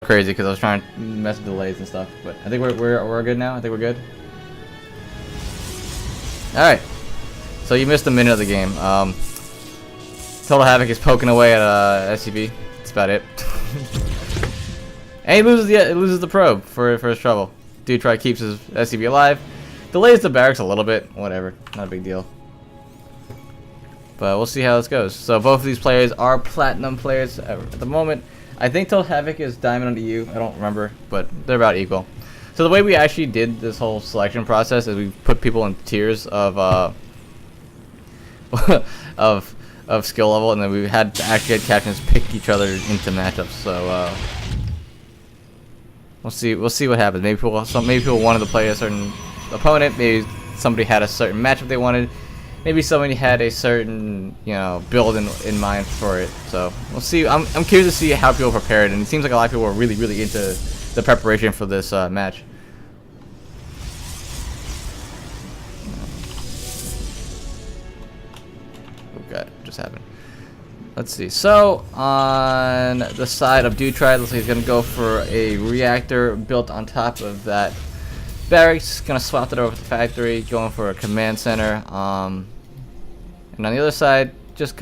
crazy because I was trying to mess with delays and stuff. But I think we're good now. I think we're good. All right. So you missed a minute of the game. Total Havoc is poking away at SCV. That's about it. And he loses the probe for his trouble. Dude keeps his SCV alive. Delays the barracks a little bit. Whatever. Not a big deal. But we'll see how this goes. So both of these players are platinum players at the moment. I think Total Havoc is diamond on EU. I don't remember, but they're about equal. So the way we actually did this whole selection process is we put people in tiers of of skill level, and then we had to actually get captains pick each other into matchups. So we'll see what happens. Maybe people wanted to play a certain opponent. Maybe somebody had a certain matchup they wanted. Maybe somebody had a certain, build in mind for it. So we'll see. I'm curious to see how people prepared, and it seems like a lot of people were really into the preparation for this match. Oh god, what just happened? Let's see. So on the side of Pt2, looks like he's gonna go for a reactor built on top of that barracks. Gonna swap it over to the factory, going for a command center. And on the other side, just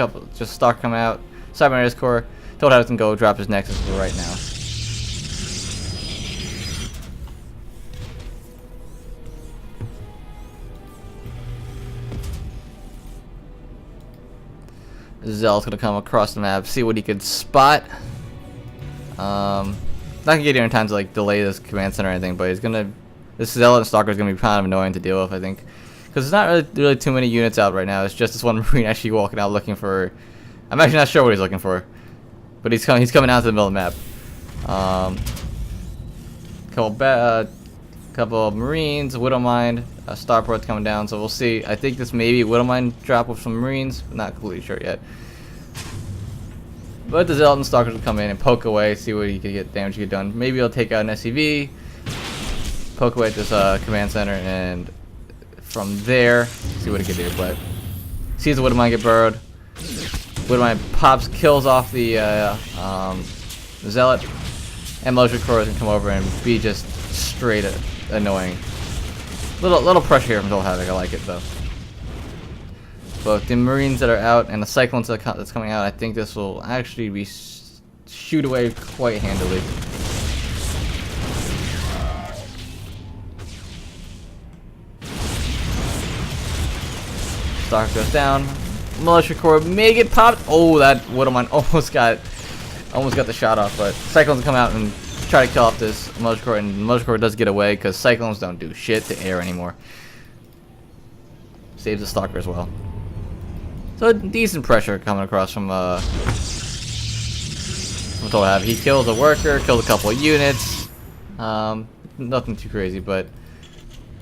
stock come out. Cybernetics core. Told Havoc can go drop his nexus right now. Zell's gonna come across the map, see what he could spot. Not gonna get here in time to delay this command center or anything, but he's gonna. This Zealot and Stalker is gonna be kind of annoying to deal with, I think, because there's not really too many units out right now. It's just this one Marine actually walking out looking for. I'm actually not sure what he's looking for, but he's coming out to the middle of the map. Couple of Marines, Widowmine, Starport's coming down, so we'll see. I think this may be Widowmine drop with some Marines, but not completely sure yet. But the Zealot and Stalkers will come in and poke away, see what he could get damage he get done. Maybe he'll take out an SCV, poke away at this command center, and from there, see what he can do. But sees the Widowmine get burrowed. Widowmine pops, kills off the Zealot, and Militia Corps can come over and be just straight annoying. Little pressure here from Total Havoc. I like it though. But the Marines that are out and the Cyclones that's coming out, I think this will actually be shoot away quite handily. Stalker goes down. Militia Corps may get popped. Oh, that Widowmine almost got the shot off, but Cyclones come out and try to kill off this Militia Corps, and Militia Corps does get away because Cyclones don't do shit to air anymore. Saves the Stalker as well. So decent pressure coming across from Total Havoc. He kills a worker, kills a couple of units. Nothing too crazy, but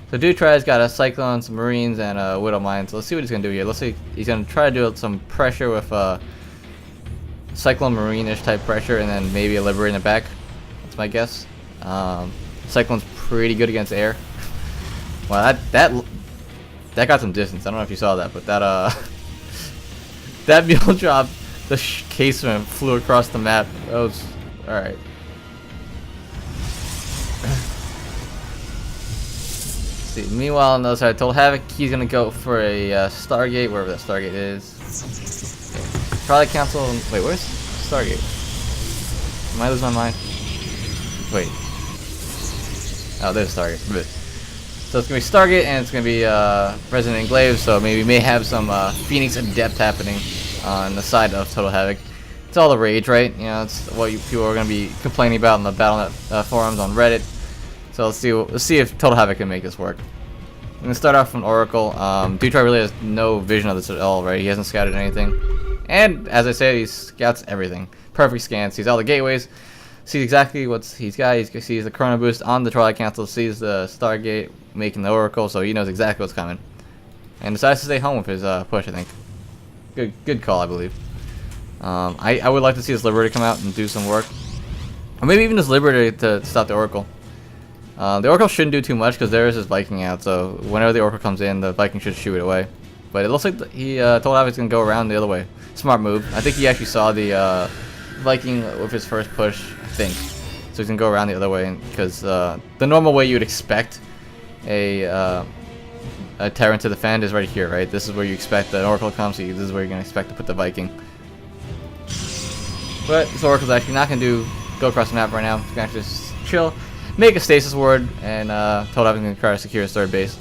so Pt2's got a Cyclone, some Marines, and a Widowmine. So let's see what he's gonna do here. Let's see. He's gonna try to do some pressure with Cyclone Marine-ish type pressure, and then maybe a Liberator in the back. That's my guess. Cyclone's pretty good against air. Wow, that got some distance. I don't know if you saw that, but that that mule drop, the casement flew across the map. That was alright. See. Meanwhile, on the other side, Total Havoc, he's gonna go for a Stargate, wherever that Stargate is. Okay. Probably cancel. Wait, where's Stargate? Am I losing my mind? Wait. Oh, there's Stargate. Good. So it's gonna be Stargate, and it's gonna be Resident Enclave. So maybe we may have some Phoenix Adept happening on the side of Total Havoc. It's all the rage, right? It's what people are gonna be complaining about in the Battle.net forums on Reddit. So let's see if Total Havoc can make this work. I'm gonna start off from Oracle. Pt2 really has no vision of this at all, right? He hasn't scouted anything, and as I said, he scouts everything. Perfect scan, sees all the gateways, sees exactly what he's got. He sees the Chrono Boost on the Twilight Council, sees the Stargate making the Oracle, so he knows exactly what's coming, and decides to stay home with his push. I think good call, I believe. I would like to see this Liberator come out and do some work, or maybe even this Liberator to stop the Oracle. The Oracle shouldn't do too much because there is his Viking out, so whenever the Oracle comes in, the Viking should shoot it away. But it looks like he told Havoc's gonna go around the other way. Smart move. I think he actually saw the Viking with his first push, I think. So he's gonna go around the other way, because the normal way you would expect a Terran to defend is right here, right? This is where you expect the Oracle to come, so this is where you're gonna expect to put the Viking. But this Oracle's actually not gonna go across the map right now. He's gonna actually just chill, make a stasis ward, and Total Havoc's gonna try to secure his third base.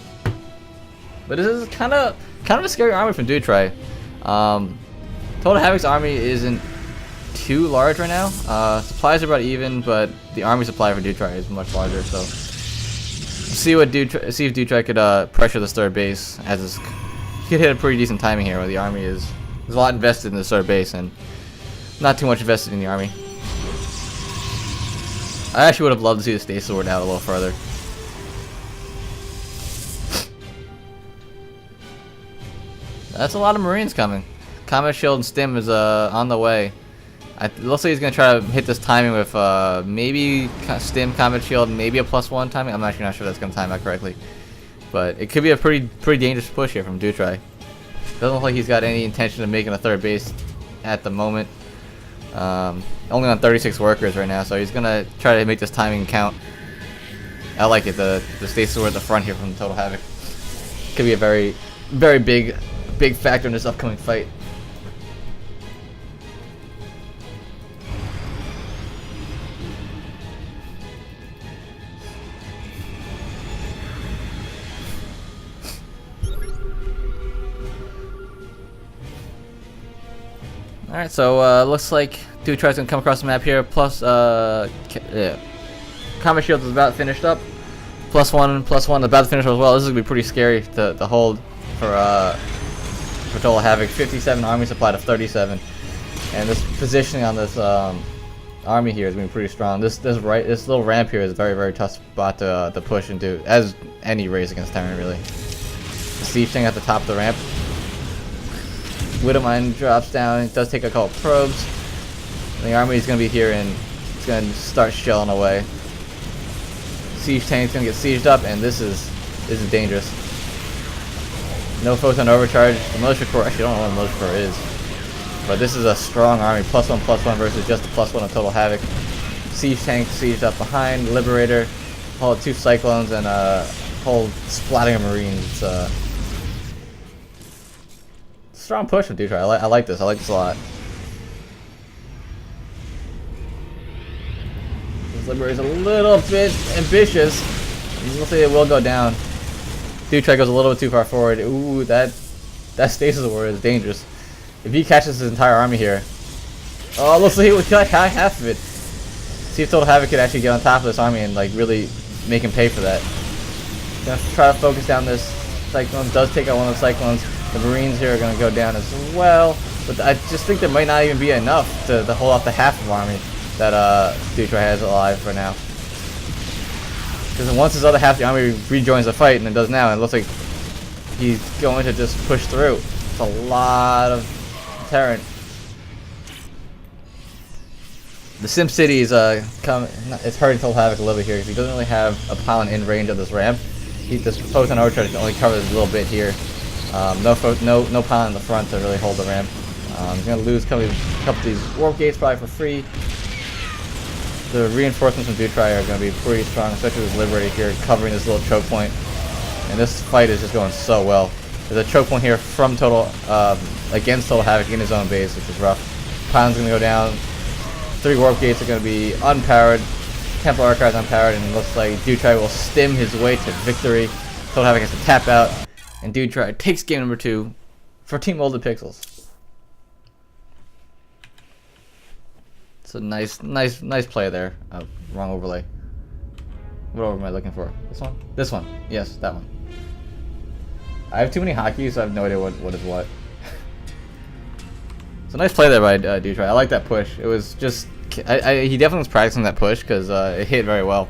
But this is kind of a scary army from Dutry. Total Havoc's army isn't too large right now. Supplies are about even, but the army supply for Dutry is much larger. So see if Dutry could pressure this third base, as he could hit a pretty decent timing here, where the army is there's a lot invested in this third base and not too much invested in the army. I actually would have loved to see the stasis ward out a little further. That's a lot of Marines coming. Comet Shield and Stim is on the way. Looks like he's gonna try to hit this timing with maybe Stim, Comet Shield, maybe a +1 timing. I'm actually not sure that's gonna time out correctly, but it could be a pretty dangerous push here from Dutry. Doesn't look like he's got any intention of making a third base at the moment. Only on 36 workers right now, so he's gonna try to make this timing count. I like it. The stasis ward at the front here from Total Havoc could be a very big factor in this upcoming fight. Alright, so looks like Dutry's gonna come across the map here. Plus, Comet Shield is about finished up. +1 about to finish as well. This is gonna be pretty scary to hold for Total Havoc. 57 army supply to 37, and this positioning on this army here is gonna be pretty strong. This little ramp here is a very tough spot to push into, as any race against Terran really. The siege thing at the top of the ramp. Widowmine drops down. It does take a couple probes. And the army is going to be here and it's going to start shelling away. Siege tank's going to get sieged up, and this is dangerous. No photon overcharge. The militia corps, actually I don't know what the militia corps is, but this is a strong army. +1/+1 versus just a +1 of Total Havoc. Siege tank sieged up behind. Liberator, whole 2 Cyclones, and a whole splatting of Marines. It's strong push from Dutry. I like this. I like this a lot. This Liberator is a little bit ambitious. Looks like it will go down. Dutry goes a little bit too far forward. Ooh, that stasis ward is dangerous. If he catches his entire army here, oh, looks like he would cut half of it. See if Total Havoc could actually get on top of this army and like really make him pay for that. Gonna try to focus down this Cyclone. Does take out one of the Cyclones. The Marines here are going to go down as well, but I just think there might not even be enough to hold off the half of army that Dutry has alive right now. Because once his other half of the army rejoins the fight, and it does now, and it looks like he's going to just push through. It's a lot of Terran. The Sim City is it's hurting Total Havoc a little bit here because he doesn't really have a pylon in range of this ramp. This photon overcharge can only cover this a little bit here. No pylon in the front to really hold the ramp. He's going to lose a couple of these warp gates probably for free. The reinforcements from Dutry are going to be pretty strong, especially with Liberator here covering this little choke point. And this fight is just going so well. There's a choke point here from against Total Havoc in his own base, which is rough. Pylon's going to go down. 3 warp gates are going to be unpowered. Templar Archives unpowered, and it looks like Dutry will stim his way to victory. Total Havoc has to tap out. And Dutry takes game number 2 for Team Molded Pixels. It's a nice play there. Oh, wrong overlay. What overlay am I looking for? This one? This one. Yes, that one. I have too many hotkeys, so I have no idea what is what. It's a nice play there by Dutry. I like that push. It was just... he definitely was practicing that push because it hit very well.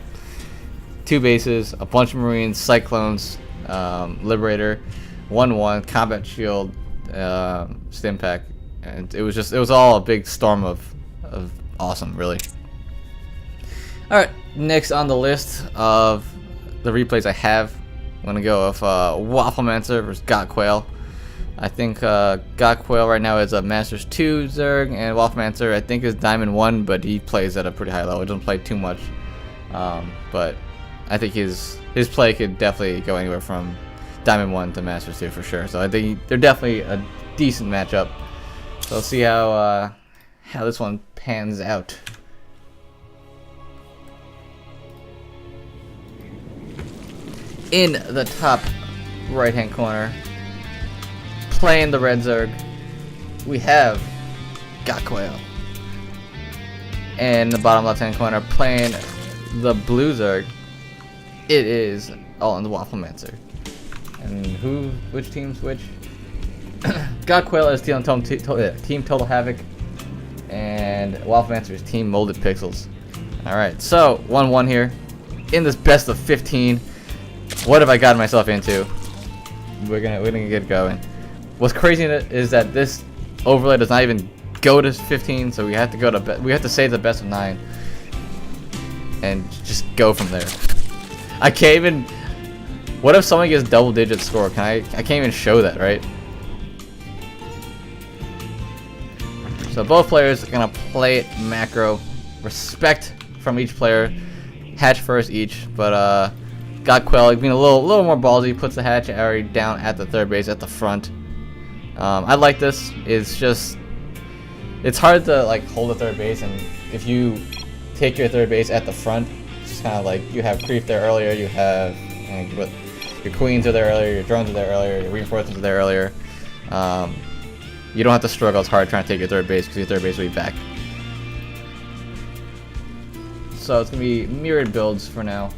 2 bases, a bunch of Marines, Cyclones, Liberator, 1/1, Combat Shield, Stim Pack, and it was all a big storm of awesome, really. Alright, next on the list of the replays I have, I'm gonna go with Wafflemancer versus Got Quail. I think Got Quail right now is a Masters 2 Zerg, and Wafflemancer I think is Diamond 1, but he plays at a pretty high level. He doesn't play too much. But I think his play could definitely go anywhere from Diamond 1 to Masters 2 for sure. So I think they're definitely a decent matchup. So let's see how this one pans out. In the top right-hand corner, playing the red Zerg, we have Gotquail. And in the bottom left-hand corner, playing the blue Zerg, it is all in the Wafflemancer. And which team's which? Gotquail is Team Total Havoc, and Wafflemancer is Team Molded Pixels. Alright, so 1-1 here in this best of 15. What have I gotten myself into? We're gonna get going. What's crazy is that this overlay does not even go to 15, so we have to go to we have to save the best of 9 and just go from there. I can't even. What if someone gets double-digit score? I can't even show that, right? So both players are gonna play it macro. Respect from each player. Hatch first each, but Gotquail being a little more ballsy, puts the hatch area down at the third base at the front. I like this. It's hard to like hold the third base, and if you take your third base at the front, it's kind of like you have creep there earlier, you have your queens are there earlier, your drones are there earlier, your reinforcements are there earlier. You don't have to struggle as hard trying to take your third base because your third base will be back. So it's gonna be mirrored builds for now.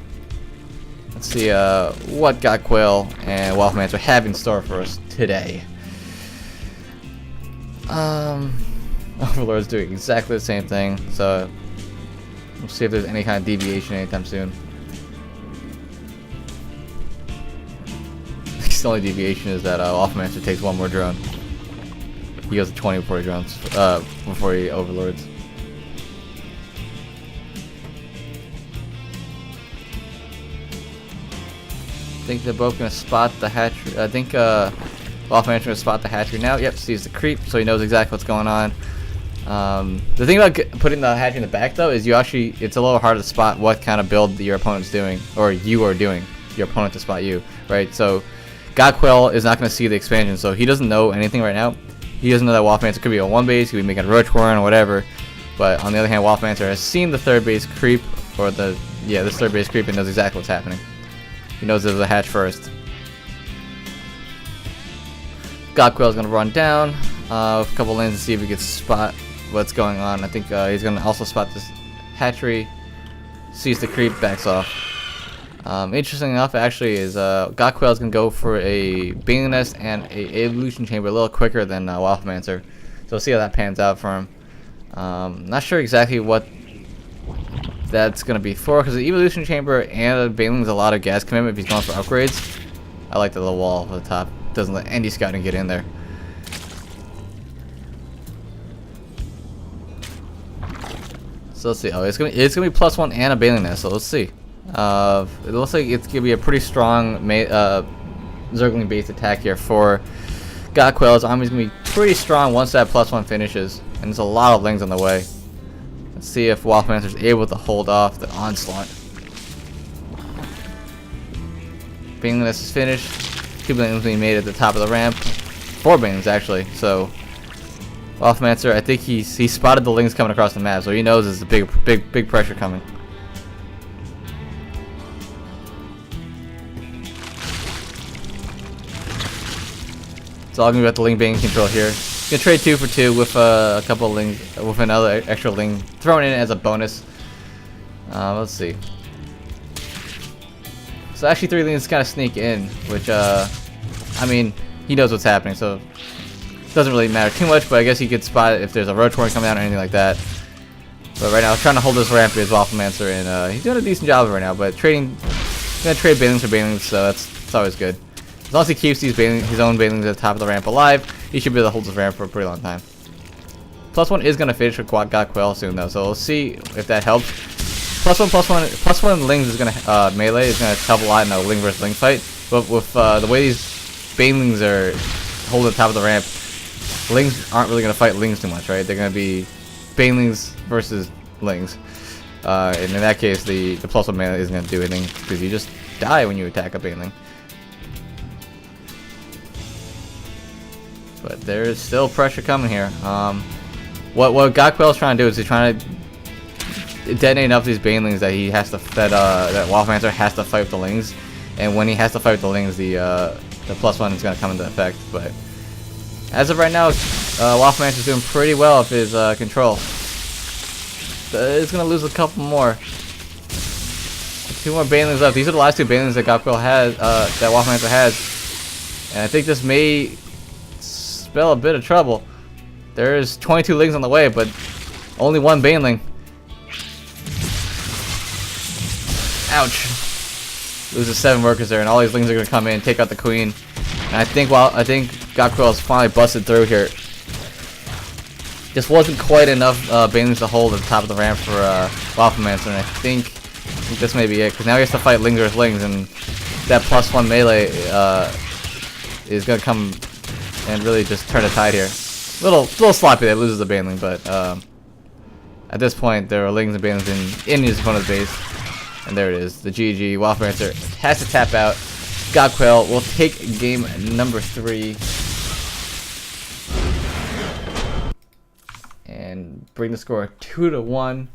Let's see what Gotquail and Wafflemancer have in store for us today. Overlord's doing exactly the same thing, so we'll see if there's any kind of deviation anytime soon. The only deviation is that Wafflemancer takes one more drone. He goes to 20 before he drones, before he overlords. I think they're both gonna spot the hatchery. I think Wafflemancer gonna spot the hatchery now. Yep, sees the creep, so he knows exactly what's going on. The thing about putting the hatchery in the back though is it's a little harder to spot what kind of build your opponent's doing, or you are doing. Your opponent to spot you, right? So Gotquail is not gonna see the expansion, so he doesn't know anything right now. He doesn't know that Wafflemancer could be on one base, he could be making a roach warren or whatever. But on the other hand, Wafflemancer has seen the third base creep, or this third base creep, and knows exactly what's happening. He knows there's a hatch first. Gotquail is going to run down a couple lanes and see if he can spot what's going on. I think he's going to also spot this hatchery. Sees the creep, backs off. Interesting enough, actually, is Gotquail is going to go for a Baneling Nest and a Evolution Chamber a little quicker than Wafflemancer. So we'll see how that pans out for him. Not sure exactly what that's going to be for, because the Evolution Chamber and the Baneling is a lot of gas commitment if he's going for upgrades. I like the little wall at the top. Doesn't let any scouting get in there. So let's see. Oh, it's gonna be +1 and a Baneling Nest. So let's see. It looks like it's gonna be a pretty strong Zergling based attack here for Gotquail's army's gonna be pretty strong once that +1 finishes, and there's a lot of lings on the way. Let's see if Wafflemancer is able to hold off the onslaught. Baneling Nest is finished. 2 Banelings being made at the top of the ramp. 4 Banelings actually. So Wafflemancer, I think he spotted the lings coming across the map, so he knows there's a big pressure coming. It's all gonna be about the ling Bane control here. Gonna trade 2 for 2 with a couple of lings, with another extra ling thrown in as a bonus. Let's see. So actually 3 lings kind of sneak in, which I mean, he knows what's happening, so it doesn't really matter too much. But I guess he could spot it if there's a roach warren coming down or anything like that. But right now, I'm trying to hold this ramp with Wafflemancer, and he's doing a decent job right now. But gonna trade Banelings for Banelings, so that's always good. As long as he keeps his own Banelings at the top of the ramp alive, he should be able to hold this ramp for a pretty long time. +1 is going to finish with Gotquail soon though, so we'll see if that helps. +1 lings is going to melee is going to help a lot in a ling versus ling fight. But with the way these Banelings are holding the top of the ramp, lings aren't really going to fight lings too much, right? They're going to be Banelings versus lings. And in that case, the +1 melee isn't gonna do anything because you just die when you attack a Baneling. But there is still pressure coming here. What Gakquel is trying to do is he's trying to detonate enough of these Banelings that he has to that Wafflemancer has to fight with the Lings, and when he has to fight with the Lings, the +1 is gonna come into effect. But as of right now, Wafflemancer is doing pretty well with his control. He's gonna lose a couple more. 2 more Banelings left. These are the last 2 Banelings that Gakquel has, that Wafflemancer has, and I think this may spell a bit of trouble. There's 22 Lings on the way, but only 1 Baneling. Ouch. Loses 7 workers there, and all these Lings are gonna come in, take out the Queen. And I think Gakquel has finally busted through here. Just wasn't quite enough Banelings to hold at the top of the ramp for Wafflemancer, and I think this may be it, because now he has to fight Lings versus Lings, and that +1 melee is gonna come and really just turn the tide here. Little sloppy that loses the Baneling, but at this point there are Lings and Banelings in his opponent's base, and there it is. The GG Wafflemancer has to tap out. Gakquel will take game number 3 and bring the score 2-1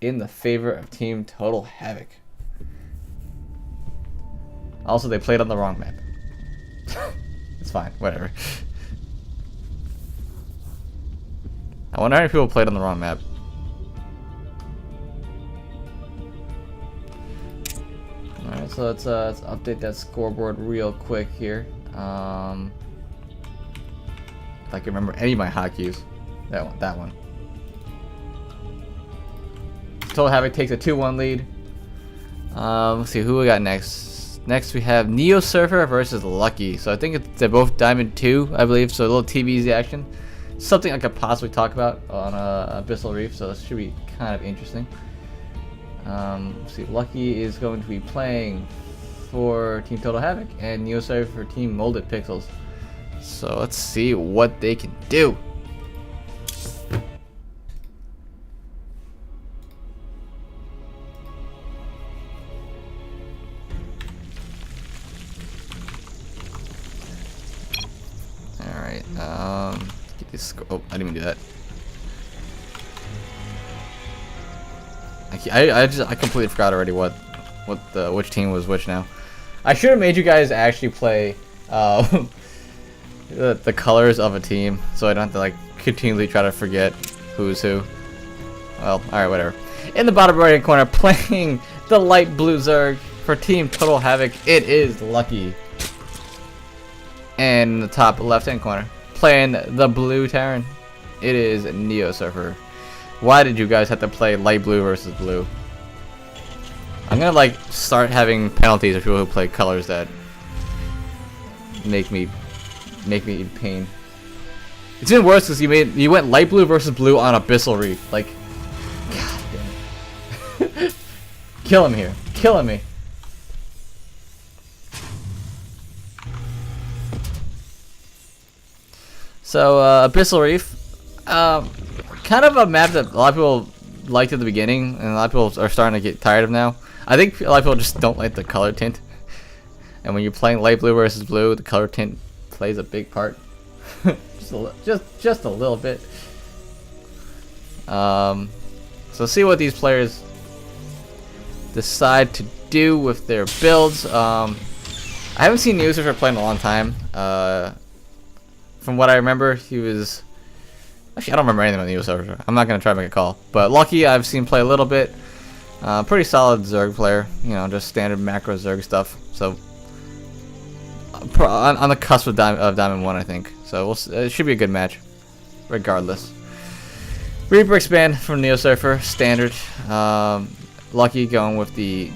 in the favor of Team Total Havoc. Also, they played on the wrong map. It's fine, whatever. I wonder how many people played on the wrong map. Alright, so let's update that scoreboard real quick here. If I can remember any of my hotkeys. That one. Total Havoc takes a 2-1 lead. Let's see who we got next. Next we have Neo Surfer versus Lucky. So I think they're both Diamond 2, I believe. So a little TVZ action. Something I could possibly talk about on Abyssal Reef. So this should be kind of interesting. Let's see, Lucky is going to be playing for Team Total Havoc, and Neo Surfer for Team Molded Pixels. So let's see what they can do. Alright, get this. Oh, I didn't even do that. I completely forgot already which team was which now. I should have made you guys actually play the colors of a team, so I don't have to like continually try to forget who's who. Well, alright, whatever. In the bottom right hand corner, playing the light blue Zerg for Team Total Havoc, it is Lucky. And in the top left hand corner, playing the blue Terran, it is Neo Surfer. Why did you guys have to play light blue versus blue? I'm gonna like start having penalties for people who play colors that make me in pain. It's even worse because you went light blue versus blue on Abyssal Reef. Like, god damn it. Kill him here. Killing me. So Abyssal Reef, kind of a map that a lot of people liked at the beginning, and a lot of people are starting to get tired of now. I think a lot of people just don't like the color tint, and when you're playing light blue versus blue, the color tint plays a big part. just a little bit. So see what these players decide to do with their builds. I haven't seen Neo Surfer play in a long time. From what I remember, he was... Actually, I don't remember anything about Neo Surfer. I'm not going to try to make a call. But Lucky, I've seen play a little bit. Pretty solid Zerg player. You know, just standard macro Zerg stuff. So, on the cusp of Diamond 1, I think. So, it should be a good match. Regardless. Reaper Expand from Neo Surfer. Standard. Lucky going with the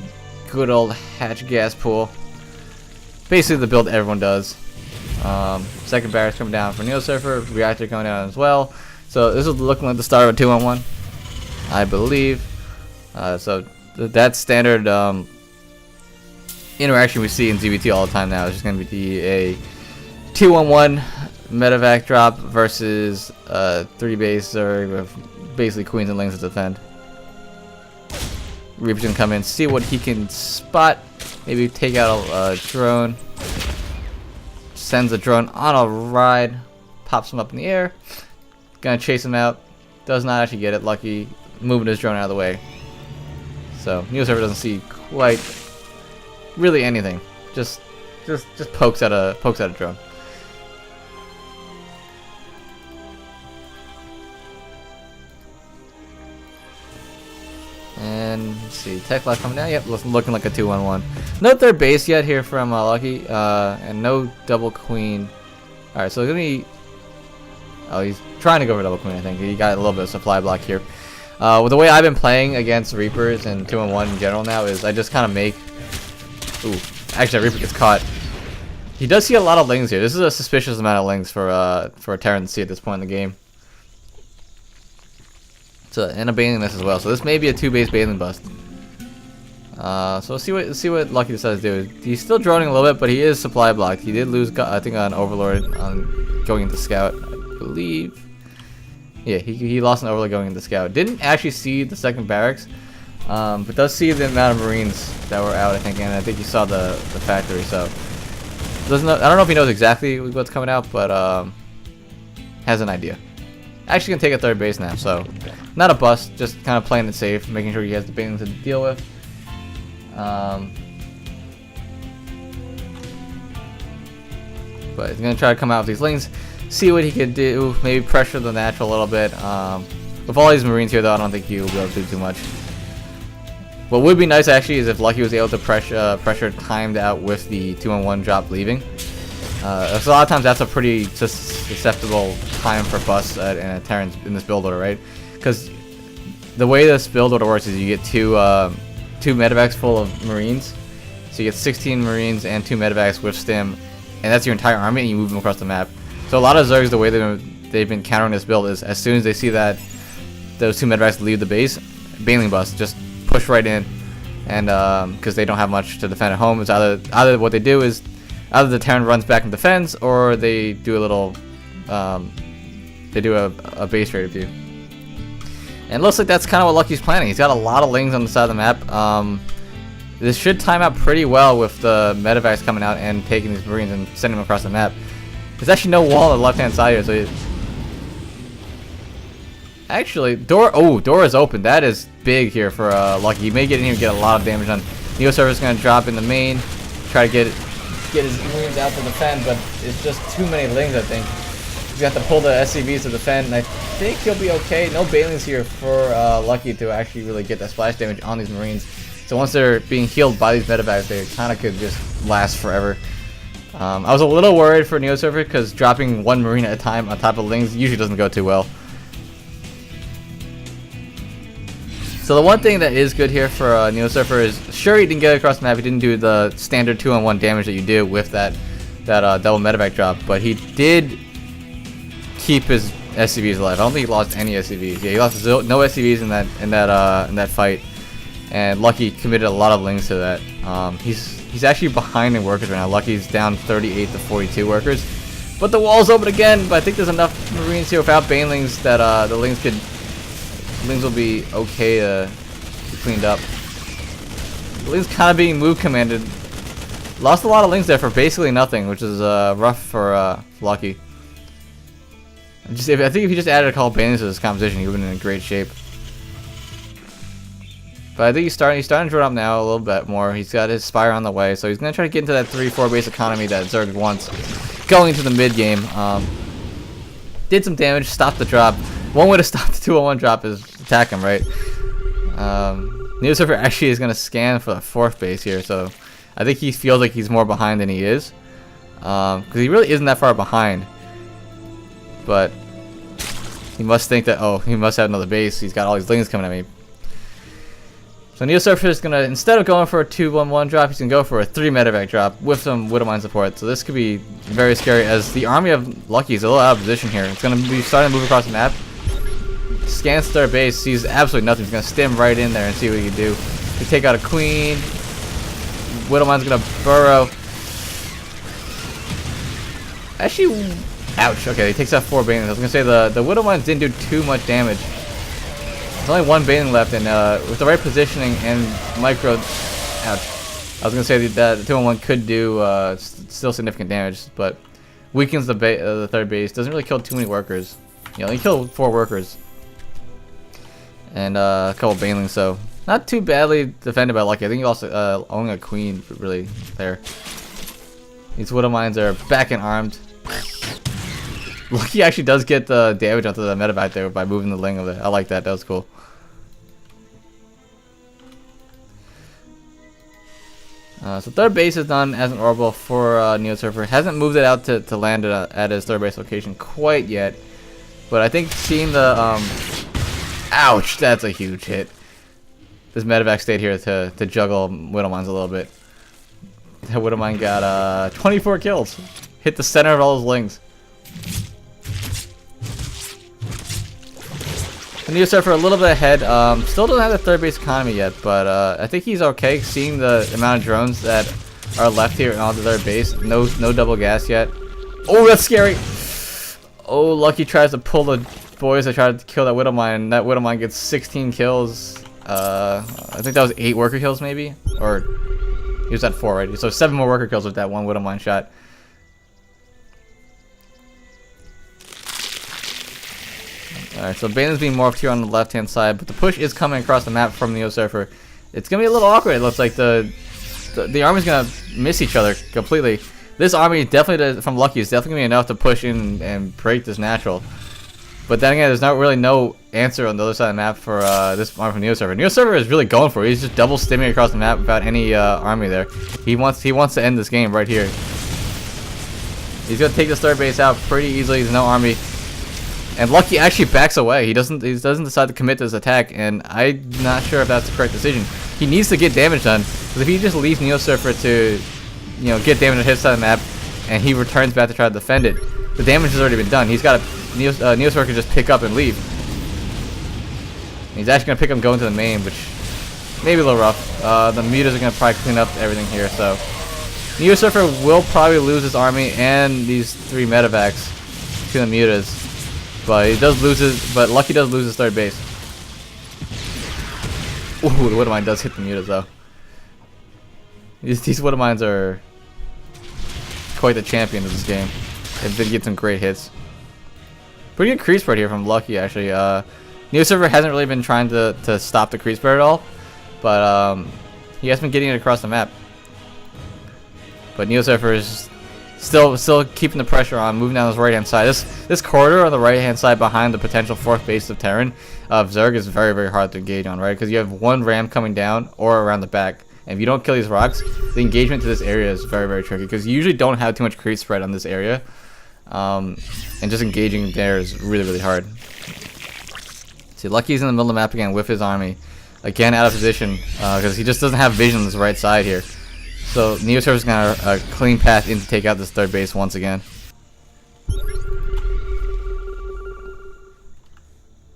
good old Hatch Gas Pool. Basically the build everyone does. Second barracks coming down for Neo Surfer. Reactor coming down as well. So this is looking like the start of a 2-on-1, I believe. So that standard interaction we see in ZBT all the time now is just going to be a 2-on-1 medevac drop versus 3 base or basically queens and lings to defend. Reaper's gonna come in, see what he can spot. Maybe take out a drone. Sends a drone on a ride. Pops him up in the air. Gonna chase him out. Does not actually get it. Lucky moving his drone out of the way. So Neo Surfer doesn't see quite really anything. Just pokes at a drone. And let's see, Tech Life coming down. Yep, looking like a 2-1-1. No third base yet here from Lucky, and no double queen. All right, so it's gonna be. Oh, he's trying to go for double queen. I think he got a little bit of supply block here. Well, the way I've been playing against Reapers and 2-1 in general now is I just kind of make. Ooh, actually, Reaper gets caught. He does see a lot of lings here. This is a suspicious amount of lings for a Terran to see at this point in the game. So, and a Baneling this as well. So this may be a 2-base Baneling bust. So we'll see what Lucky decides to do. He's still droning a little bit, but he is supply blocked. He did lose, I think, on Overlord on going into Scout, I believe. Yeah, he lost an Overlord going into Scout. Didn't actually see the second barracks, but does see the amount of Marines that were out, I think, and I think he saw the factory. So doesn't know, I don't know if he knows exactly what's coming out, but has an idea. Actually gonna take a third base now, so not a bust, just kind of playing it safe, making sure he has the Banelings to deal with. But he's gonna try to come out with these lings, see what he could do, maybe pressure the natural a little bit. With all these Marines here, though, I don't think he will be able to do too much. What would be nice actually is if Lucky was able to pressure timed out with the 2-on-1 drop leaving. So a lot of times that's a pretty susceptible time for busts in a Terran in this build order, right? Because the way this build order works is you get two medevacs full of Marines. So you get 16 Marines and 2 medevacs with stim, and that's your entire army, and you move them across the map. So a lot of Zergs, the way they've been countering this build is as soon as they see that those 2 medevacs leave the base, Baneling bust, just push right in, and because they don't have much to defend at home, it's either what they do is either the Terran runs back and defends, or they do a little a base raid of you. And it looks like that's kind of what Lucky's planning. He's got a lot of lings on the side of the map. This should time out pretty well with the medevacs coming out and taking these Marines and sending them across the map. There's actually no wall on the left-hand side here, so actually, door is open. That is big here for Lucky. He may get in here and get a lot of damage on. Neo Surfer's gonna drop in the main, try to get his Marines out to defend, but it's just too many lings, I think. He's got to pull the SCVs to defend, and I think he'll be okay. No Banelings here for Lucky to actually really get that splash damage on these Marines. So once they're being healed by these medevacs, they kind of could just last forever. I was a little worried for Neo Surfer because dropping 1 Marine at a time on top of lings usually doesn't go too well. So the one thing that is good here for Neo Surfer is, sure, he didn't get across the map. He didn't do the standard 2-on-1 damage that you do with that double medevac drop, but he did keep his SCVs alive. I don't think he lost any SCVs. Yeah, he lost no SCVs in that fight, and Lucky committed a lot of lings to that. He's actually behind in workers right now. Lucky's down 38 to 42 workers, but the wall's open again. But I think there's enough Marines here without Banelings that the lings will be okay to be cleaned up. The lings kind of being move commanded. Lost a lot of lings there for basically nothing, which is rough for Lucky. I think if he just added a couple Banelings to this composition, he would have been in great shape. But I think he's starting to draw up now a little bit more. He's got his Spire on the way, so he's going to try to get into that 3-4 base economy that Zerg wants going into the mid game. Did some damage, stopped the drop. One way to stop the 2-on-1 drop is attack him, right? Neo Surfer actually is going to scan for the 4th base here, so I think he feels like he's more behind than he is. Because he really isn't that far behind. But he must think that, oh, he must have another base. He's got all these lings coming at me. So Neo Surfer is going to, instead of going for a 2-1-1 drop, he's going to go for a 3 medevac drop with some Widowmine support. So this could be very scary as the army of Lucky is a little out of position here. It's going to be starting to move across the map. Scans their base, sees absolutely nothing. He's going to stim right in there and see what he can do. He take out a queen. Widowmine's going to burrow. Actually, ouch. Okay, he takes out 4 Banelings. I was going to say the Widowmines didn't do too much damage. There's only one Baneling left, and with the right positioning and micro, ouch. I was gonna say that the 2-on-1 could do still significant damage, but weakens the third base. Doesn't really kill too many workers. You know, he killed 4 workers and a couple Banelings, so not too badly defended by Lucky. I think he also owning a queen really there. These Widow Mines are back and armed. Lucky actually does get the damage onto the medevac there by moving the Ling of it. I like that. That was cool. So third base is done as an orbital for Neosurfer. Hasn't moved it out to land it at his third base location quite yet. But I think seeing the ouch, that's a huge hit. This medevac stayed here to juggle Widow Mines a little bit. That Widow Mine got 24 kills. Hit the center of all those Lings. The Neosurfer a little bit ahead. Still doesn't have the third base economy yet, but I think he's okay seeing the amount of drones that are left here on the third base. No double gas yet. Oh, that's scary. Oh, Lucky tries to pull the boys that tried to kill that Widow Mine. That Widow Mine gets 16 kills. I think that was 8 worker kills maybe, or he was at 4 already. So 7 more worker kills with that one Widow Mine shot. Alright, so Baneling's being morphed here on the left-hand side, but the push is coming across the map from Neosurfer. It's gonna be a little awkward. It looks like the army's gonna miss each other completely. This army definitely from Lucky is definitely gonna be enough to push in and break this natural. But then again, there's not really no answer on the other side of the map for this army from Neosurfer. Neosurfer is really going for it. He's just double stimming across the map without any army there. He wants to end this game right here. He's gonna take this third base out pretty easily. There's no army. And Lucky actually backs away. He doesn't decide to commit to this attack, and I'm not sure if that's the correct decision. He needs to get damage done, because if he just leaves Neosurfer to, you know, get damage on his side of the map, and he returns back to try to defend it, the damage has already been done. He's got Neosurfer can just pick up and leave. And he's actually gonna pick up and go into the main, which may be a little rough. The mutas are gonna probably clean up everything here, so Neosurfer will probably lose his army and these 3 medevacs to the mutas. But he does lose his. But Lucky does lose his third base. Ooh, the Widow Mine does hit the mutas though. These Widow Mines are quite the champion of this game. They've been getting some great hits. Pretty good creep spread here from Lucky actually. Neosurfer hasn't really been trying to stop the creep spread at all, but he has been getting it across the map. But Neosurfer is still keeping the pressure on, moving down this right hand side. This corridor on the right hand side behind the potential 4th base of Terran of Zerg is very hard to engage on, right? Because you have one ram coming down or around the back, and if you don't kill these rocks, the engagement to this area is very tricky because you usually don't have too much creep spread on this area, and just engaging there is really hard. See, Lucky's in the middle of the map again with his army, again out of position because he just doesn't have vision on this right side here. So Neosurfer's got a clean path in to take out this third base once again.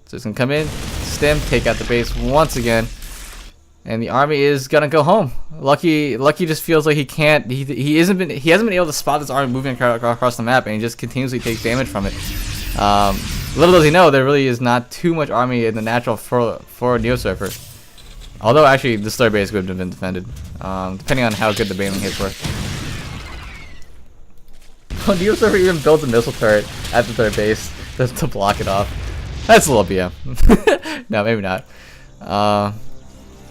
So he's gonna come in, stem, take out the base once again, and the army is gonna go home. Lucky just feels like he can't. He hasn't been able to spot this army moving across the map, and he just continuously takes damage from it. Little does he know, there really is not too much army in the natural for Neosurfer. Although actually this third base would have been defended, depending on how good the Baneling hits were. Oh, Neosurfer even built a missile turret at the third base to block it off. That's a little BM. No, maybe not. But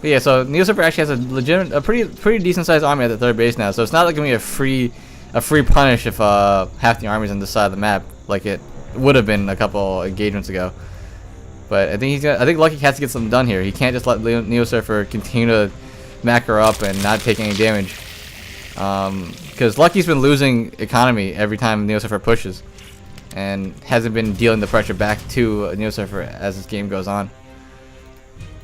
yeah, so Neosurfer actually has a pretty decent sized army at the third base now. So it's not like gonna be a free punish if half the army's on this side of the map like it would have been a couple engagements ago. But I think Lucky has to get something done here. He can't just let Neosurfer continue to mac her up and not take any damage. Because Lucky's been losing economy every time Neosurfer pushes, and hasn't been dealing the pressure back to Neosurfer as this game goes on.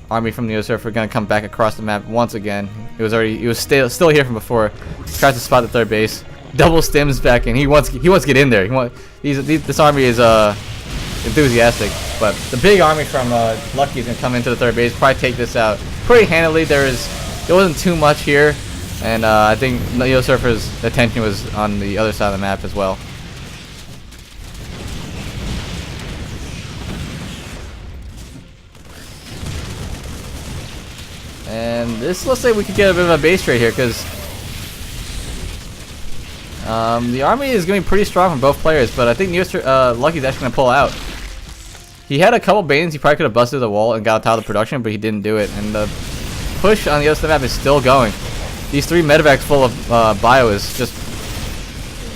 Army from Neosurfer gonna come back across the map once again. He was still here from before. Tries to spot the third base. Double stims back in. He wants to get in there. This army is enthusiastic, but the big army from Lucky is gonna come into the third base, probably take this out pretty handily. There wasn't too much here, and I think Neosurfer's attention was on the other side of the map as well. And this looks like we could get a bit of a base trade here, because the army is going to be pretty strong from both players, but I think Lucky's actually going to pull out. He had a couple Banes, he probably could have busted the wall and got out of the production, but he didn't do it. And the push on the other side of the map is still going. These 3 medevacs full of bio is just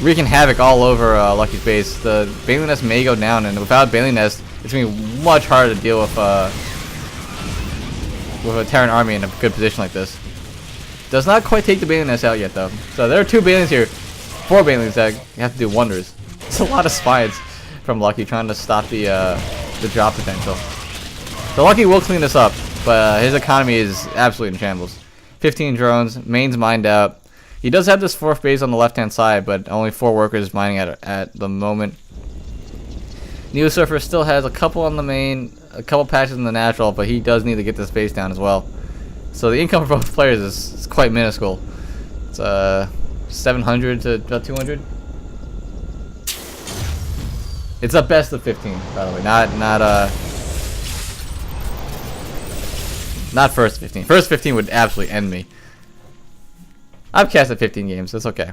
wreaking havoc all over Lucky's base. The Baneling Nest may go down, and without Baneling Nest, it's going to be much harder to deal with a Terran army in a good position like this. Does not quite take the Baneling Nest out yet, though. So there are 2 Banelings here, 4 Banelings that have to do wonders. It's a lot of spines from Lucky trying to stop the drop potential. So Lucky will clean this up, but his economy is absolutely in shambles. 15 drones, main's mined out. He does have this 4th base on the left-hand side, but only 4 workers mining at the moment. Neo Surfer still has a couple on the main, a couple patches in the natural, but he does need to get this base down as well. So the income for both players is quite minuscule. It's 700 to about 200. It's a best of 15, by the way, not first 15. First 15 would absolutely end me. I've casted 15 games. It's okay.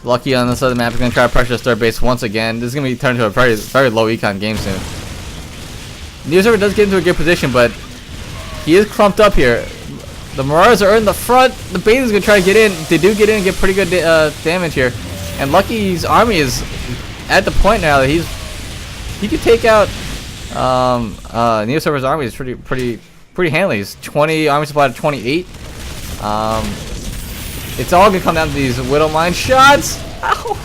Lucky on this other map is going to try to pressure the third base once again. This is going to be turned into a very, very low econ game soon. Neo Surfer does get into a good position, but he is clumped up here. The Marauders are in the front. The Bane's going to try to get in. They do get in and get pretty good damage here. And Lucky's army is at the point now that he could take out Neo Surfer's army is pretty handily. He's 20 army supply to 28. It's all gonna come down to these Widow Mine shots. Ow!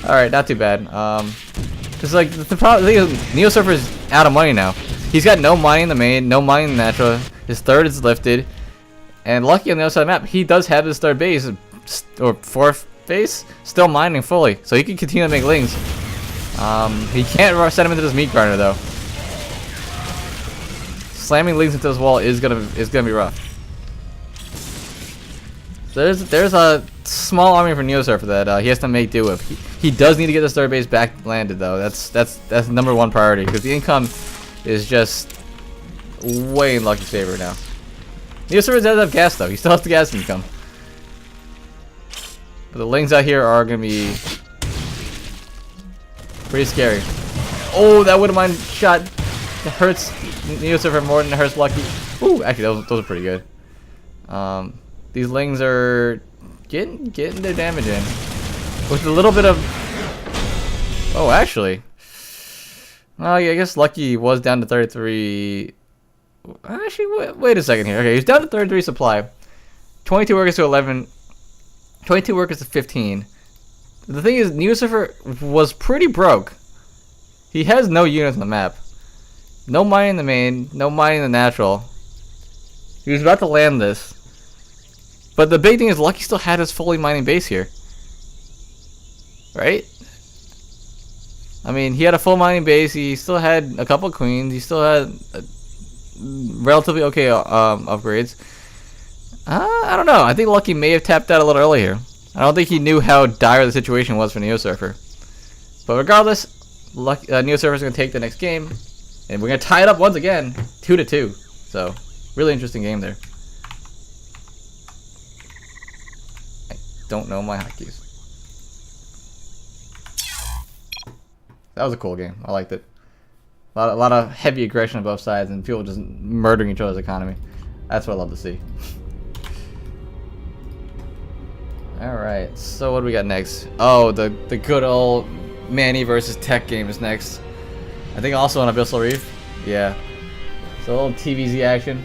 All right, not too bad. Cause like the problem is Neo Surfer's out of money now. He's got no mining in the main, no mining in the natural. His 3rd is lifted, and Lucky on the other side of the map, he does have his 3rd base or 4th base still mining fully, so he can continue to make lings. He can't send him into this meat grinder though. Slamming lings into this wall is gonna be rough. There's a small army for Neo Surfer that he has to make do with. He does need to get this 3rd base back landed though. That's #1 priority, because the income is just way in Lucky's favor now. Neo Surfer does have gas though. He still has the gas income. But the lings out here are gonna be pretty scary. Oh, that Widow Mine shot hurts Neo Surfer more than it hurts Lucky. Ooh, actually those are pretty good. These lings are getting their damage in with a little bit of. Oh, actually. Oh, yeah, I guess Lucky was down to 33. Actually, wait a second here. Okay, he's down to 33 supply. 22 workers to 11. 22 workers to 15. The thing is, Neo Surfer was pretty broke. He has no units on the map. No mining in the main, no mining in the natural. He was about to land this. But the big thing is Lucky still had his fully mining base here. Right? I mean, he had a full mining base, he still had a couple queens, he still had relatively okay upgrades. I don't know, I think Lucky may have tapped out a little earlier. I don't think he knew how dire the situation was for Neo Surfer. But regardless, Neo Surfer is going to take the next game. And we're going to tie it up once again, 2-2. So, really interesting game there. Don't know my hotkeys. That was a cool game. I liked it. A lot of heavy aggression on both sides and people just murdering each other's economy. That's what I love to see. Alright, so what do we got next? Oh, the good old Manny versus Tech game is next. I think also on Abyssal Reef. Yeah. So a little TVZ action.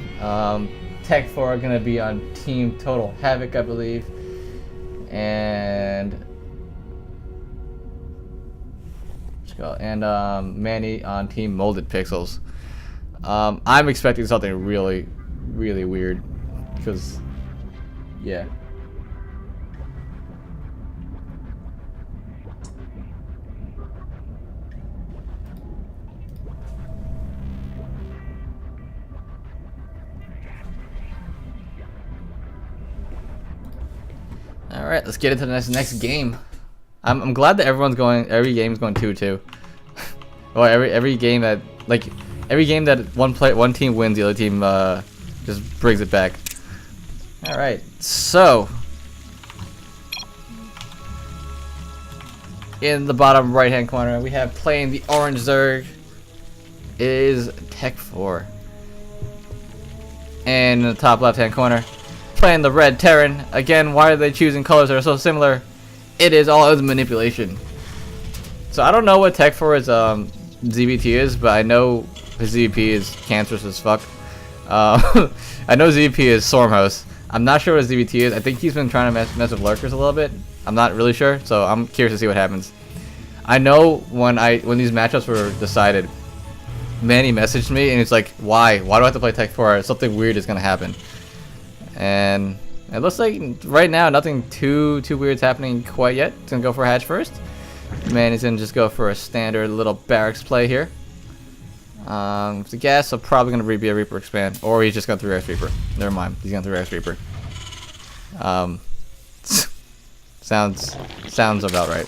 Tech 4 are going to be on Team Total Havoc, I believe. And Manny on Team Molded Pixels. I'm expecting something really, really weird because, yeah. All right, let's get into the next game. I'm glad that every game's going 2-2. Or every game that one team wins, the other team just brings it back. All right, so in the bottom right hand corner, we have playing the orange Zerg is Pt2. And in the top left hand corner, playing the red Terran. Again, why are they choosing colors that are so similar? It is all manipulation. So I don't know what Pt2's ZVT is, but I know his ZVP is cancerous as fuck. I know ZVP is Stormhost. I'm not sure what his ZVT is. I think he's been trying to mess with lurkers a little bit. I'm not really sure, so I'm curious to see what happens. I know when these matchups were decided, Manny messaged me and he's like, why do I have to play Pt2? Something weird is gonna happen. And it looks like right now nothing too weird's happening quite yet. He's gonna go for a hatch first. Manny's gonna just go for a standard little barracks play here. The gas, so probably gonna be a Reaper expand, or he's just gonna 3x Reaper. Never mind, he's gonna 3x Reaper. Sounds about right.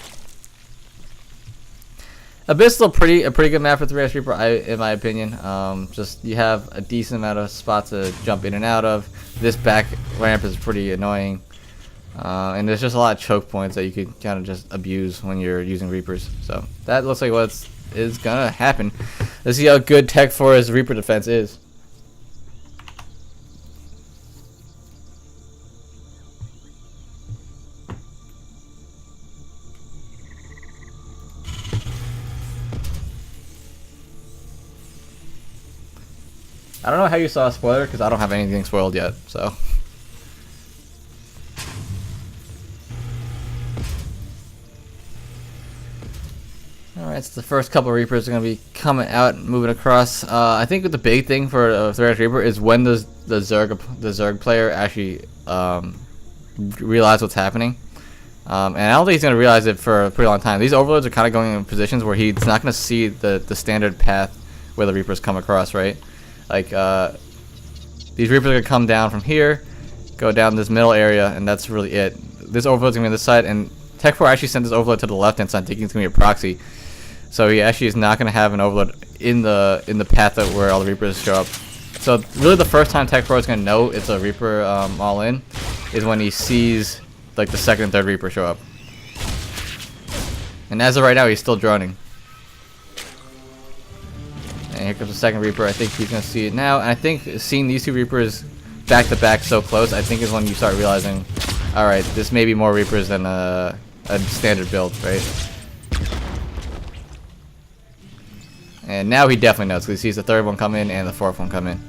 Abyss still a pretty good map for 3x Reaper, in my opinion. Just you have a decent amount of spots to jump in and out of. This back ramp is pretty annoying, and there's just a lot of choke points that you could kind of just abuse when you're using Reapers. So that looks like what is gonna happen. Let's see how good Pt2's Reaper defense is. I don't know how you saw a spoiler because I don't have anything spoiled yet, so. Alright, so the first couple of Reapers are going to be coming out and moving across. I think the big thing for a 3x Reaper is when does the Zerg player actually realize what's happening. And I don't think he's going to realize it for a pretty long time. These overlords are kind of going in positions where he's not going to see the standard path where the Reapers come across, right? Like, these Reapers are going to come down from here, go down this middle area, and that's really it. This overload's going to be on this side, and Pt2 actually sent this overload to the left-hand side, thinking it's going to be a proxy. So he actually is not going to have an overload in the path where all the Reapers show up. So really the first time Pt2 is going to know it's a Reaper all-in is when he sees, like, the second and third Reaper show up. And as of right now, he's still droning. And here comes the second Reaper. I think he's going to see it now. And I think seeing these two Reapers back to back so close, I think is when you start realizing, alright, this may be more Reapers than a standard build, right? And now he definitely knows because he sees the third one come in and the fourth one come in.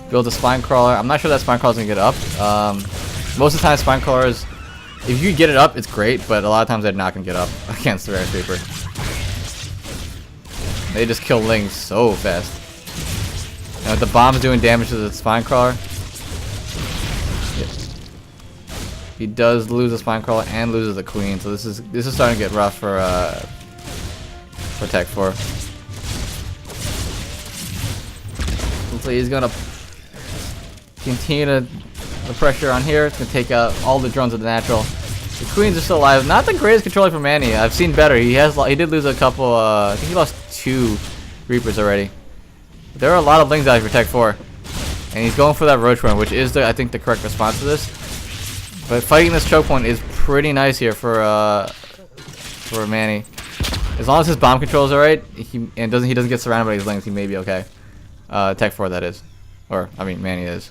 Build a spine crawler. I'm not sure that spine crawler's going to get up. Most of the time spine crawlers, if you get it up, it's great, but a lot of times they're not going to get up against the Rare Reaper. They just kill Lings so fast. And with the bombs doing damage to the spine crawler, he does lose the spine crawler and loses the queen, so this is starting to get rough for Pt2. Hopefully he's gonna continue the pressure on here. It's gonna take out all the drones of the natural. The queens are still alive. Not the greatest controller for Manny. I've seen better. He did lose a couple. I think he lost 2 Reapers already. There are a lot of Lings out here for Pt2, and he's going for that roach run, which is I think the correct response to this. But fighting this choke point is pretty nice here for Manny. As long as his bomb control is alright, he doesn't get surrounded by these Lings, he may be okay. Pt2 that is, or I mean Manny is.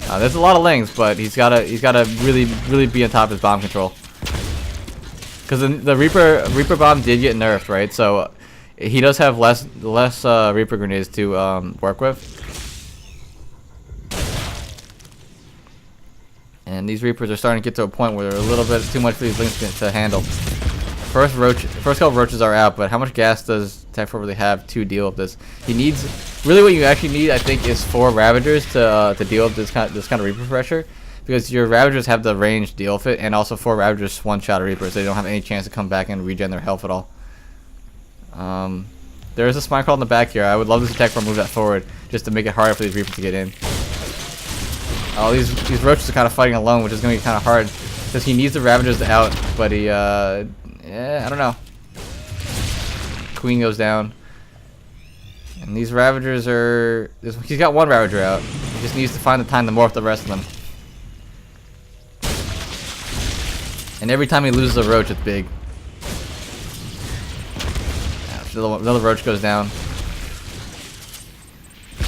There's a lot of Lings, but he's gotta really be on top of his bomb control. Because the Reaper bomb did get nerfed, right? So he does have less Reaper grenades to work with. And these Reapers are starting to get to a point where they're a little bit too much for these Lings to handle. First couple roaches are out, but how much gas does Pt2 really have to deal with this? He needs, really what you actually need, I think, is 4 Ravagers to deal with this kind of Reaper pressure. Because your Ravagers have the range to deal with it, and also 4 Ravagers one-shot a Reaper, so they don't have any chance to come back and regen their health at all. There is a spine crawl in the back here. I would love to see Pt2 move that forward, just to make it harder for these Reapers to get in. Oh, these roaches are kind of fighting alone, which is going to be kind of hard because he needs the Ravagers out, but Yeah, I don't know. Queen goes down. And these Ravagers are... He's got one Ravager out. He just needs to find the time to morph the rest of them. And every time he loses a Roach, it's big. Ouch, another Roach goes down.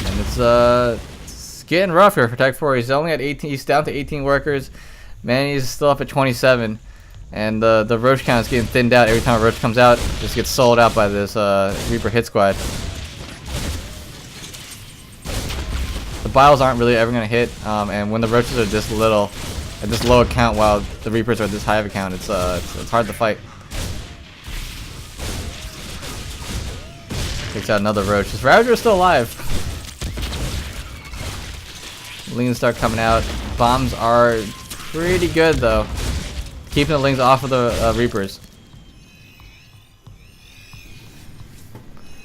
And it's getting rough here for Pt2. He's only at 18. He's down to 18 workers. Manny's still up at 27. And the Roach count is getting thinned out. Every time a Roach comes out, it just gets sold out by this Reaper hit squad. The Biles aren't really ever going to hit. And when the Roaches are this little, at this low account, while the Reapers are at this high of account, it's hard to fight. Takes out another Roach. This Ravager is still alive. Lings start coming out. Bombs are pretty good though, keeping the Lings off of the Reapers.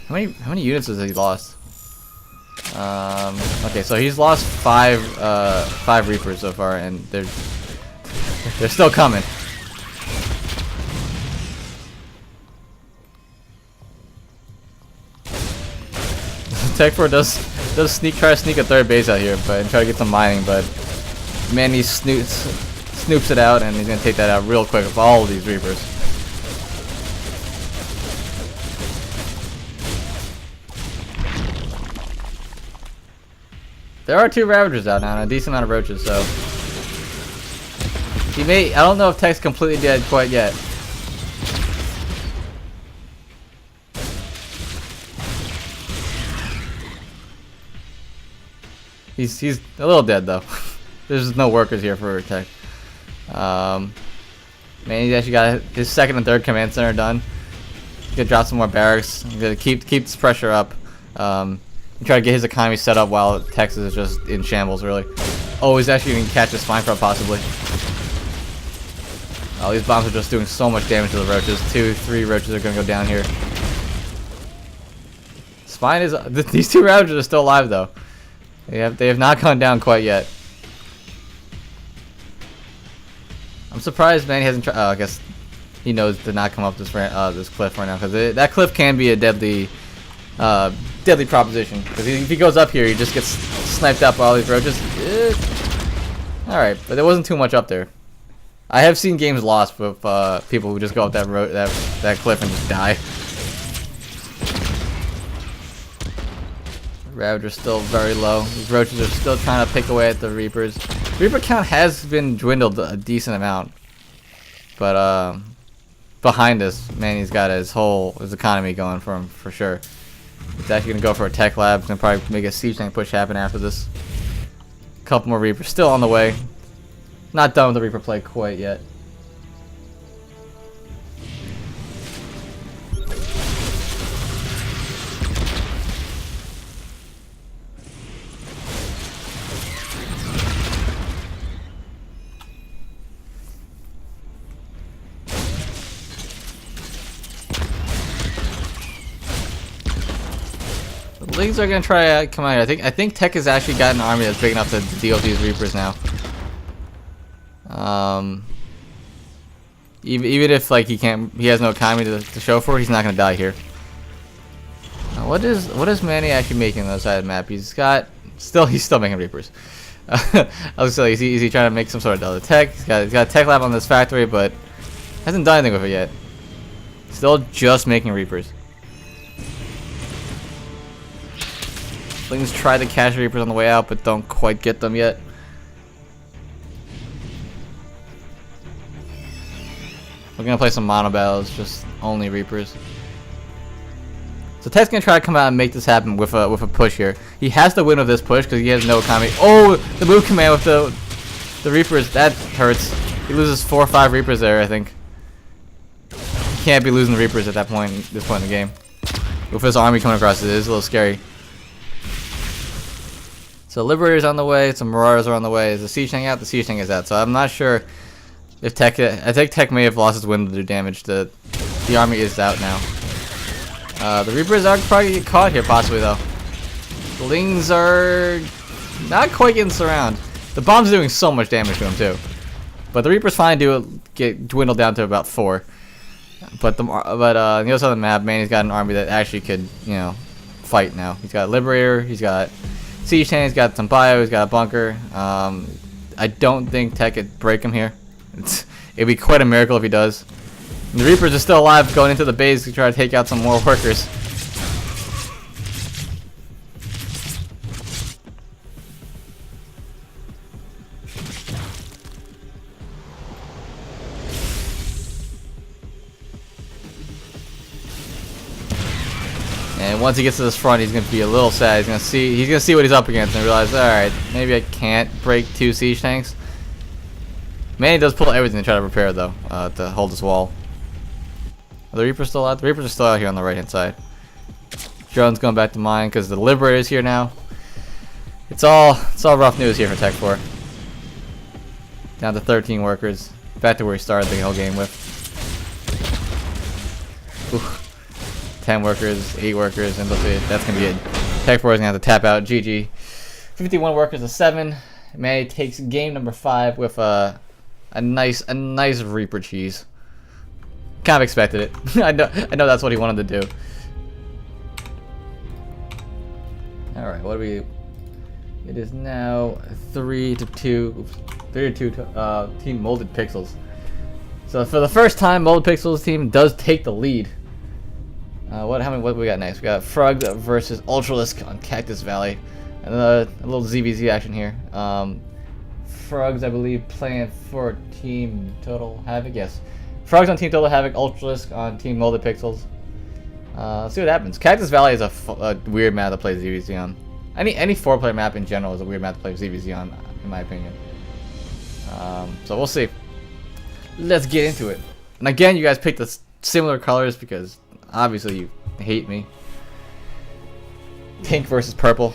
How many units has he lost? Okay, so he's lost five Reapers so far, and they're still coming. Pt2 does try to sneak a third base out here, and try to get some mining, but Manny snoops it out, and he's gonna take that out real quick with all of these Reapers. There are 2 Ravagers out now and a decent amount of Roaches, so he may. I don't know if Tech's completely dead quite yet. He's a little dead though. There's no workers here for Tech. Man, he's actually got his second and third command center done. He's gonna drop some more barracks. He's gonna keep this pressure up. And try to get his economy set up while Texas is just in shambles, really. Oh, he's actually gonna catch a Spine Front possibly. Oh, these bombs are just doing so much damage to the Roaches. 2, 3 Roaches are gonna go down here. Spine is. These 2 Ravagers are still alive though. They have not gone down quite yet. I'm surprised Manny hasn't tried. Oh, I guess he knows to not come up this cliff right now, because that cliff can be a deadly proposition. Because if he goes up here, he just gets sniped out by all these Roaches. All right, but there wasn't too much up there. I have seen games lost with people who just go up that cliff and just die. Ravager's still very low. These Roaches are still trying to pick away at the Reapers. Reaper count has been dwindled a decent amount, but behind us, Manny's got his economy going for him for sure. He's actually gonna go for a tech lab. He's gonna probably make a siege tank push happen after this. Couple more Reapers still on the way. Not done with the Reaper play quite yet. Lings are gonna try to come out here. I think Tech has actually got an army that's big enough to deal with these Reapers now. Even if like he has no economy to show for it, he's not gonna die here. What is Manny actually making on the other side of the map? He's still making Reapers. I was saying, is he trying to make some sort of other tech? He's got a tech lab on this factory, but hasn't done anything with it yet. Still just making Reapers. Lings try to catch Reapers on the way out, but don't quite get them yet. We're gonna play some mono battles, just only Reapers. So Tech's gonna try to come out and make this happen with a push here. He has to win with this push because he has no economy. Oh, the move command with the Reapers, that hurts. He loses 4 or 5 Reapers there, I think. He can't be losing the Reapers at this point in the game. With his army coming across, it is a little scary. So Liberator's on the way, some Marauders are on the way. Is the Siege Tank out? The Siege Tank is out. So I'm not sure if Tech. I think Tech may have lost his wind to do damage. The army is out now. The Reapers are probably get caught here, possibly though. The Lings are not quite getting surrounded. The bombs are doing so much damage to them too. But the Reapers finally do get dwindled down to about 4. But on the other side of the map, Manny's got an army that actually could, you know, fight now. He's got a Liberator, he's got Siege Tank, he's got some bio, he's got a bunker. I don't think Tech could break him here. It'd be quite a miracle if he does. And the Reapers are still alive, going into the base to try to take out some more workers. And once he gets to this front, he's gonna be a little sad. He's gonna see what he's up against and realize, all right, maybe I can't break 2 siege tanks. Manny does pull everything to try to repair though, to hold this wall. Are the Reapers still out? The Reapers are still out here on the right hand side. Drone's going back to mine because the Liberator's here now. It's all rough news here for Tech 4. Down to 13 workers. Back to where he started the whole game with. Ooh. 10 workers, 8 workers, and that's gonna be it. Tech 4 is gonna have to tap out. GG. 51 workers to 7. Manny takes game number 5 with a nice Reaper cheese. Kind of expected it. I know that's what he wanted to do. All right, what do we? It is now 3-2. 3-2 team Molded Pixels. So for the first time, Molded Pixels team does take the lead. What we got next? We got Frog versus Ultralisk on Cactus Valley. And a little ZVZ action here. Frogs, I believe, playing for Team Total Havoc. Yes. Frogs on Team Total Havoc, Ultralisk on Team Molded Pixels. Let's see what happens. Cactus Valley is a weird map to play ZVZ on. Any 4-player map in general is a weird map to play ZVZ on, in my opinion. So we'll see. Let's get into it. And again, you guys picked the similar colors because obviously you hate me. Pink versus purple.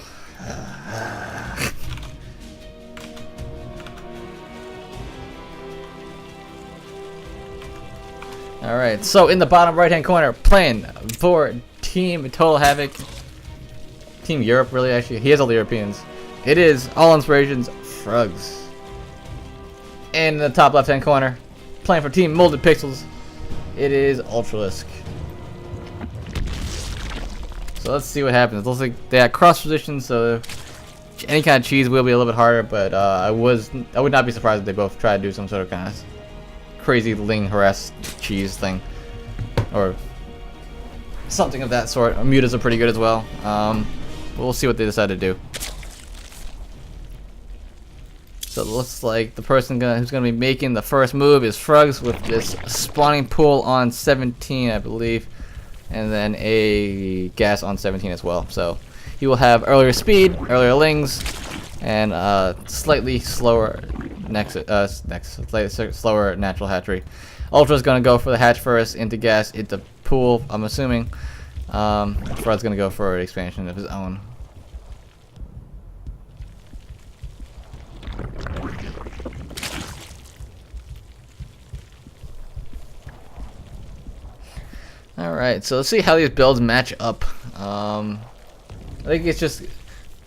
Alright, so in the bottom right hand corner, playing for Team Total Havoc. Team Europe, really, actually. He has all the Europeans. It is All Inspirations Frogs. In the top left hand corner, playing for Team Molded Pixels, it is Ultralisk. So let's see what happens. It looks like they had cross positions, so any kind of cheese will be a little bit harder, but I would not be surprised if they both try to do some sort of kind of crazy Ling harass cheese thing, or something of that sort. Mutas are pretty good as well. We'll see what they decide to do. So it looks like the person who's gonna be making the first move is Frogs with this spawning pool on 17, I believe, and then a gas on 17 as well. So he will have earlier speed, earlier lings, and slightly slower slightly slower natural hatchery. Ultra's gonna go for the hatch first, into gas, into pool, I'm assuming. Fred's gonna go for an expansion of his own. Alright, so let's see how these builds match up. I think it's just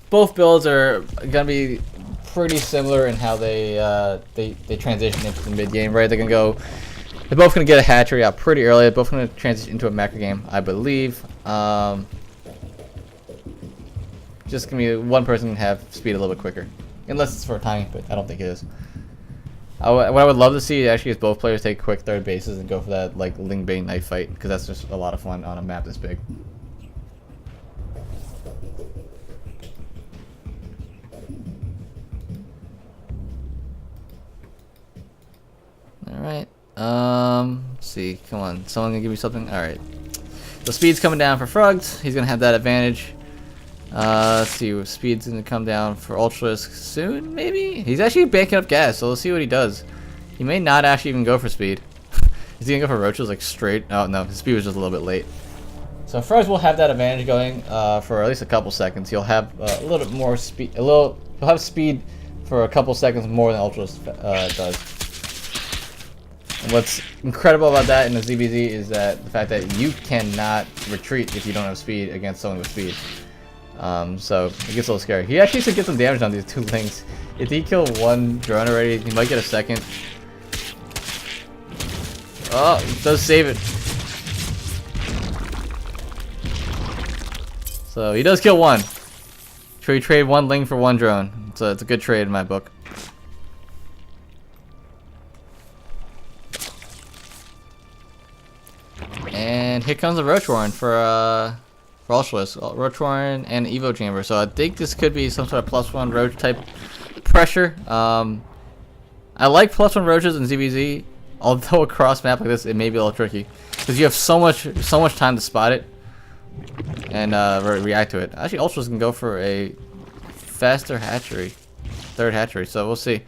both builds are gonna be pretty similar in how they transition into the mid game, right? They're both gonna get a hatchery out pretty early. They're both gonna transition into a macro game, I believe. Just gonna be one person have speed a little bit quicker, unless it's for a timing, but I don't think it is. What I would love to see actually is both players take quick third bases and go for that like Ling Bane knife fight, because that's just a lot of fun on a map this big. Alright, let's see, come on, someone gonna give me something? Alright, so speed's coming down for Frogs, he's gonna have that advantage. Let's see, speed's gonna come down for Ultralisk soon, maybe? He's actually banking up gas, so let's see what he does. He may not actually even go for speed. Is he gonna go for roaches like straight? Oh no, his speed was just a little bit late. So Frogs will have that advantage going for at least a couple seconds. He'll have a little bit more speed, he'll have speed for a couple seconds more than Ultralisk does. And what's incredible about that in the ZBZ is that the fact that you cannot retreat if you don't have speed against someone with speed. So it gets a little scary. He actually should get some damage on these two lings. If he kill one drone already, he might get a second. Oh, he does save it. So he does kill one. So we trade one Ling for one drone. So it's a good trade in my book. And here comes the Roach Warren for Ultralisk. Roach Warren and Evo Chamber. So I think this could be some sort of +1 Roach type pressure. I like +1 Roaches in ZBZ, although across map like this it may be a little tricky because you have so much time to spot it and react to it. Actually, Ultras can go for a faster hatchery, third hatchery. So we'll see.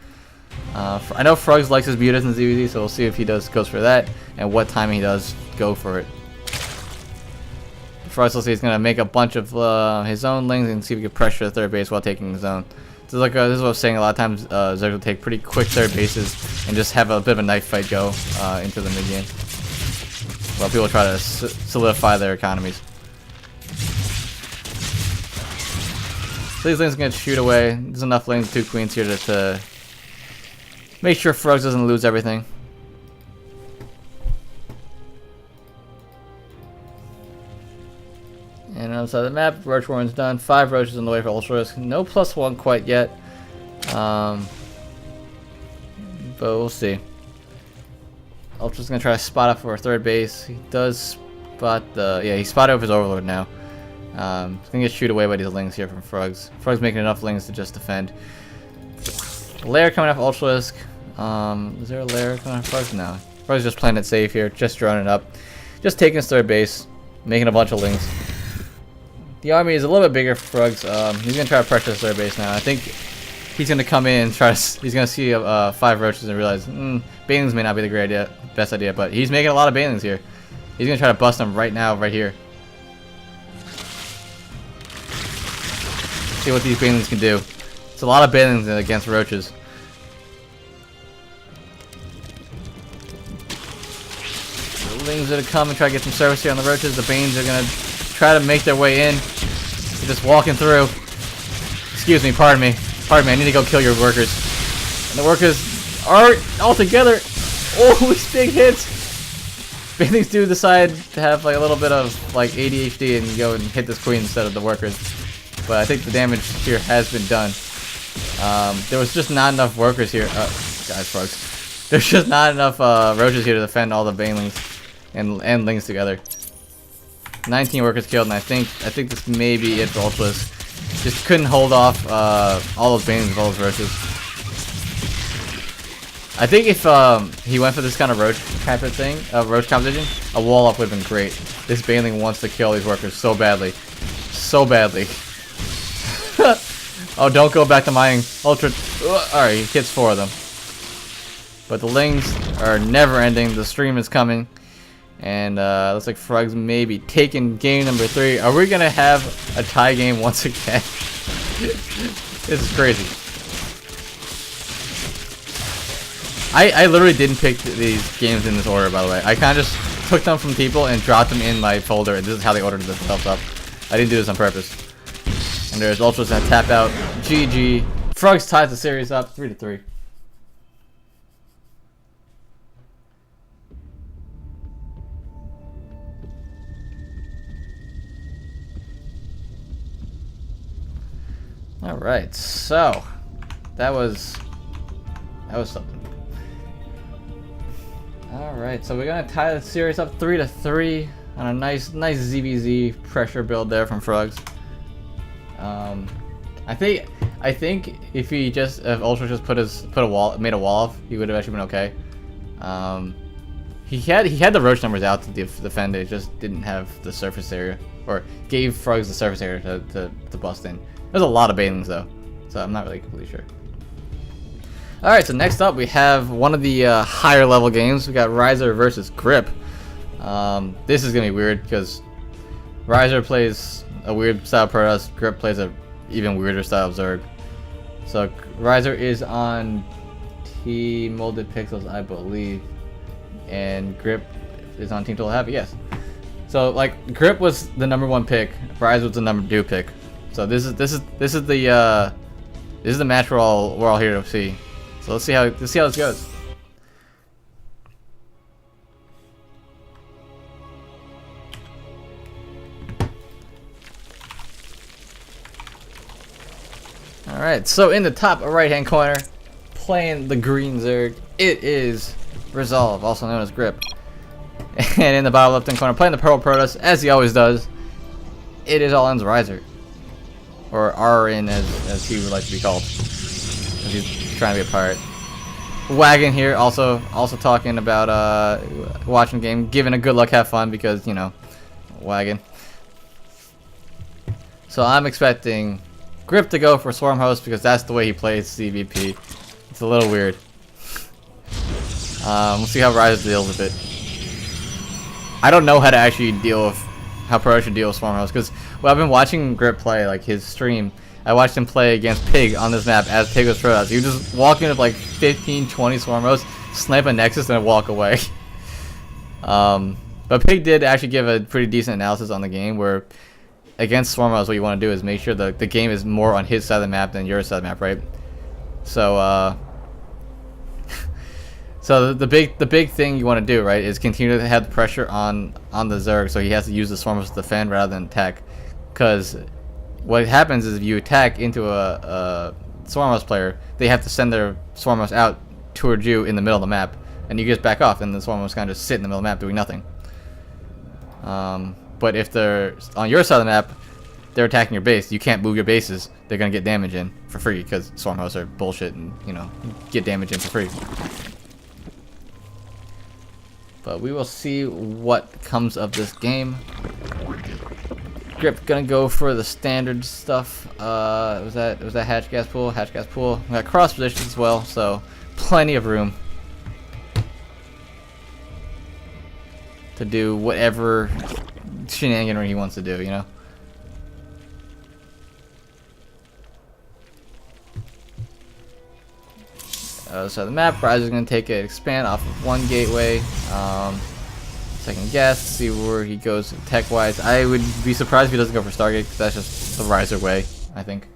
I know Frogs likes his mutas in ZBZ, so we'll see if he goes for that and what time he does go for it. Frogs will see he's gonna make a bunch of his own Lings and see if he can pressure the third base while taking his own. So like this is what I was saying. A lot of times Zerg will take pretty quick third bases and just have a bit of a knife fight go into the mid game, while people try to solidify their economies. So these Lings are gonna shoot away. There's enough Lings, 2 queens here to make sure Frogs doesn't lose everything. And on the side of the map, Roach Warren's done. 5 Roaches on the way for Ultralisk. No +1 quite yet. But we'll see. Ultra's gonna try to spot up for third base. He does spot the... Yeah, he spotted with his Overlord now. He's gonna get shoot away by these Lings here from Frogs. Frogs making enough Lings to just defend. Lair coming off Ultralisk. Is there a lair coming off Frogs? No. Frogs just playing it safe here. Just droning it up. Just taking his third base. Making a bunch of Lings. The army is a little bit bigger for Frogs. He's gonna try to pressure his third base now. I think he's gonna come in and try to. He's gonna see 5 Roaches and realize Banelings may not be the best idea, but he's making a lot of Banelings here. He's gonna try to bust them right now, right here. See what these Banelings can do. It's a lot of Banelings against Roaches. The Lings are gonna come and try to get some service here on the Roaches. The Banes are gonna try to make their way in. They're just walking through. Excuse me, pardon me. Pardon me, I need to go kill your workers. And the workers are all together. Oh, these big hits. Banelings do decide to have like a little bit of like ADHD and go and hit this queen instead of the workers. But I think the damage here has been done. There was just not enough workers here. Guys, Frogs. There's just not enough Roaches here to defend all the Banelings and Lings together. 19 workers killed, and I think this may be it for Ultras. Just couldn't hold off all those Banelings with all those Roaches. I think if he went for this kind of Roach type of thing, Roach competition, a wall up would have been great. This Baneling wants to kill these workers so badly. So badly. Oh, don't go back to mining. Ultra. Alright, he hits 4 of them. But the Lings are never ending. The stream is coming. And looks like Frogs may be taking game number 3. Are we gonna have a tie game once again? This is crazy. I literally didn't pick these games in this order, by the way. I kind of just took them from people and dropped them in my folder, and this is how they ordered themselves up. I didn't do this on purpose. And there's Ultras that tap out. GG. Frogs ties the series up 3-3. Alright, so that was something. Alright, so we're gonna tie the series up 3-3 on a nice ZBZ pressure build there from Frogs. I think if Ultra just made a wall off, he would have actually been okay. He had the Roach numbers out to defend it, just didn't have the surface area, or gave Frogs the surface area to bust in. There's a lot of Banelings though, so I'm not really completely sure. Alright, so next up we have one of the higher level games. We got Riser versus Grip. This is gonna be weird because Riser plays a weird style Protoss, Grip plays a even weirder style of Zerg. So Riser is on Team Molded Pixels, I believe, and Grip is on Team Total Happy. Yes. So like Grip was the #1 pick, Riser was the #2 pick. So this is the match we're all here to see. So let's see how this goes. Alright, so in the top right hand corner, playing the green Zerg, it is Resolve, also known as Grip. And in the bottom left hand corner, playing the purple Protoss, as he always does, it is All In's Riser. Or RN as he would like to be called. He's trying to be a pirate. Wagon here, also talking about watching the game, giving a good luck, have fun, because, you know, Wagon. So I'm expecting Grip to go for Swarm Host because that's the way he plays CVP. It's a little weird. We'll see how Riser deals with it. I don't know how to actually deal with how Pro should deal with Swarm Host because I've been watching Grip play, like his stream. I watched him play against Pig on this map as Pig was Protoss. He would just walk in with like 15, 20 Swarm Hosts, snipe a Nexus, and walk away. But Pig did actually give a pretty decent analysis on the game where against Swarm Hosts, what you want to do is make sure the game is more on his side of the map than your side of the map, right? So, so the big thing you want to do, right, is continue to have the pressure on the Zerg, so he has to use the Swarm Host to defend rather than attack. Because what happens is if you attack into a Swarm Host player, they have to send their Swarm Host out towards you in the middle of the map, and you just back off, and the Swarm Host kind of just sit in the middle of the map doing nothing. But if they're on your side of the map, they're attacking your base. You can't move your bases. They're gonna get damage in for free because Swarm Hosts are bullshit, and you know, get damage in for free. But we will see what comes of this game. Grip gonna go for the standard stuff. Was that hatch gas pool? Hatch gas pool. We got cross positions as well, so plenty of room to do whatever shenaniganery he wants to do, you know. So the map, Riser's gonna take an expand off of one gateway. Second guess, see where he goes tech-wise. I would be surprised if he doesn't go for Stargate, because that's just the Riser way, I think.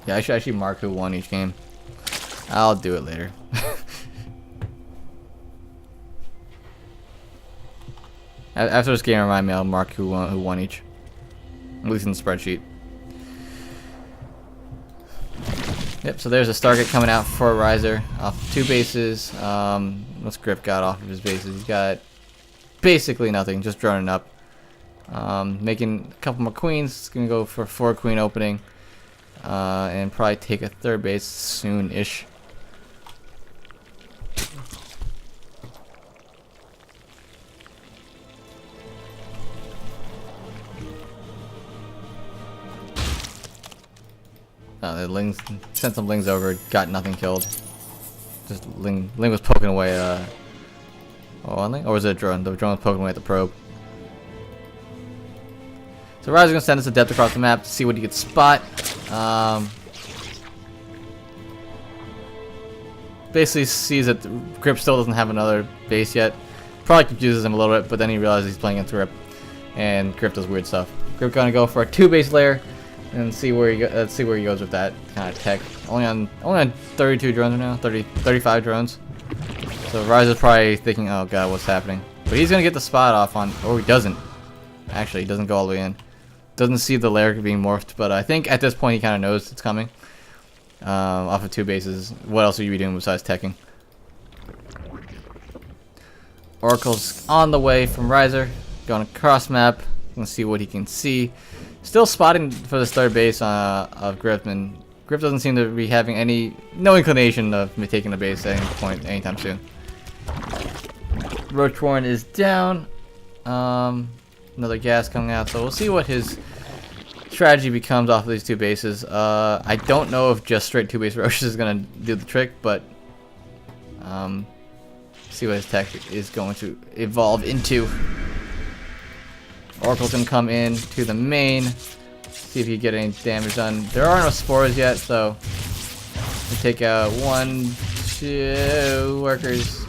Yeah, I should actually mark who won each game. I'll do it later. After this game, remind me, I'll mark who won each. At least in the spreadsheet. Yep, so there's a Stargate coming out for Riser off 2 bases. What's Grip got off of his bases? He's got basically nothing, just droning up. Making a couple more queens. It's going to go for 4 queen opening. And probably take a 3rd base soon-ish. The Lings sent some Lings over, got nothing killed. Just Ling was poking away or was it a drone? The drone was poking away at the probe. So Riser's gonna send us a depth across the map to see what he could spot. Basically sees that Grip still doesn't have another base yet. Probably confuses him a little bit, but then he realizes he's playing against Grip, and Grip does weird stuff. Grip gonna go for a 2 base layer. And see where he let's see where he goes with that kind of tech. Only on 32 drones right now, 35 drones. So Riser's probably thinking, oh god, what's happening? But he's gonna get the spot off on, or he doesn't. Actually, he doesn't go all the way in. Doesn't see the layer being morphed, but I think at this point he kind of knows it's coming. Off of 2 bases, what else would you be doing besides teching? Oracle's on the way from Riser, going across map. Let's see what he can see. Still spotting for the 3rd base of Grip, and Grip doesn't seem to be having no inclination of me taking the base at any point anytime soon. Roach Warren is down. Another gas coming out, so we'll see what his strategy becomes off of these 2 bases. I don't know if just straight 2 base Roaches is gonna do the trick, but see what his tech is going to evolve into. Oracle's gonna come in to the main, see if you get any damage done. There are no spores yet, so we take out 1, 2 workers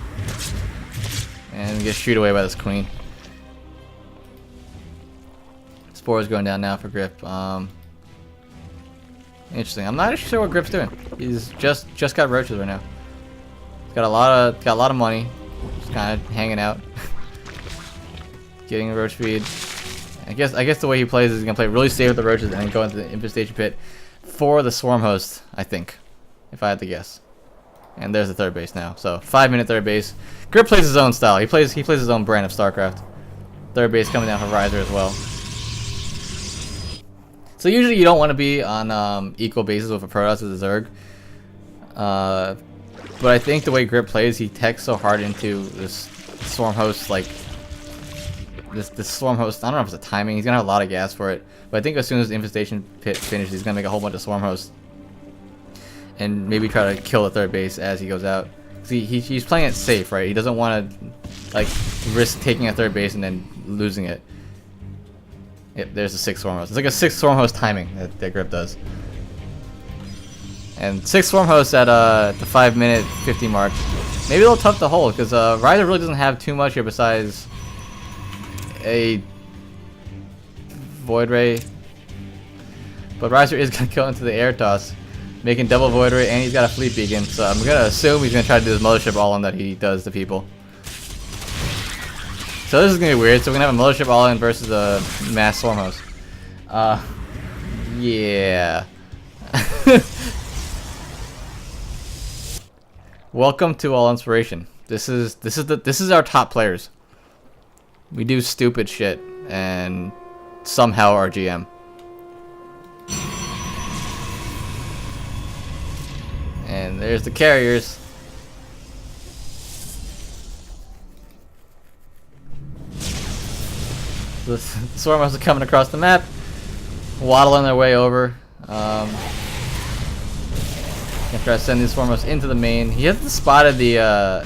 and get shoot away by this queen. Spores going down now for Grip. Interesting. I'm not actually sure what Grip's doing. He's just got roaches right now. He's got a lot of money, just kind of hanging out. getting a roach feed. I guess the way he plays is he's gonna play really safe with the roaches and then go into the infestation pit for the swarm host, I think, if I had to guess. And there's the third base now. So 5-minute third base. Grip plays his own style. He plays his own brand of StarCraft. Third base coming down from Riser as well. So usually you don't want to be on equal bases with a Protoss as a Zerg. But I think the way Grip plays, he techs so hard into this swarm host, like this swarm host. I don't know if it's a timing. He's gonna have a lot of gas for it. But I think as soon as the infestation pit finishes, he's gonna make a whole bunch of swarm hosts and maybe try to kill the third base as he goes out. See, he's playing it safe, right? He doesn't want to like risk taking a third base and then losing it. Yep, there's the 6 swarm host. It's like a 6 swarm host timing that Grip does. And 6 swarm hosts at the 5-minute 50 mark. Maybe a little tough to hold because Riser really doesn't have too much here besides a Void Ray. But Riser is going to go into the air toss, making double Void Ray, and he's got a fleet beacon. So I'm going to assume he's going to try to do this mothership all-in that he does to people. So this is going to be weird. So we're going to have a mothership all-in versus a mass swarm host. Yeah. Welcome to All Inspiration. This is our top players. We do stupid shit and somehow our GM. And there's the carriers. The swarm hosts are coming across the map, waddling their way over. Gonna try to send these swarm hosts into the main. He hasn't spotted the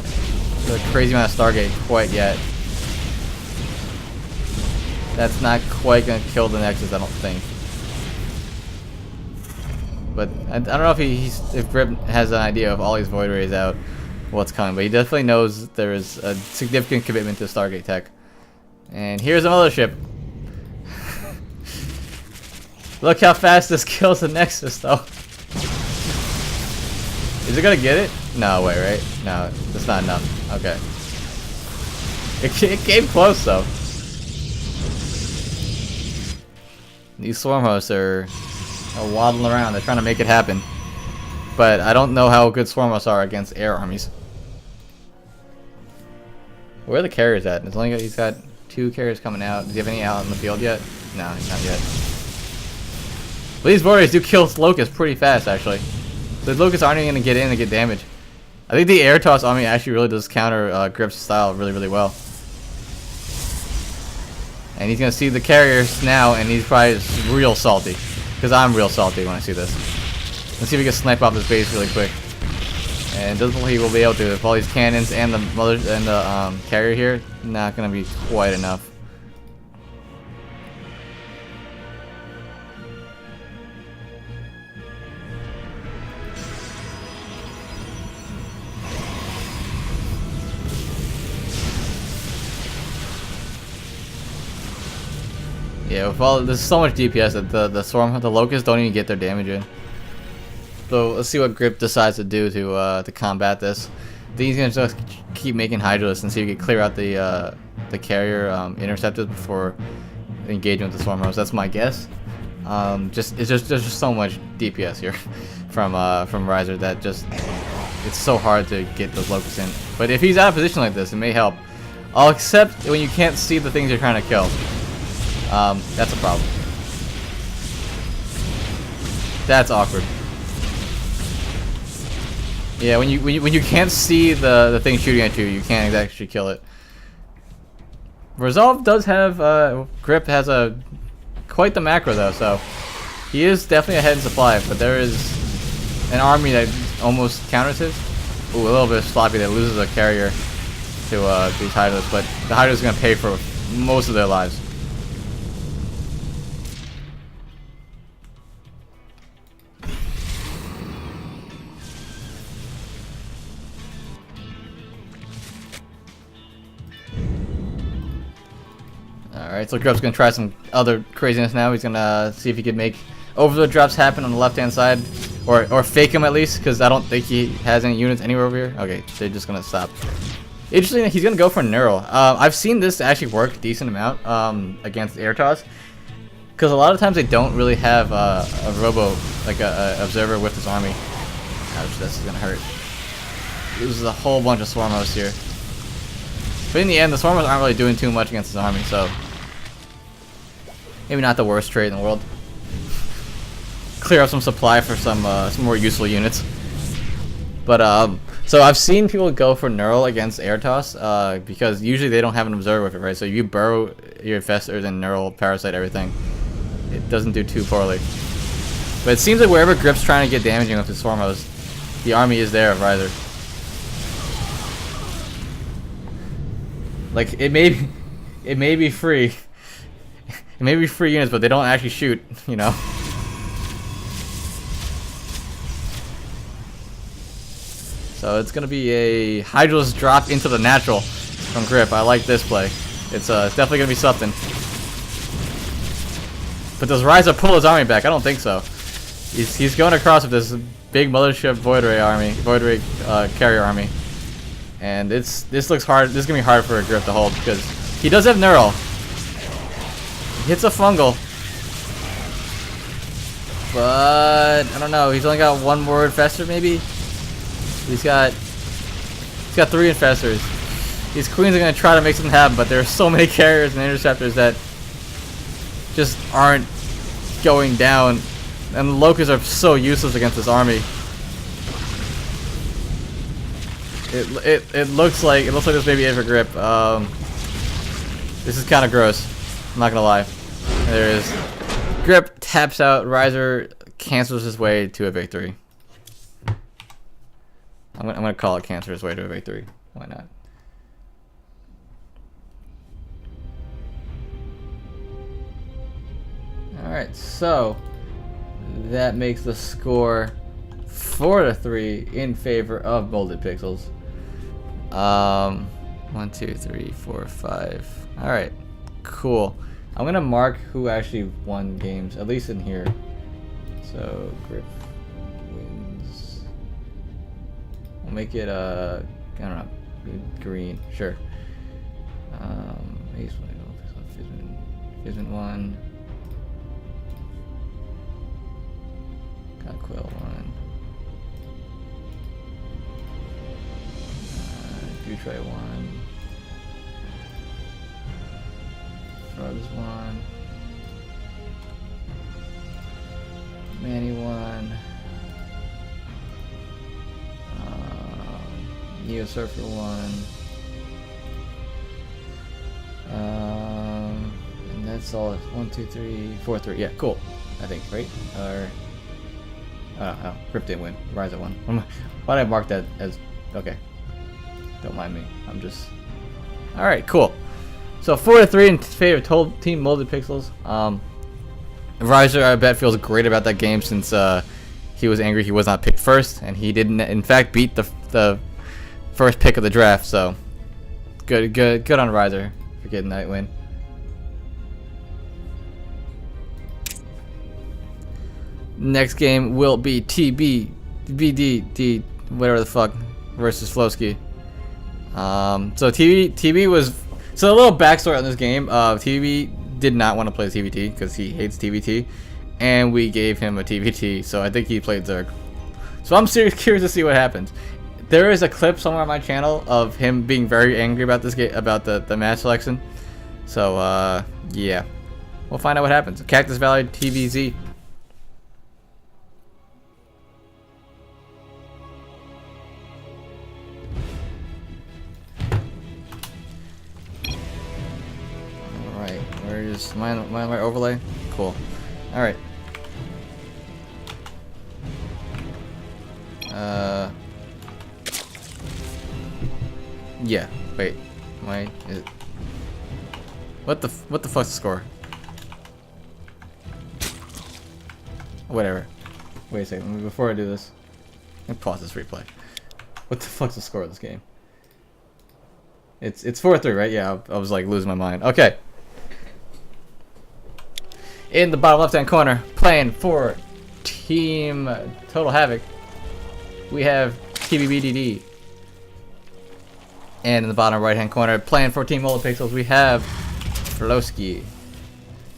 crazy amount of Stargate quite yet. That's not quite gonna kill the Nexus, I don't think. But I don't know if Grip has an idea of all these Void Rays out, what's coming. But he definitely knows there is a significant commitment to Stargate tech. And here's a mothership. Look how fast this kills the Nexus, though. Is it gonna get it? No way, right? No, that's not enough. Okay. It came close, though. These swarm hosts are waddling around. They're trying to make it happen. But I don't know how good swarm hosts are against air armies. Where are the carriers at? He's got 2 carriers coming out. Does he have any out in the field yet? No, not yet. But these Void Rays do kill Locusts pretty fast, actually. The Locusts aren't even going to get in and get damage. I think the air toss army actually really does counter Grip's style really, really well. And he's going to see the carriers now, and he's probably real salty. Because I'm real salty when I see this. Let's see if we can snipe off this base really quick. And doesn't believe we'll be able to with all these cannons and the carrier here. Not going to be quite enough. Yeah, with all there's so much DPS that the Locusts don't even get their damage in. So let's see what Grip decides to do to combat this. I think he's gonna just keep making Hydralisks and see if he can clear out the carrier interceptors before engaging with the swarm host. That's my guess. There's just so much DPS here from Riser that it's so hard to get those Locusts in. But if he's out of position like this, it may help. I'll accept when you can't see the things you're trying to kill. That's a problem. That's awkward. Yeah, when you can't see the thing shooting at you, you can't actually kill it. Resolve does have Grip has quite the macro though, so he is definitely ahead in supply. But there is an army that almost counters his. Ooh, a little bit sloppy that loses a carrier to these Hydralisks, but the Hydralisk is gonna pay for most of their lives. Alright, so Grip's gonna try some other craziness now. He's gonna see if he can make overload drops happen on the left hand side. Or fake him at least, because I don't think he has any units anywhere over here. Okay, they're just gonna stop. Interesting, he's gonna go for Neural. I've seen this actually work a decent amount against Air Toss, because a lot of times they don't really have a Robo, like a Observer with his army. Ouch, this is gonna hurt. Loses a whole bunch of Swarmos here. But in the end, the Swarmos aren't really doing too much against his army, so maybe not the worst trade in the world. Clear up some supply for some more useful units. But so I've seen people go for Neural against Air Toss because usually they don't have an Observer with it, right? So you burrow your Infestors and Neural Parasite everything. It doesn't do too poorly. But it seems like wherever Grip's trying to get damaging with his Swarmos, the army is there of Riser. Like it may be free. It may be free units, but they don't actually shoot, you know. So it's gonna be a Hydralisk drop into the natural from Grip. I like this play. It's definitely gonna be something. But does Riser pull his army back? I don't think so. He's going across with this big Mothership Void Ray army, Void Ray carrier army, and this looks hard. This is gonna be hard for a Grip to hold because he does have Neural. He hits a Fungal, but I don't know. He's only got one more Infestor, maybe. He's got 3 Infestors. These Queens are gonna try to make something happen, but there are so many carriers and interceptors that just aren't going down, and the Locusts are so useless against this army. It looks like this may be it for Grip. This is kind of gross. I'm not gonna lie. There it is. Grip taps out. Riser cancels his way to a victory. I'm gonna call it cancel his way to a victory. Why not? All right, so that makes the score 4-3 in favor of Molded Pixels. 1, 2, 3, 4, 5. All right, cool. I'm gonna mark who actually won games, at least in here. So Grip wins. We'll make it I don't know, green. Sure. Fizment 1. Quill 1. Dutray 1. Frogs 1. Manny 1. Neo Surfer 1. And that's all. 1, 2, 3, 4, 3. Yeah, cool. I think, right? Or oh, Grip didn't win. Riser won. Why did I mark that as okay? Don't mind me. I'm just alright, cool. So 4-3 in favor of Team Molded Pixels. Riser, I bet, feels great about that game since he was angry he was not picked first, and he didn't in fact beat the first pick of the draft, so good on Riser for getting that win. Next game will be TBD, whatever the fuck, versus Flowski. So TB was, so a little backstory on this game. TB did not want to play TBT because he hates TBT, and we gave him a TBT. So I think he played Zerg. So I'm curious to see what happens. There is a clip somewhere on my channel of him being very angry about this game, about the match selection. So yeah, we'll find out what happens. Cactus Valley TBZ. Where's my overlay? Cool. All right. Yeah. Wait. Why is it? What the fuck's the score? Whatever. Wait a second. Before I do this, let me pause this replay. What the fuck's the score of this game? It's 4-3, right? Yeah. I was like losing my mind. Okay. In the bottom left-hand corner, playing for Team Total Havoc, we have TBBDD. And in the bottom right hand corner, playing 14 multi-pixels, we have Flowski.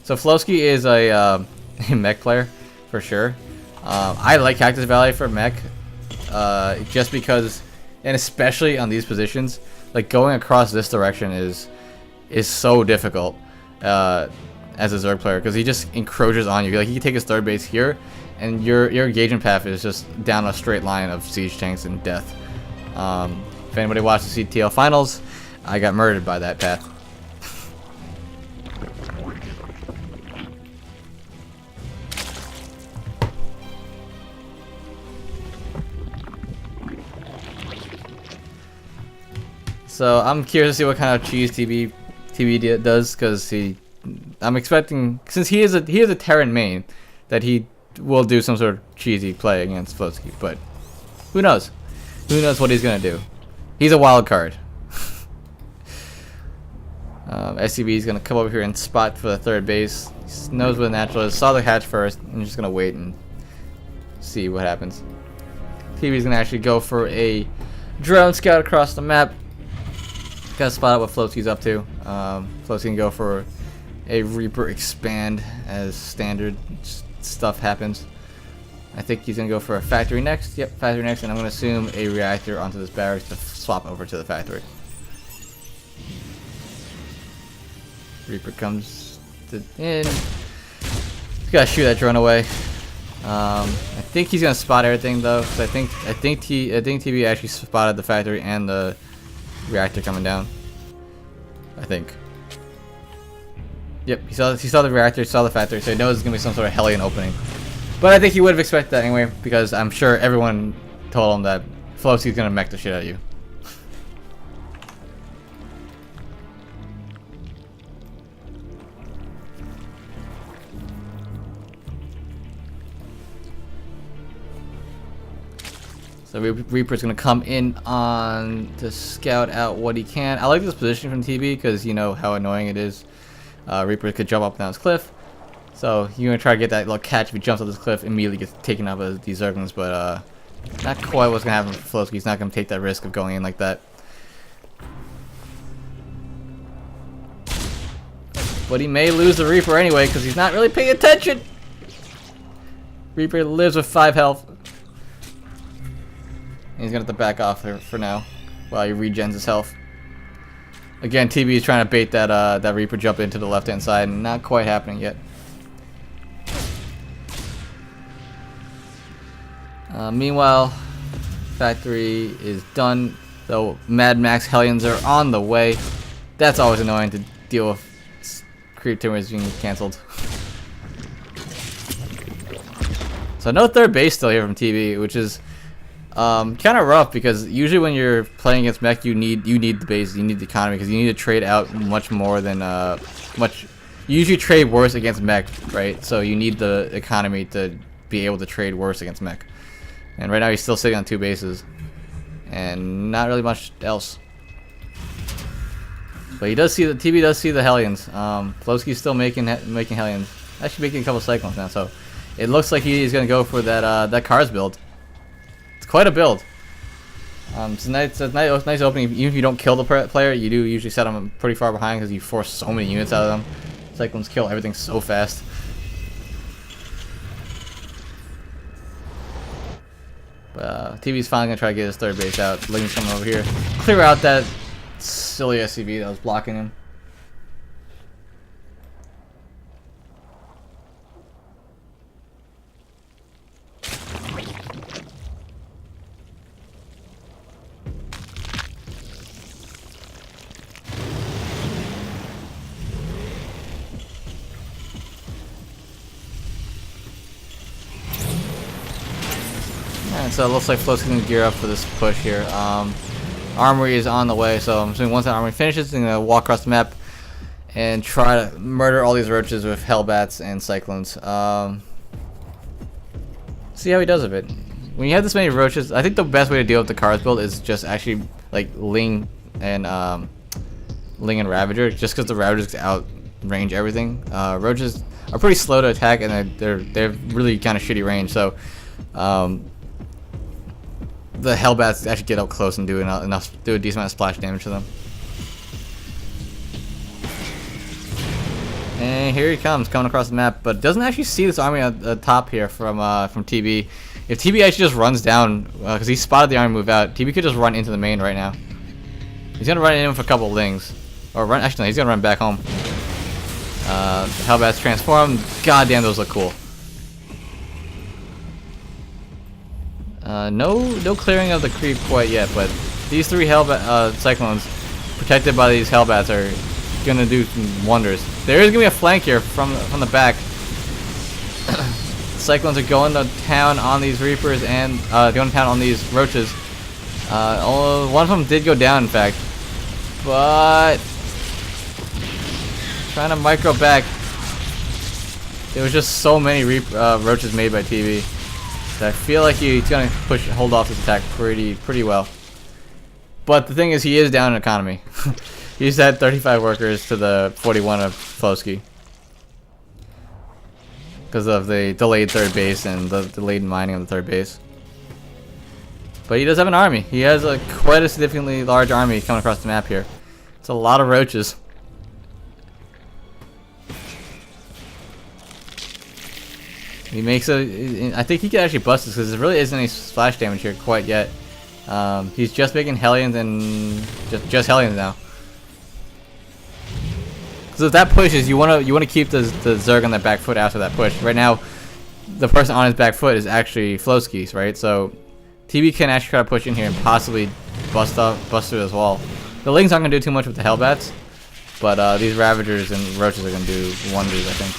So Flowski is a mech player for sure. I like Cactus Valley for mech, just because, and especially on these positions, like going across this direction is so difficult as a Zerg player, because he just encroaches on you. Like he can take his third base here, and your engagement path is just down a straight line of siege tanks and death. If anybody watched the CTL finals, I got murdered by that path. So I'm curious to see what kind of cheese TV does, because I'm expecting, since he is a Terran main, that he will do some sort of cheesy play against Flowski, but who knows? Who knows what he's gonna do? He's a wild card. SCB is gonna come over here and spot for the third base. He knows what the natural is. Saw the hatch first, and just gonna wait and see what happens. TV is gonna actually go for a drone scout across the map. Gotta spot out what Flowski's up to. Flowski can go for a Reaper expand as standard stuff happens. I think he's gonna go for a factory next. Yep, factory next, and I'm gonna assume a reactor onto this barracks to swap over to the factory. Reaper comes in. He's gotta shoot that drone away. I think he's gonna spot everything though, because I think TB actually spotted the factory and the reactor coming down. I think. Yep, he saw the reactor, saw the factory, so he knows it's gonna be some sort of Hellion opening. But I think he would have expected that anyway, because I'm sure everyone told him that Flowski's gonna mech the shit out of you. So Reaper's gonna come in on to scout out what he can. I like this position from TB because you know how annoying it is. Reaper could jump up and down this cliff. So you're gonna try to get that little catch. If he jumps up this cliff, immediately gets taken out by these Zerglings, but not quite what's gonna happen for Flowski. He's not gonna take that risk of going in like that. But he may lose the Reaper anyway because he's not really paying attention. Reaper lives with 5 health. And he's gonna have to back off for now while he regens his health. Again, TB is trying to bait that Reaper jump into the left-hand side, and not quite happening yet. Meanwhile, factory is done, though Mad Max Hellions are on the way. That's always annoying to deal with. Creep Timber being cancelled. So no third base still here from TB, which is kind of rough, because usually when you're playing against mech, you need the base, you need the economy, because you need to trade out much more than you usually trade worse against mech, right? So you need the economy to be able to trade worse against mech. And right now he's still sitting on 2 bases, and not really much else. But he does see TB does see the Hellions. Flowski's still making Hellions. Actually making a couple cyclones now, so it looks like he's gonna go for that cars build. Quite a build. It's a nice opening. Even if you don't kill the player, you do usually set them pretty far behind because you force so many units out of them. Cyclones kill everything so fast. But TV's finally gonna try to get his third base out. Lincoln's coming over here, clear out that silly SCV that was blocking him. And so it looks like Flowski's gonna gear up for this push here. Armory is on the way, so I'm assuming once that armory finishes, he's gonna walk across the map and try to murder all these roaches with Hellbats and Cyclones. See how he does with it. When you have this many roaches, I think the best way to deal with the cars build is just actually like Ling and Ravager, just because the Ravagers outrange everything. Roaches are pretty slow to attack, and they're really kind of shitty range. So the Hellbats actually get up close and do a decent amount of splash damage to them. And here he comes, coming across the map, but doesn't actually see this army at the top here from TB. If TB actually just runs down, because he spotted the army move out, TB could just run into the main right now. He's gonna run in with a couple of lings, or run. Actually, no, he's gonna run back home. The Hellbats transform. God damn, those look cool. No clearing of the creep quite yet, but these three Cyclones, protected by these Hellbats, are gonna do some wonders. There is gonna be a flank here from the back. Cyclones are going to town on these Reapers and going to town on these Roaches. One of them did go down, in fact, but trying to micro back. There was just so many Roaches made by TV that I feel like he's gonna hold off this attack pretty well. But the thing is, he is down in economy. He's at 35 workers to the 41 of Flosky because of the delayed third base and the delayed mining of the third base. But he does have an army. He has quite a significantly large army coming across the map here. It's a lot of Roaches. He makes I think he can actually bust this because there really isn't any splash damage here quite yet. He's just making Hellions and just Hellions now. So if that pushes, you wanna keep the Zerg on that back foot after that push. Right now, the person on his back foot is actually Flosky's, right? So TB can actually try to push in here and possibly bust through this wall. The Lings aren't gonna do too much with the Hellbats, but these Ravagers and Roaches are gonna do wonders, I think.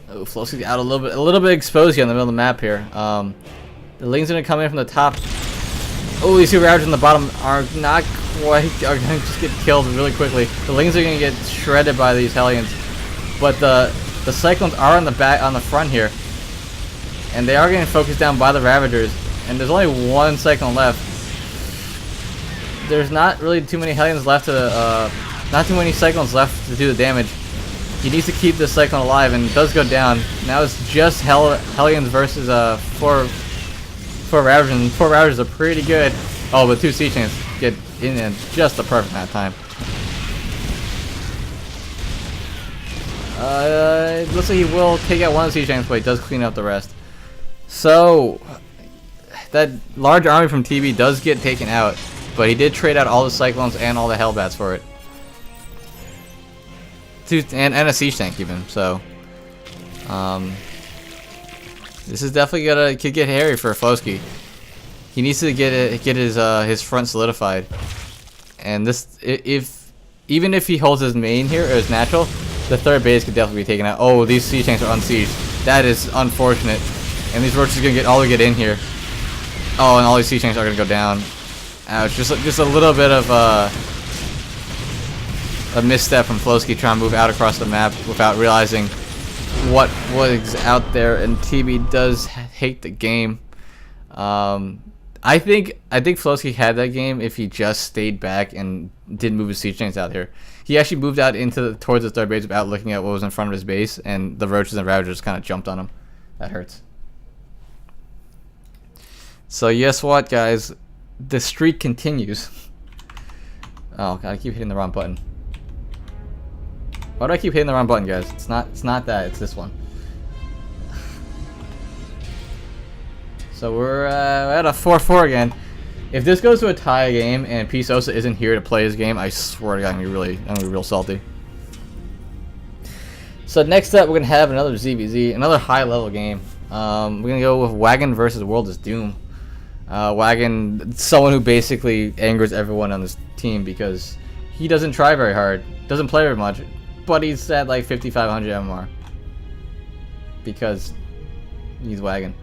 Oh, Flosky's out a little bit exposed here in the middle of the map here. The Lings are gonna come in from the top. Oh, these two Ravagers on the bottom are not quite, are gonna just get killed really quickly. The Lings are gonna get shredded by these Hellions, but the Cyclones are on the front here, and they are getting focused down by the Ravagers. And there's only one Cyclone left. There's not really too many Hellions left to, not too many Cyclones left to do the damage. He needs to keep this Cyclone alive, and it does go down. Now it's just Hellions versus four Ravagers. 4 Ravagers are pretty good. Oh, but 2 Sea Chains get in at just the perfect amount of time. It looks like he will take out one of the Sea Chains, but he does clean up the rest. So that large army from TB does get taken out, but he did trade out all the Cyclones and all the Hellbats for it. And a siege tank even, so this is definitely could get hairy for Flosky. He needs to get his front solidified, and this even if he holds his main here or his natural, the third base could definitely be taken out. Oh, these siege tanks are unsieged. That is unfortunate, and these Roaches are gonna get in here. Oh, and all these siege tanks are gonna go down. Ouch! Just a little bit of a misstep from Flosky trying to move out across the map without realizing what was out there, and TB does hate the game. I think Flosky had that game if he just stayed back and didn't move his siege chains out here. He actually moved out towards the third base without looking at what was in front of his base, and the Roaches and Ravagers kind of jumped on him. That hurts. So guess what, guys? The streak continues. Oh god, I keep hitting the wrong button. Why do I keep hitting the wrong button, guys? It's not that, it's this one. So we're at a 4-4 again. If this goes to a tie game and P. Sosa isn't here to play his game, I swear to God, I'm gonna be real salty. So next up, we're gonna have another ZVZ, another high-level game. We're gonna go with Wagon versus World is Doom. Wagon, someone who basically angers everyone on this team because he doesn't try very hard, doesn't play very much, but he's at like 5,500 MMR because he's Wagon.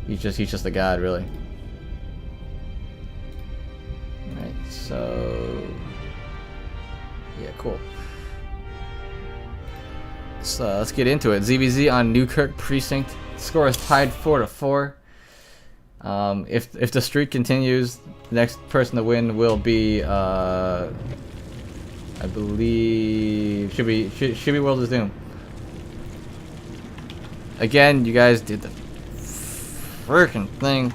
he's just a god, really. Alright, so yeah, cool. So let's get into it. ZVZ on Newkirk Precinct. Score is tied 4-4. If the streak continues, the next person to win will be I believe should be World of Doom. Again, you guys did the freaking thing.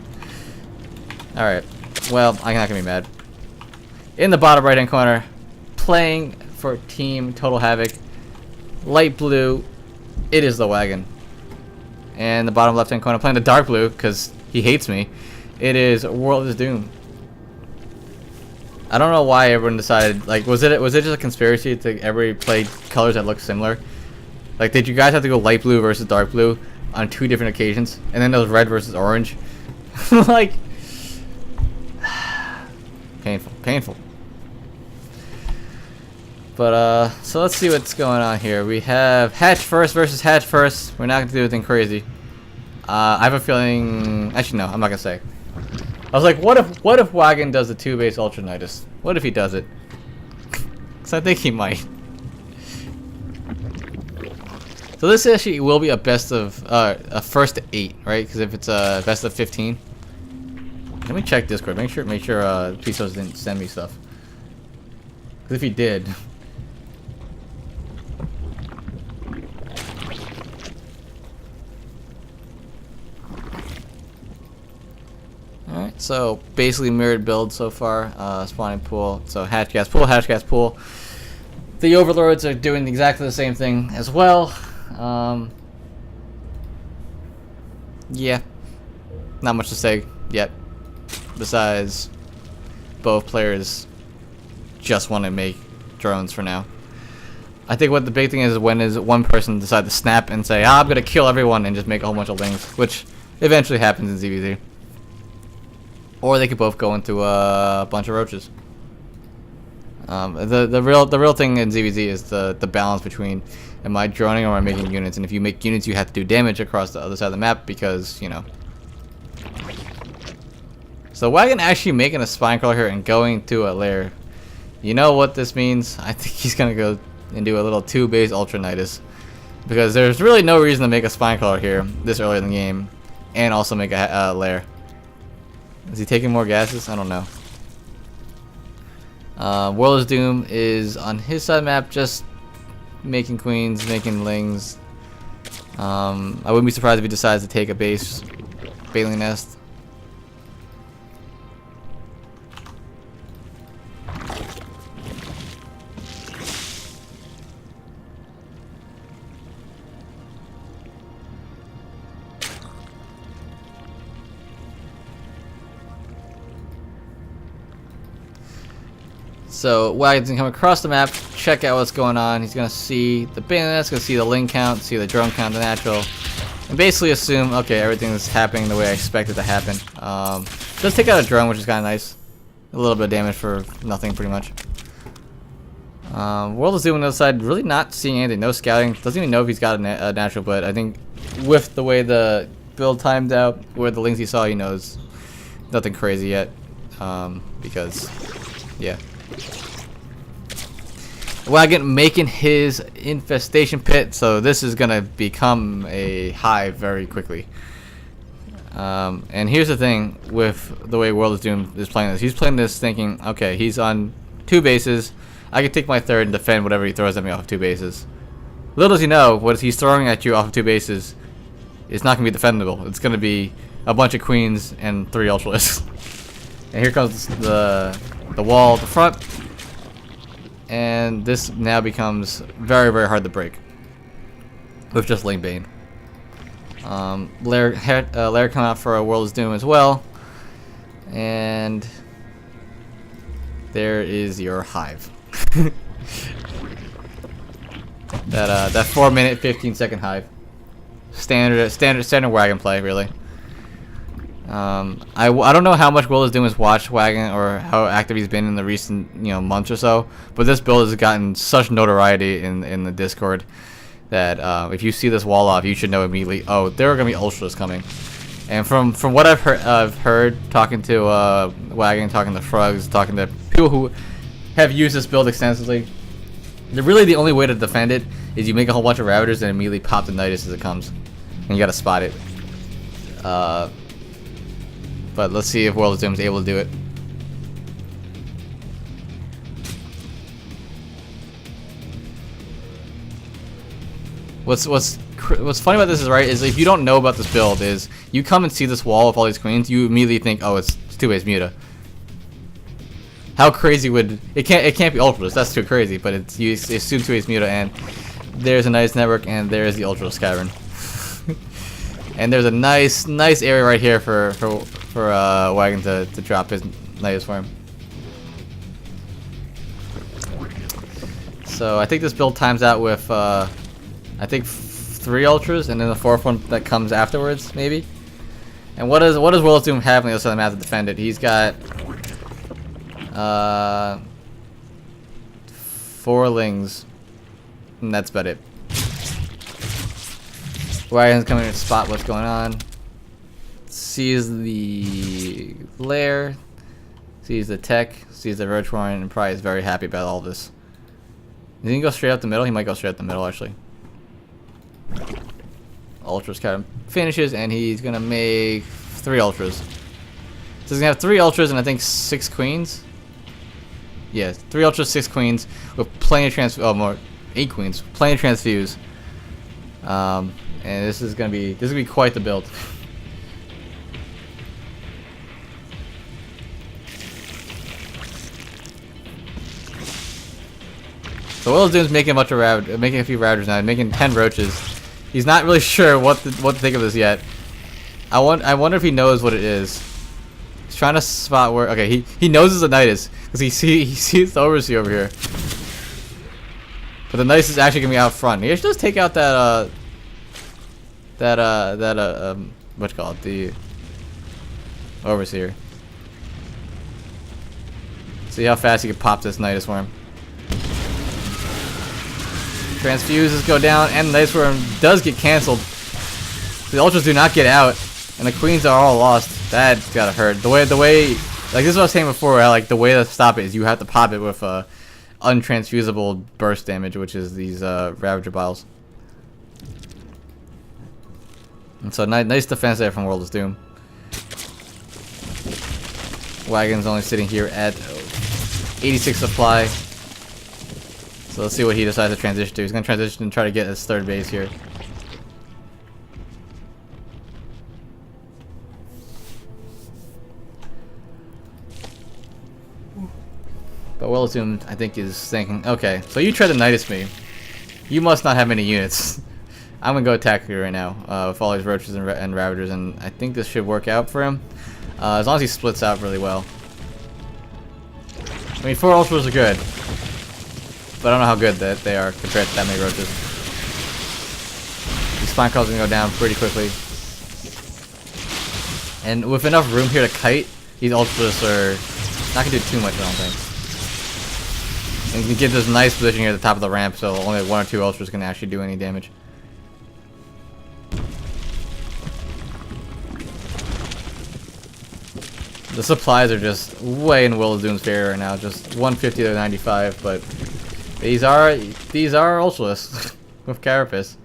All right. Well, I'm not gonna be mad. In the bottom right hand corner, playing for Team Total Havoc, light blue. It is the wagon. And the bottom left hand corner, playing the dark blue because he hates me. It is World of Doom. I don't know why everyone decided. Like, was it just a conspiracy to everybody play colors that look similar? Like, did you guys have to go light blue versus dark blue on 2 different occasions, and then those red versus orange? Like, painful. But so let's see what's going on here. We have Hatch First versus Hatch First. We're not gonna do anything crazy. I have a feeling. Actually, no, I'm not gonna say. I was like, what if Wagon does the 2-base Ultranitus? What if he does it? Because I think he might. So this actually will be a best of a first to 8, right? Because if it's a best of 15, let me check Discord. Make sure Pt2 didn't send me stuff. Because if he did. Alright, so basically mirrored build so far. Spawning pool. So hatch gas pool. The overlords are doing exactly the same thing as well. Yeah. Not much to say yet. Besides, both players just want to make drones for now. I think what the big thing is when one person decides to snap and say, I'm gonna kill everyone and just make a whole bunch of lings, which eventually happens in ZVZ. Or they could both go into a bunch of roaches. The real thing in ZVZ is the balance between am I droning or am I making units, and if you make units you have to do damage across the other side of the map because, you know. So Wagon actually making a spine crawler here and going to a lair. You know what this means? I think he's gonna go and do a little 2-base Ultranitus. Because there's really no reason to make a spine crawler here this early in the game. And also make a lair. Is he taking more gases? I don't know. World of Doom is on his side map just making queens, making lings. I wouldn't be surprised if he decides to take a base Baleen Nest. So Wagon's gonna come across the map, check out what's going on. He's gonna see the bandits, gonna see the ling count, see the drone count, the natural, and basically assume, okay, everything is happening the way I expect it to happen. Does take out a drone, which is kind of nice. A little bit of damage for nothing, pretty much. World of Zoom on the other side, really not seeing anything. No scouting. Doesn't even know if he's got a natural, but I think with the way the build timed out, where the lings he saw, he knows nothing crazy yet. Because, yeah. Wagon making his infestation pit, so this is gonna become a hive very quickly. And here's the thing with the way World of Doom is playing this. He's playing this thinking, okay, he's on 2 bases. I can take my third and defend whatever he throws at me off of 2 bases. Little does he know, what he's throwing at you off of 2 bases is not gonna be defendable. It's gonna be a bunch of queens and 3 ultralisks. And here comes the wall at the front. And this now becomes very, very hard to break with just Ling Bane. Lair coming out for a World of Doom as well, and there is your hive. that 4-minute 15-second hive. Standard Wagon play, really. I don't know how much Will is doing his watch Wagon or how active he's been in the recent months or so, but this build has gotten such notoriety in the Discord that if you see this wall off, you should know immediately. Oh, there are gonna be ultras coming. And from what I've heard talking to Wagon, talking to Frugs, talking to people who have used this build extensively, really the only way to defend it is you make a whole bunch of Ravagers and immediately pop the Nidus as it comes, and you gotta spot it. But let's see if World of Doom is able to do it. What's funny about this is, right, is if you don't know about this build, is you come and see this wall with all these queens, you immediately think, oh, it's 2-base Muta. How crazy would it can't be Ultras, that's too crazy, but it's you assume 2-base Muta, and there's a nice network, and there's the Ultra Skyrim. And there's a nice area right here for Wagon to drop his Nidus for him. So I think this build times out with I think 3 Ultras, and then the 4th one that comes afterwards, maybe. And what does World of Doom have on the other side of the map to defend it? He's got 4 Lings, and that's about it. Wagon's coming in to spot what's going on. Sees the lair, sees the tech, sees the Roach Warren, and probably is very happy about all this. Is he gonna go straight up the middle? He might go straight up the middle, actually. Ultras kind of finishes, and he's gonna make 3 Ultras. So he's gonna have 3 Ultras and I think 6 Queens. Yeah, 3 Ultras, 6 Queens with plenty of 8 Queens, plenty of Transfuse. And this is gonna be quite the build. So World of Doom's making a few Ravagers now, making 10 Roaches. He's not really sure what to think of this yet. I wonder if he knows what it is. He's trying to spot where. Okay, he knows it's a Nidus because he sees the Overseer over here. But the Nidus is actually gonna be out front. He should just take out that what's called the Overseer. See how fast he can pop this Nidus Worm. Transfuses go down, and the Nidus Worm does get cancelled. The Ultras do not get out, and the Queens are all lost. That's gotta hurt. The way, like this is what I was saying before. Like the way to stop it is you have to pop it with untransfusable burst damage, which is these Ravager Biles. And so nice defense there from World of Doom. Wagon's only sitting here at 86 supply. So let's see what he decides to transition to. He's going to transition and try to get his 3rd base here. But World of Doom, I think, is thinking, okay, so you tried to Nidus me. You must not have many units. I'm going to go attack you right now with all these Roaches and Ravagers, and I think this should work out for him. As long as he splits out really well. I mean, 4 Ultras are good. But I don't know how good that they are compared to that many Roaches. These Spine Calls are going to go down pretty quickly. And with enough room here to kite, these Ultras are not going to do too much, I don't think. And you can get this nice position here at the top of the ramp, so only 1 or 2 Ultras can actually do any damage. The supplies are just way in World of Doom's favor right now, just 150 to 95, but these are Ultras with Carapace.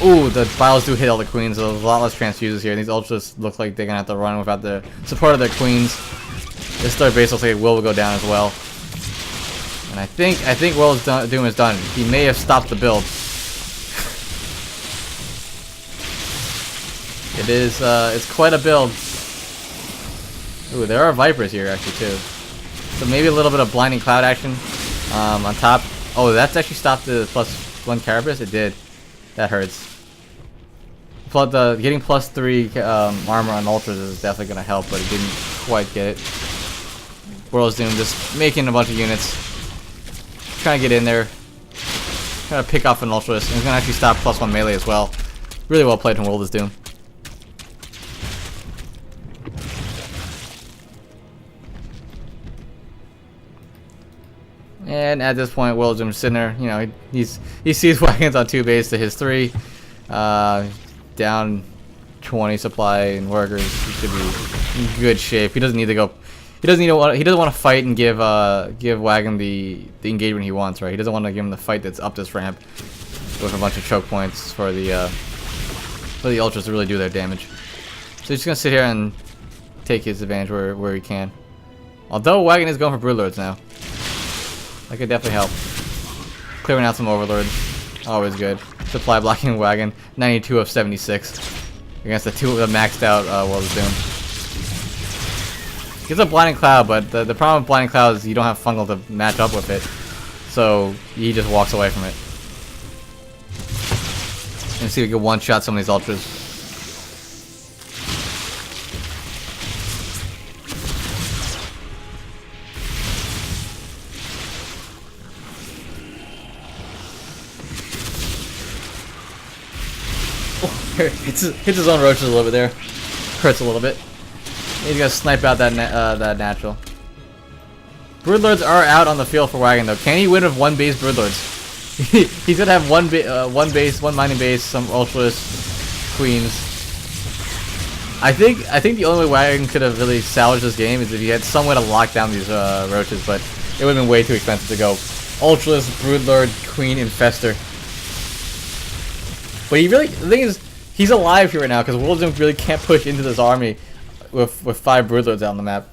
Ooh, the Biles do hit all the Queens, so there's a lot less Transfuses here. These Ultras look like they're gonna have to run without the support of their Queens. This 3rd base looks like it will go down as well. And I think World of Doom is done. He may have stopped the build. It's quite a build. Ooh, there are Vipers here actually too. So maybe a little bit of Blinding Cloud action on top. Oh, that's actually stopped the +1 Carapace? It did. That hurts. Getting +3 armor on Ultras is definitely going to help, but it didn't quite get it. World of Doom just making a bunch of units. Trying to get in there. Trying to pick off an Ultras. And he's going to actually stop +1 melee as well. Really well played from World of Doom. And at this point, World of Doom's sitting there. You know, he sees Wagons on 2 base to his 3. Down 20 supply and workers. He should be in good shape. He doesn't need to go. He doesn't want to fight and give Wagon the engagement he wants, right? He doesn't want to give him the fight that's up this ramp with a bunch of choke points for the for the ultras to really do their damage. So he's just gonna sit here and take his advantage where he can. Although Wagon is going for Broodlords now. That could definitely help. Clearing out some Overlords. Always good. Supply blocking Wagon. 92 of 76. Against the maxed out World of Doom. Gets a Blinding Cloud, but the problem with Blinding Cloud is you don't have Fungal to match up with it. So he just walks away from it. And see if we can one-shot some of these Ultras. Hits his own roaches a little bit there. Hurts a little bit. He's gonna snipe out that that natural. Broodlords are out on the field for Wagon though. Can he win with one base Broodlords? He's gonna have one base, one mining base, some ultras, queens. I think the only way Wagon could have really salvaged this game is if he had some way to lock down these roaches, but it would have been way too expensive to go ultras, Broodlord, queen, infester. But he really, the thing is, he's alive here right now because World Doom really can't push into this army with 5 Broodlords out on the map.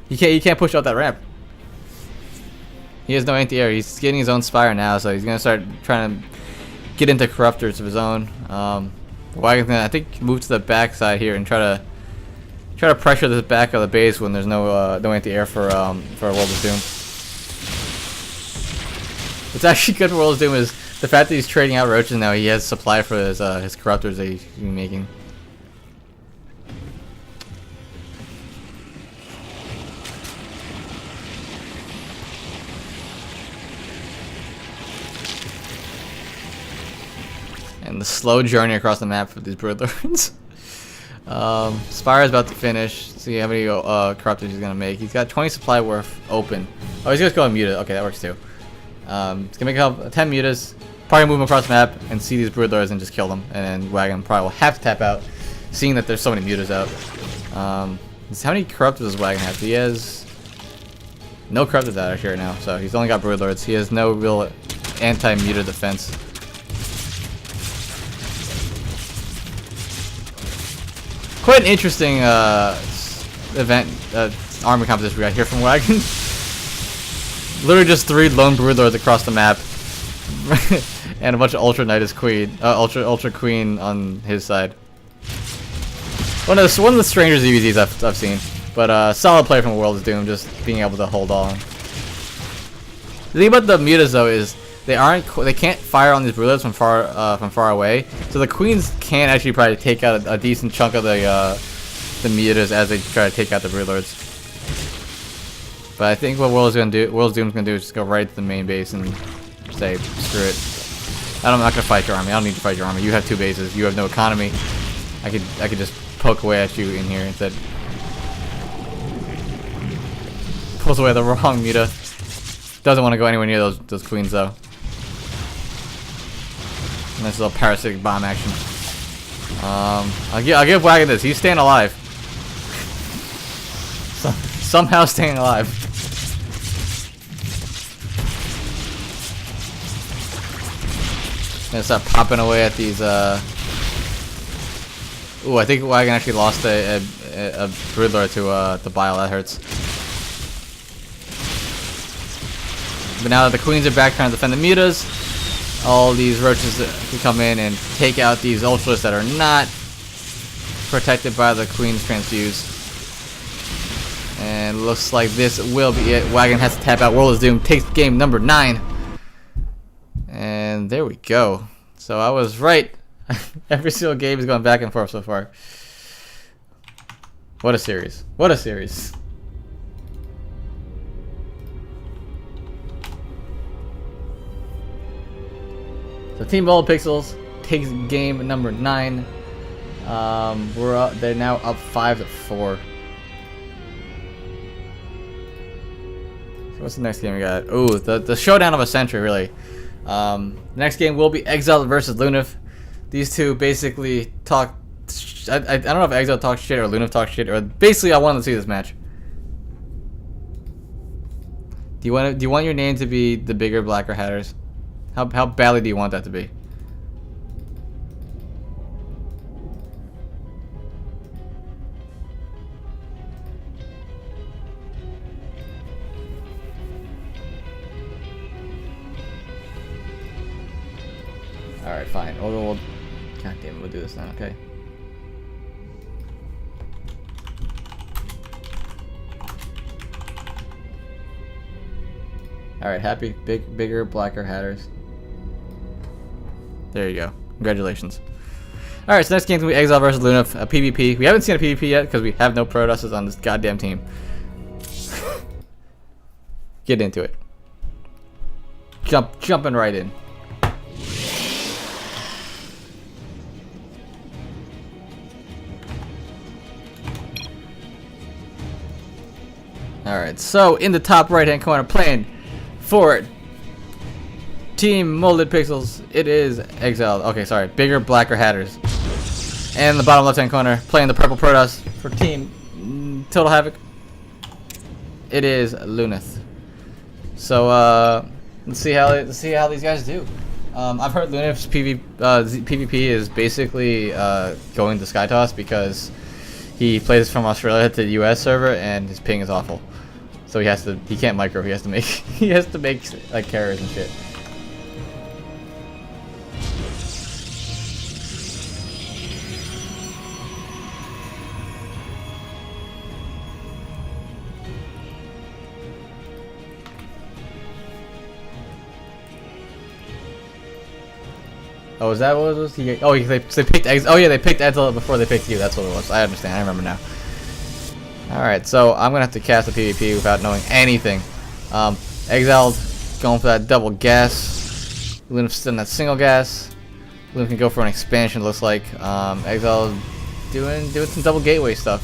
He can't push out that ramp. He has no anti-air. He's getting his own Spire now, so he's gonna start trying to get into Corruptors of his own. Wagon's gonna, I think, move to the back side here and try to pressure the back of the base when there's no anti-air for World of Doom. What's actually good for World of Doom is the fact that he's trading out roaches now. He has supply for his Corruptors that he's making. And the slow journey across the map for these Broodlords. Spire is about to finish. See how many Corruptors he's gonna make. He's got 20 supply worth open. Oh, he's just going muted. Okay, that works too. He's gonna make 10 mutas. Probably move him across the map and see these Broodlords and just kill them. And then Wagon probably will have to tap out, seeing that there's so many mutas out. How many Corruptors does Wagon have? He has no Corruptors out here now, so he's only got Broodlords. He has no real anti-muta defense. Quite an interesting army composition we got here from Wagon. Literally just 3 lone Broodlords across the map, and a bunch of Ultra Knight as Queen, Ultra Queen on his side. One of the strangest EVZs I've seen, but solid play from World of Doom, just being able to hold on. The thing about the mutas though is they can't fire on these Broodlords from far away, so the queens can actually probably take out a decent chunk of the mutas as they try to take out the Broodlords. But I think what World of Doom's gonna do is just go right to the main base and say screw it. I'm not gonna fight your army. I don't need to fight your army. You have 2 bases. You have no economy. I could just poke away at you in here instead. Pulls away the wrong muta. Doesn't want to go anywhere near those queens though. Nice little parasitic bomb action. I'll give Wagon this. He's staying alive. Somehow staying alive. Gonna start popping away at these. Ooh, I think Wagon actually lost a Broodlord to Bile. That hurts. But now that the queens are back trying to defend the mutas, all these roaches can come in and take out these ultras that are not protected by the queen's transfuse. And looks like this will be it. Wagon has to tap out. World of Doom takes game number 9. And there we go. So I was right. Every single game is going back and forth so far. What a series. What a series. So Team Bold Pixels takes game number 9. They're now up 5-4. So what's the next game we got? Ooh, the showdown of a century, really. The next game will be Exiled versus Lunaf. These two basically talk. I don't know if Exiled talks shit or Lunaf talks shit, or basically I wanted to see this match. Do you want your name to be the bigger, blacker Hatters? How badly do you want that to be? Alright, fine. We'll God damn it, we'll do this now, okay. Alright, happy, bigger, blacker hatters. There you go. Congratulations. Alright, so next game's gonna be Exile versus Luna, a PvP. We haven't seen a PvP yet because we have no Protosses on this goddamn team. Get into it. Jumping right in. Alright, so in the top right hand corner, playing for Team Molded Pixels, it is Exile. Okay, sorry, bigger, blacker hatters. And in the bottom left hand corner, playing the purple Protoss for Team Total Havoc, it is Luneth. So let's see how these guys do. I've heard Luneth's PvP is basically going to SkyToss because he plays from Australia to the US server and his ping is awful. So he can't micro, he has to make like carriers and shit. Oh, is that what it was? They picked Exile. Oh yeah, they picked Exile before they picked you. That's what it was. I understand. I remember now. Alright, so I'm gonna have to cast a PvP without knowing anything. Exile going for that double gas. Luna's still in that single gas. Luna can go for an expansion, looks like. Exile doing some double gateway stuff.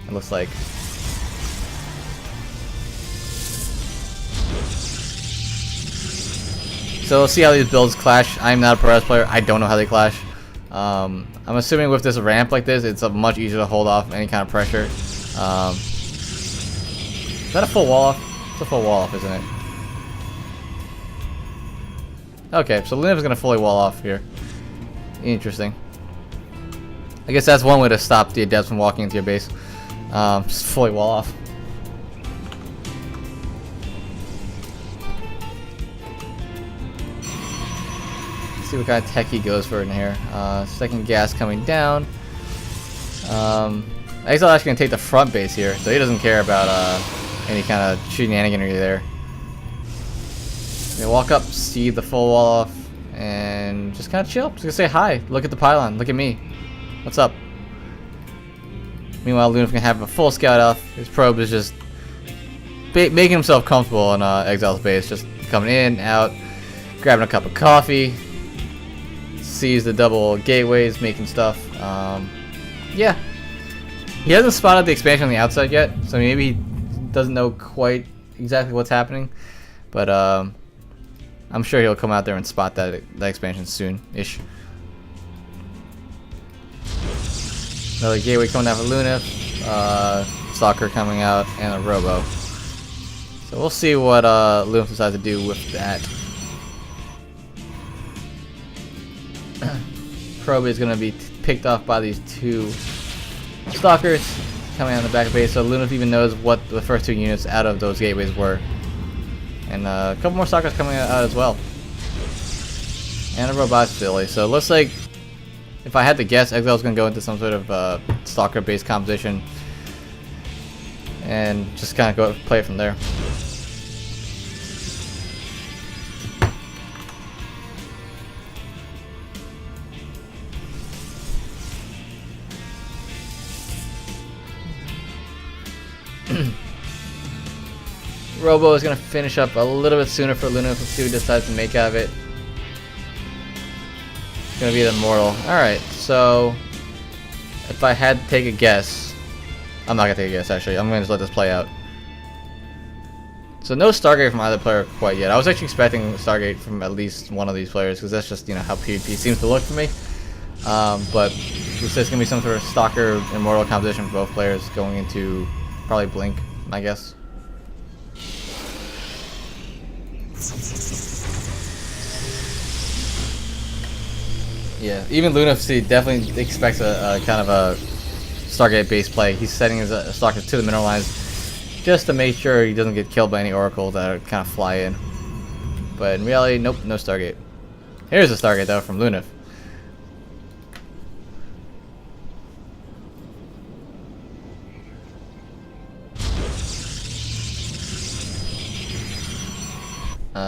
It looks like. So we'll see how these builds clash. I'm not a Pro player. I don't know how they clash. I'm assuming with this ramp like this, it's much easier to hold off any kind of pressure. Is that a full wall off? It's a full wall off, isn't it? Okay, so Luna's gonna fully wall off here. Interesting. I guess that's one way to stop the adepts from walking into your base. Just fully wall off. See what kind of tech he goes for in here. Second gas coming down. Exile actually gonna take the front base here, so he doesn't care about any kind of shenaniganery there. They walk up, see the full wall off, and just kind of chill. Just gonna say hi. Look at the pylon. Look at me. What's up? Meanwhile, Luna's gonna have a full scout off. His probe is just making himself comfortable in Exile's base, just coming in, out, grabbing a cup of coffee. Sees the double gateways, making stuff. Yeah, he hasn't spotted the expansion on the outside yet, so maybe he doesn't know quite exactly what's happening. But I'm sure he'll come out there and spot that expansion soon-ish. Another gateway coming down for Luna, Stalker coming out, and a Robo. So we'll see what Luna decides to do with that. Probe is going to be picked off by these two Stalkers coming on the back of base, so Luna even knows what the first two units out of those gateways were. And a couple more Stalkers coming out as well. And a Robot Philly. So it looks like, if I had to guess, Exile's going to go into some sort of Stalker-based composition. And just kind of go play it from there. Robo is going to finish up a little bit sooner for Luna. Let's see what he decides to make out of it. It's going to be the Immortal. Alright, so if I had to take a guess, I'm not going to take a guess actually. I'm going to just let this play out. So no Stargate from either player quite yet. I was actually expecting Stargate from at least one of these players because that's just, you know, how PvP seems to look for me. But this is going to be some sort of Stalker Immortal composition for both players going into probably Blink, I guess. Yeah, even Luna definitely expects a kind of a Stargate based play. He's setting his Stalkers to the mineral lines just to make sure he doesn't get killed by any Oracles that kind of fly in. But in reality, nope, no Stargate. Here's a Stargate though from Lunif.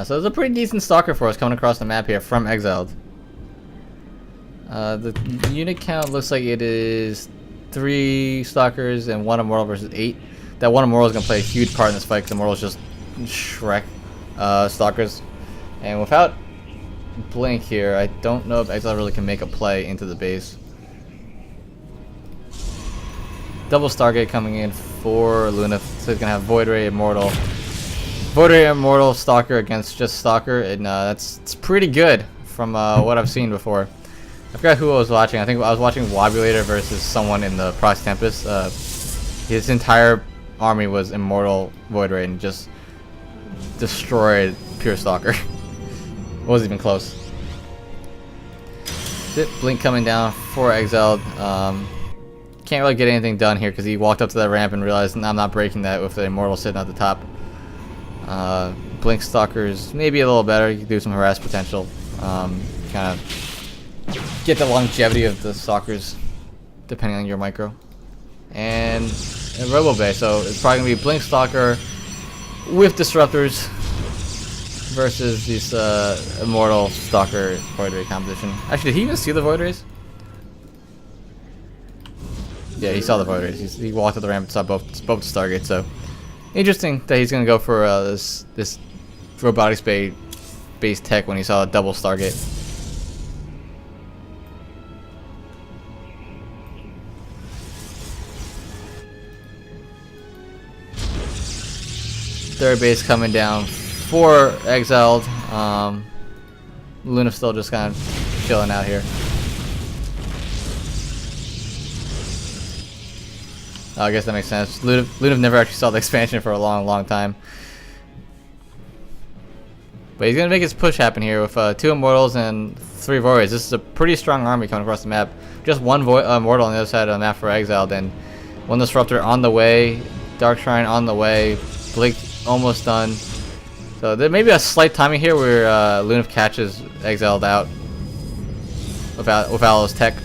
So there's a pretty decent Stalker force coming across the map here from Exiled. The unit count looks like it is 3 Stalkers and 1 Immortal versus 8. That 1 Immortal is going to play a huge part in this fight because Immortal's just Shrek Stalkers. And without Blink here, I don't know if Exile really can make a play into the base. Double Stargate coming in for Luna, so he's going to have Void Ray, Immortal. Void Ray, Immortal, Stalker against just Stalker, and it's pretty good from what I've seen before. I forgot who I was watching. I think I was watching Wobulator versus someone in the Prox Tempest. His entire army was Immortal Void Ray and just destroyed pure Stalker. Wasn't even close. Blink coming down for Exiled. Can't really get anything done here because he walked up to that ramp and realized I'm not breaking that with the Immortal sitting at the top. Blink Stalkers maybe a little better. You can do some harass potential. Kind of get the longevity of the Stalkers depending on your micro. And Robo Bay, so it's probably going to be Blink Stalker with Disruptors versus these Immortal Stalker Void Ray composition. Actually, did he even see the Void Rays? Yeah, he saw the Void Rays. He walked up the ramp and saw both Stargates, so interesting that he's going to go for this robotics based tech when he saw a double Stargate. Third base coming down for Exiled. Luna's still just kind of chilling out here. I guess that makes sense. Luna never actually saw the expansion for a long time. But he's going to make his push happen here with 2 Immortals and 3 Void Rays. This is a pretty strong army coming across the map. Just 1 Immortal on the other side of the map for Exiled, and 1 Disruptor on the way, Dark Shrine on the way, Blink almost done. So there may be a slight timing here where Lunif catches Exiled out without all his tech.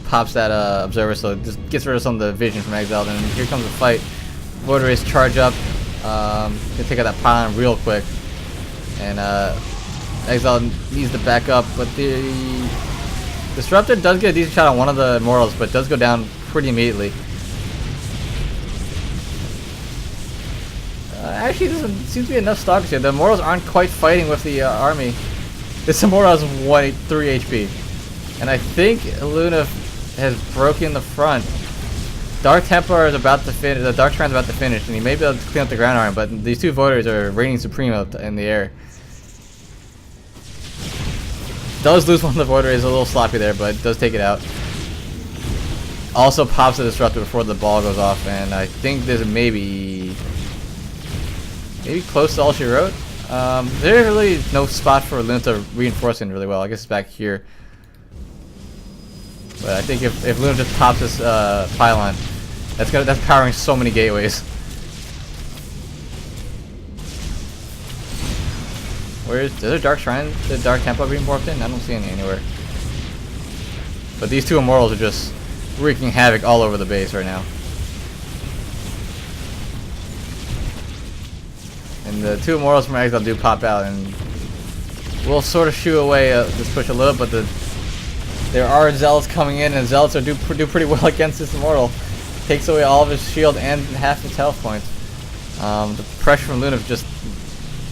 Pops that Observer, so it just gets rid of some of the vision from Exiled, and here comes the fight. Void Rays charge up, gonna take out that pylon real quick, and Exiled needs to back up, but the Disruptor does get a decent shot on one of the Immortals, but does go down pretty immediately. Actually, there doesn't seem to be enough Stalkers here. The Immortals aren't quite fighting with the army. This Immortal has 3 HP, and I think Luna has broken the front. Dark Templar is about to finish. The Dark Shrine's about to finish, and he may be able to clean up the ground arm. But these 2 Void Rays are reigning supreme out in the air. Does lose one of the Void Rays, a little sloppy there, but does take it out. Also pops the Disruptor before the ball goes off, and I think there's maybe close to all she wrote. There's really no spot for Luna to reinforce in really well. I guess it's back here. But I think if Luna just pops this pylon, that's powering so many gateways. Is there a Dark Shrine, the Dark Temple being morphed in? I don't see any anywhere. But these 2 Immortals are just wreaking havoc all over the base right now. And the 2 Immortals from Exile do pop out, and we'll sort of shoo away this push a little, but there are Zealots coming in, and Zealots do pretty well against this Immortal. Takes away all of his shield and half his health points. The pressure from Luna is just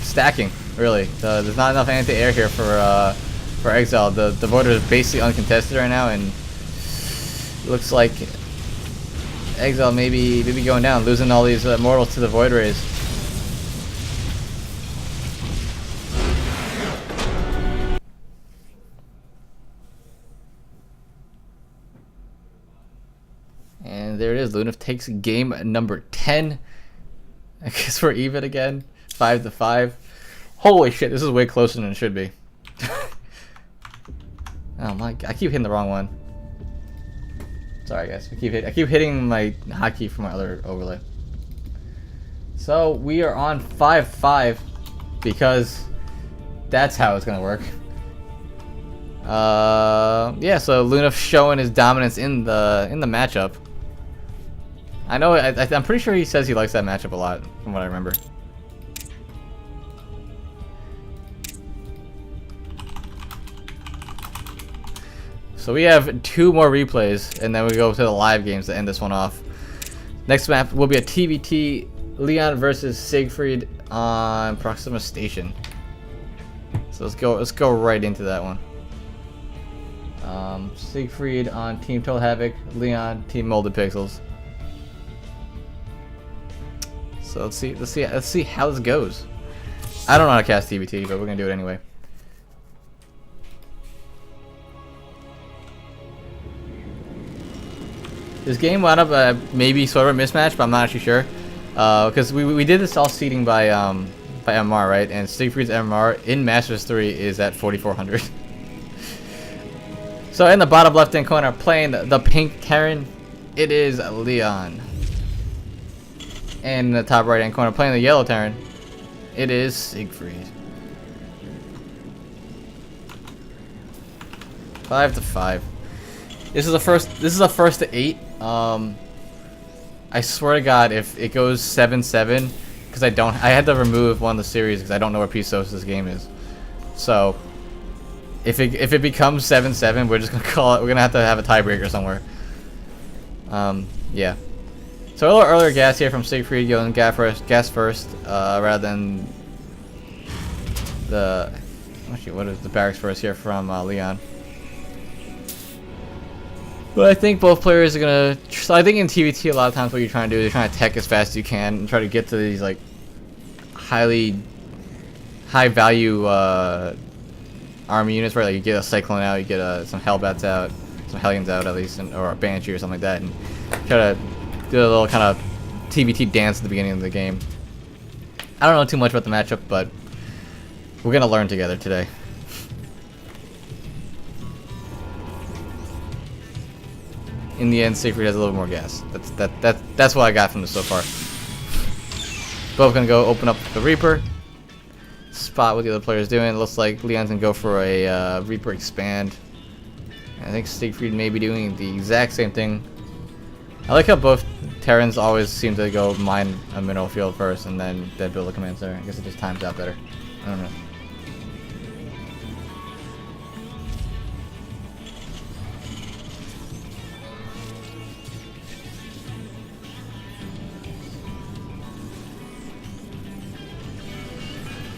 stacking, really. There's not enough anti-air here for Exile. The Void is basically uncontested right now, and it looks like Exile maybe going down, losing all these Immortals to the Void Rays. And there it is. Lunif takes game number 10. I guess we're even again. 5-5. Holy shit, this is way closer than it should be. Oh my god, I keep hitting the wrong one. Sorry guys, I keep hitting my hotkey from my other overlay. So we are on 5-5 because that's how it's gonna work. Yeah. So Luna showing his dominance in the matchup. I know. I'm pretty sure he says he likes that matchup a lot, from what I remember. So we have 2 more replays, and then we go to the live games to end this one off. Next map will be a TBT Leon versus Siegfried on Proxima Station. So let's go right into that one. Siegfried on Team Total Havoc, Leon Team Molded Pixels. So let's see how this goes. I don't know how to cast TBT, but we're gonna do it anyway. This game wound up maybe sort of a mismatch, but I'm not actually sure. Because we did this all seeding by MR, right? And Siegfried's MR in Masters 3 is at 4,400. So in the bottom left-hand corner, playing the pink Terran, it is Leon. And in the top right-hand corner, playing the yellow Terran, it is Siegfried. 5-5. This is a first to 8. I swear to God, if it goes 7-7, because I had to remove one of the series because I don't know where Pt2 this game is. So if it becomes 7-7, we're just gonna call it. We're gonna have to have a tiebreaker somewhere. Yeah. So a little earlier gas here from Siegfried going gas first, rather than the what is the barracks first here from Leon. But I think both players are gonna. So I think in TBT a lot of times what you're trying to do is you're trying to tech as fast as you can and try to get to these like high value army units, right? Like you get a Cyclone out, you get some Hellbats out, some Hellions out at least, or a Banshee or something like that, and try to do a little kind of TBT dance at the beginning of the game. I don't know too much about the matchup, but we're gonna learn together today. In the end, Siegfried has a little more gas. That's what I got from this so far. Both gonna go open up the Reaper. Spot what the other player's doing. It looks like Leon's gonna go for a Reaper expand. I think Siegfried may be doing the exact same thing. I like how both Terrans always seem to go mine a mineral field first and then build a command center. I guess it just times out better. I don't know.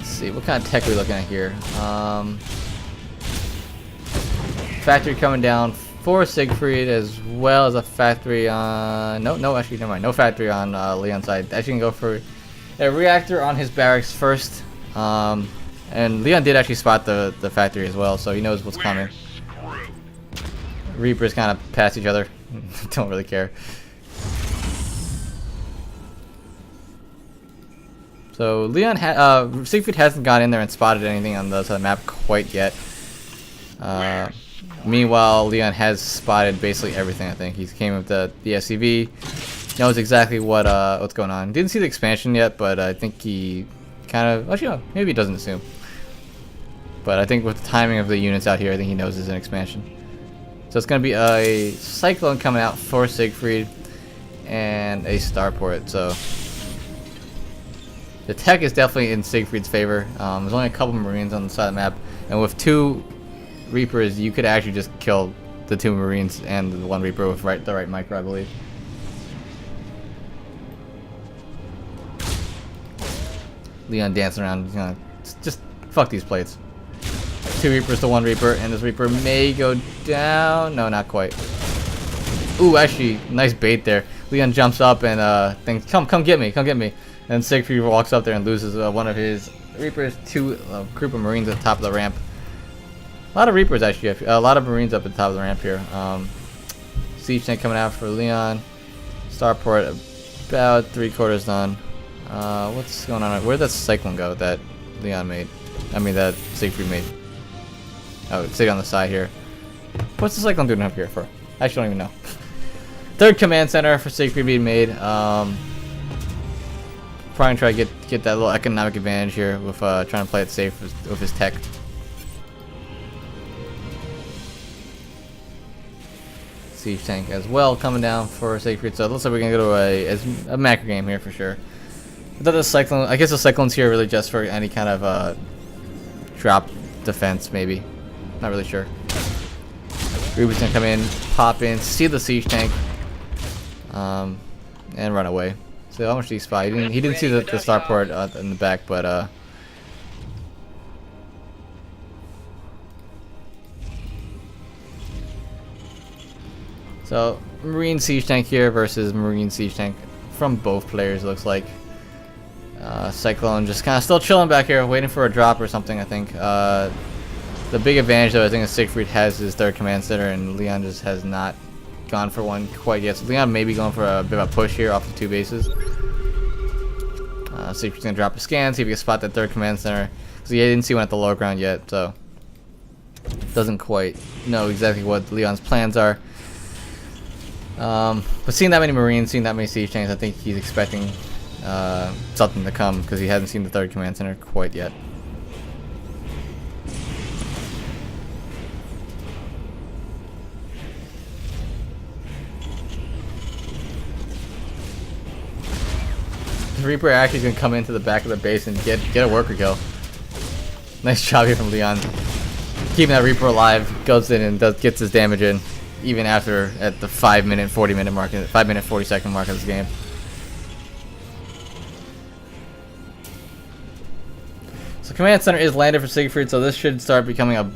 See what kind of tech are we looking at here. Factory coming down for Siegfried, as well as a factory on actually never mind, no factory on Leon's side. Actually can go for a reactor on his barracks first, and Leon did actually spot the factory as well, so he knows what's coming. Reapers kind of pass each other. Don't really care. So Siegfried hasn't gone in there and spotted anything on the other side of the map quite yet. Meanwhile, Leon has spotted basically everything. I think he came with the SCV, knows exactly what's going on. Didn't see the expansion yet, but I think he kind of actually maybe he doesn't assume. But I think with the timing of the units out here, I think he knows there's an expansion. So it's gonna be a Cyclone coming out for Siegfried and a Starport. So the tech is definitely in Siegfried's favor. There's only a couple Marines on the side of the map, and with 2 Reapers, you could actually just kill the 2 Marines and the 1 Reaper with the right micro, I believe. Leon dancing around, you know, just fuck these plates. 2 Reapers to 1 Reaper, and this Reaper may go down. No, not quite. Ooh, actually, nice bait there. Leon jumps up and thinks, come get me, come get me. And Siegfried walks up there and loses one of his Reapers to a group of Marines at the top of the ramp. A lot of Reapers actually, a lot of Marines up at the top of the ramp here. Siege tank coming out for Leon. Starport about 3/4 done. What's going on? Where'd that Cyclone go that Leon made? I mean that Siegfried made. Oh, it's sitting on the side here. What's the Cyclone doing up here for? I actually don't even know. 3rd command center for Siegfried being made. probably try to get that little economic advantage here with trying to play it safe with his tech. Siege tank as well coming down for Siegfried, so it looks like we're gonna go to a macro game here for sure. I thought the cyclone, I guess the cyclones here are really just for any kind of drop defense, maybe. Not really sure. Ruby's gonna come in, pop in, see the siege tank, and run away. So how much did he spy? He didn't see the starport in the back, but so Marine siege tank here versus Marine siege tank from both players, looks like. Cyclone just kind of still chilling back here, waiting for a drop or something, I think. The big advantage, though, I think Siegfried has his third command center, and Leon just has not gone for one quite yet. So Leon may be going for a bit of a push here off the 2 bases. Siegfried's going to drop a scan, see if he can spot that third command center. Because he didn't see one at the lower ground yet, so doesn't quite know exactly what Leon's plans are. But seeing that many Marines, seeing that many siege tanks, I think he's expecting something to come because he hasn't seen the third command center quite yet. The Reaper actually is going to come into the back of the base and get a worker kill. Nice job here from Leon. Keeping that Reaper alive, goes in and gets his damage in, even after at the 5-minute 40-minute mark, 5-minute 40-second mark of this game. So command center is landed for Siegfried, so this should start becoming a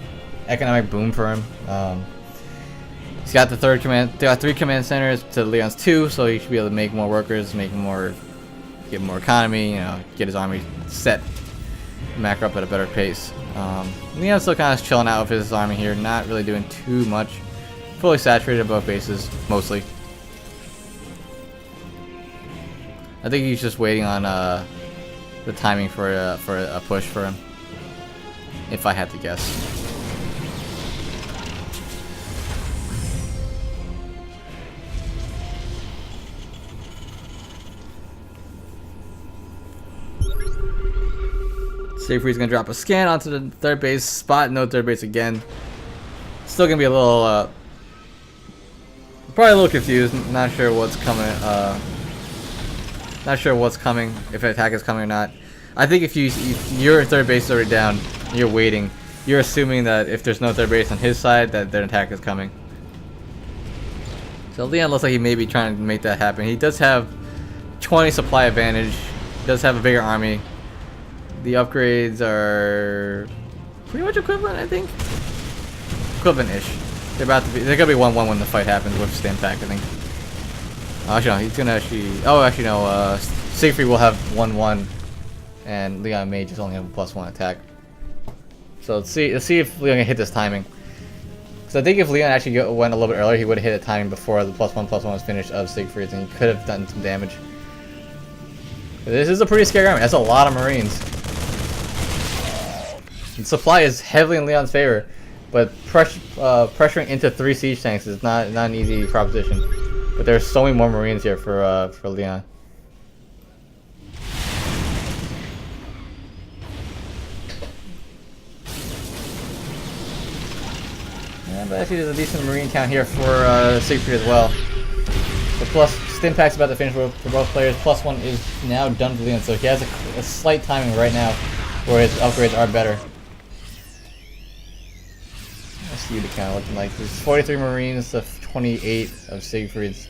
economic boom for him. He's got the third command, they got 3 command centers to Leon's 2, so he should be able to make more workers, get more economy, you know, get his army set, macro up at a better pace. Leon's still kind of chilling out with his army here, not really doing too much. Fully saturated at both bases, mostly. I think he's just waiting on the timing for a push for him, if I had to guess. Siegfried's gonna drop a scan onto the third base spot. No third base again. Still gonna be a little, probably a little confused. Not sure what's coming. Not sure what's coming. If an attack is coming or not. I think if your third base is already down, you're waiting. You're assuming that if there's no third base on his side, that their attack is coming. So Leon looks like he may be trying to make that happen. He does have 20 supply advantage. He does have a bigger army. The upgrades are pretty much equivalent, I think. Equivalent-ish. They're gonna be 1-1 when the fight happens with Stimpack, I think. Actually, no, he's gonna actually. Oh, actually, no. Siegfried will have 1-1, and Leon may just only have a +1 attack. So let's see if Leon can hit this timing. So I think if Leon actually went a little bit earlier, he would have hit a timing before the +1/+1 was finished of Siegfried's, and he could have done some damage. This is a pretty scary army. That's a lot of Marines. And supply is heavily in Leon's favor, but pressuring into 3 siege tanks is not an easy proposition. But there's so many more Marines here for Leon. Yeah, but actually there's a decent Marine count here for Siegfried as well. The plus Stimpack's about to finish for both players. +1 is now done for Leon, so he has a slight timing right now where his upgrades are better. Let's see what it kind of looking like. There's 43 Marines to 28 of Siegfried's,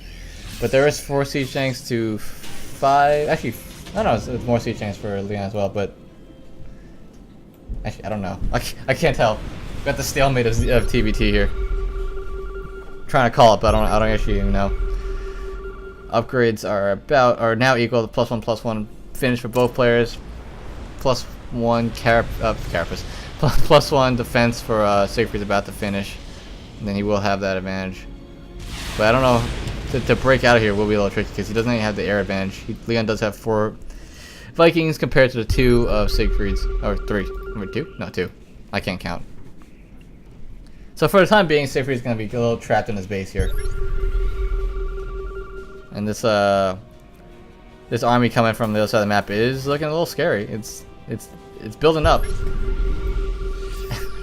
but there is 4 siege tanks to 5. Actually, I don't know. It's more siege tanks for Leon as well, but actually, I don't know. I can't tell. Got the stalemate of TBT here. Trying to call it, but I don't actually even know. Upgrades are now equal to +1/+1 finish for both players. +1 carapace. +1 defense for Siegfried's about to finish, and then he will have that advantage. But I don't know, to break out of here will be a little tricky because he doesn't even have the air advantage. Leon does have 4 Vikings compared to the 2 of Siegfried's, or 3. Number 2? No, 2. I can't count. So for the time being, Siegfried's going to be a little trapped in his base here. And this this army coming from the other side of the map is looking a little scary. It's building up.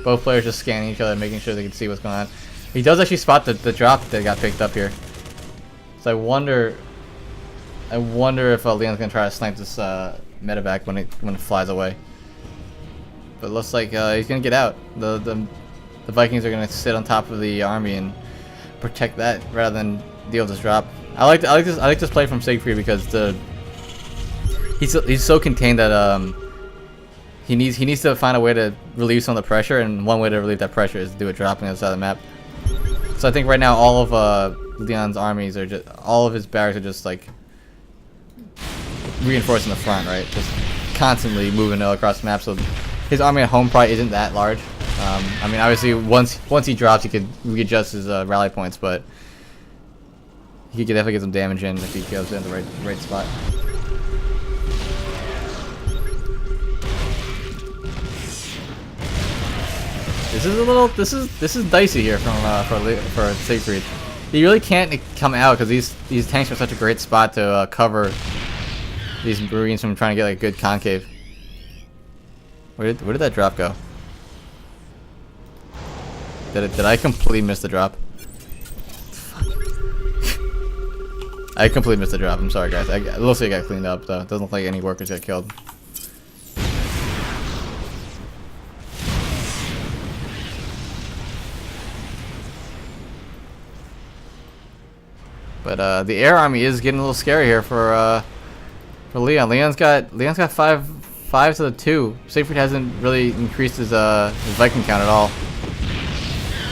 Both players just scanning each other, making sure they can see what's going on. He does actually spot the drop that got picked up here. So I wonder if Leon's gonna try to snipe this medevac when it flies away. But it looks like he's gonna get out. The Vikings are gonna sit on top of the army and protect that rather than deal with this drop. I like this play from Siegfried because he's so contained that he needs to find a way to relieve some of the pressure, and one way to relieve that pressure is to do a drop on the other side of the map. So I think right now all of Leon's armies are just, all of his barracks are just like reinforcing the front, right? Just constantly moving across the map. So his army at home probably isn't that large. I mean, obviously once he drops, he could readjust his rally points, but he could definitely get some damage in if he goes in the right spot. This is dicey here for Siegfried. He really can't come out because these tanks are such a great spot to cover these Marines from trying to get like a good concave. Where did that drop go? Did I completely miss the drop? Fuck. I completely missed the drop. I'm sorry, guys. It looks like I got cleaned up though. It doesn't look like any workers got killed. But the air army is getting a little scary here for Leon. Leon's got 5 to the 2. Siegfried hasn't really increased his Viking count at all,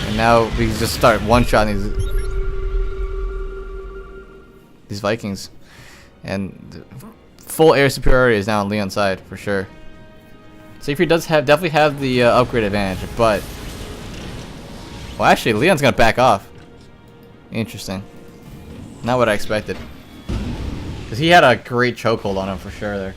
and now we can just start one-shotting these Vikings, and full air superiority is now on Leon's side for sure. Siegfried does definitely have the upgrade advantage, but well, actually Leon's gonna back off. Interesting. Not what I expected. Because he had a great chokehold on him for sure there.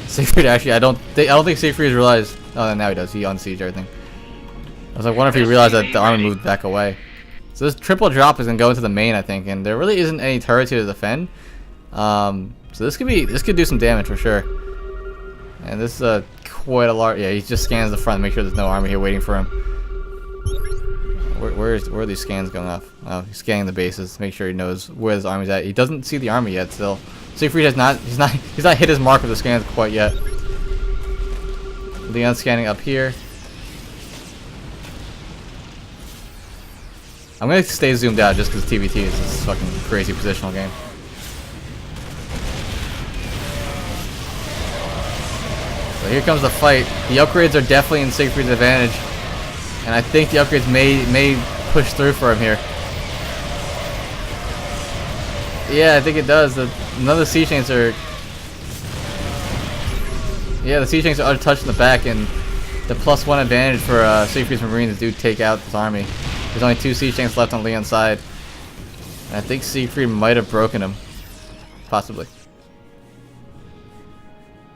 Siegfried actually, I don't think Siegfried realized. Oh, now he does. He unsieged everything. I was like, wonder if he realized that the army moved back away. So this triple drop is gonna go into the main, I think, and there really isn't any turrets here to defend. So this could do some damage for sure. And this is quite a large. Yeah, he just scans the front, make sure there's no army here waiting for him. Where are these scans going off? Oh, he's scanning the bases, make sure he knows where his army's at. He doesn't see the army yet. Still, Siegfried has not. He's not hit his mark with the scans quite yet. Leon's scanning up here. I'm gonna stay zoomed out just because TBT is this fucking crazy positional game. So here comes the fight. The upgrades are definitely in Siegfried's advantage, and I think the upgrades may push through for him here. Yeah, I think it does. None of the siege chains are. Yeah, the siege chains are untouched in the back, and the +1 advantage for Siegfried's Marines do take out this army. There's only 2 siege chains left on Leon's side, and I think Siegfried might have broken him, possibly.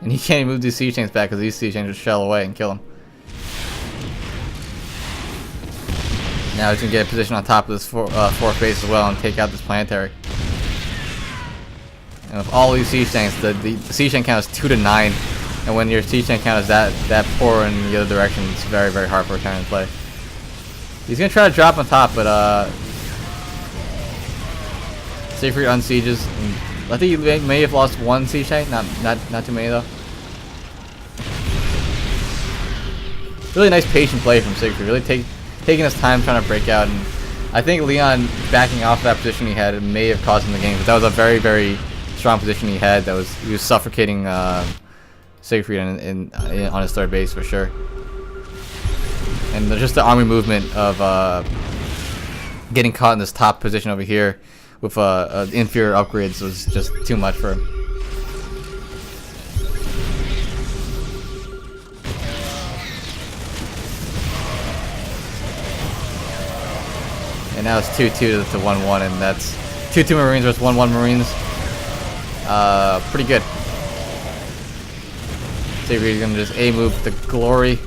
And he can't even move these siege chains back because these siege chains just shell away and kill him. Now he's gonna get a position on top of this fourth base as well and take out this planetary. And with all these siege chains, the siege chain count is 2 to 9, and when your siege chain count is that poor in the other direction, it's very, very hard for a cannon to play. He's gonna try to drop on top, but Siegfried unsieges. I think he may have lost 1 siege chain, not too many though. Really nice patient play from Siegfried. Really taking his time trying to break out, and I think Leon backing off that position he had may have cost him the game. But that was a very, very strong position he had. He was suffocating Siegfried on his third base for sure. And just the army movement of getting caught in this top position over here with inferior upgrades was just too much for him. And now it's 2-2 to 1-1, and that's 2-2 Marines versus 1-1 Marines. Pretty good. Siegfried's gonna just A move to glory.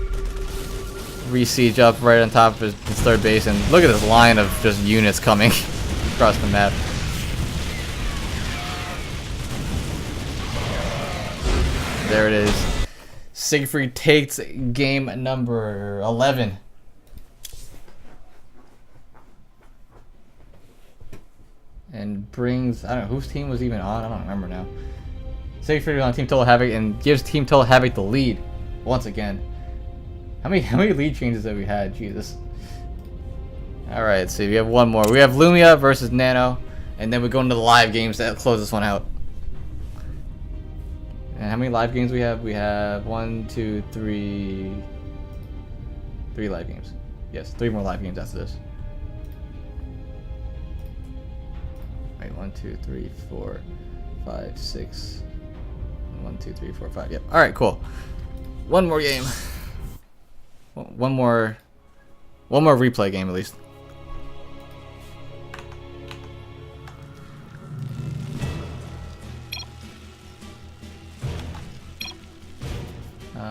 re-siege up right on top of his third base, and look at this line of just units coming across the map. There it is. Siegfried takes game number 11. And brings, I don't know, whose team was even on? I don't remember now. Siegfried on Team Total Havoc and gives Team Total Havoc the lead once again. How many lead changes have we had? Jesus. Alright, let's see. We have one more. We have Lumia versus Nano. And then we go into the live games that close this one out. And how many live games we have? We have 1, 2, 3. 3 live games. Yes, 3 more live games after this. Wait, 1, 2, 3, 4, 5, 6. 1, 2, 3, 4, 5. Yep. Alright, cool. One more game. One more replay game at least.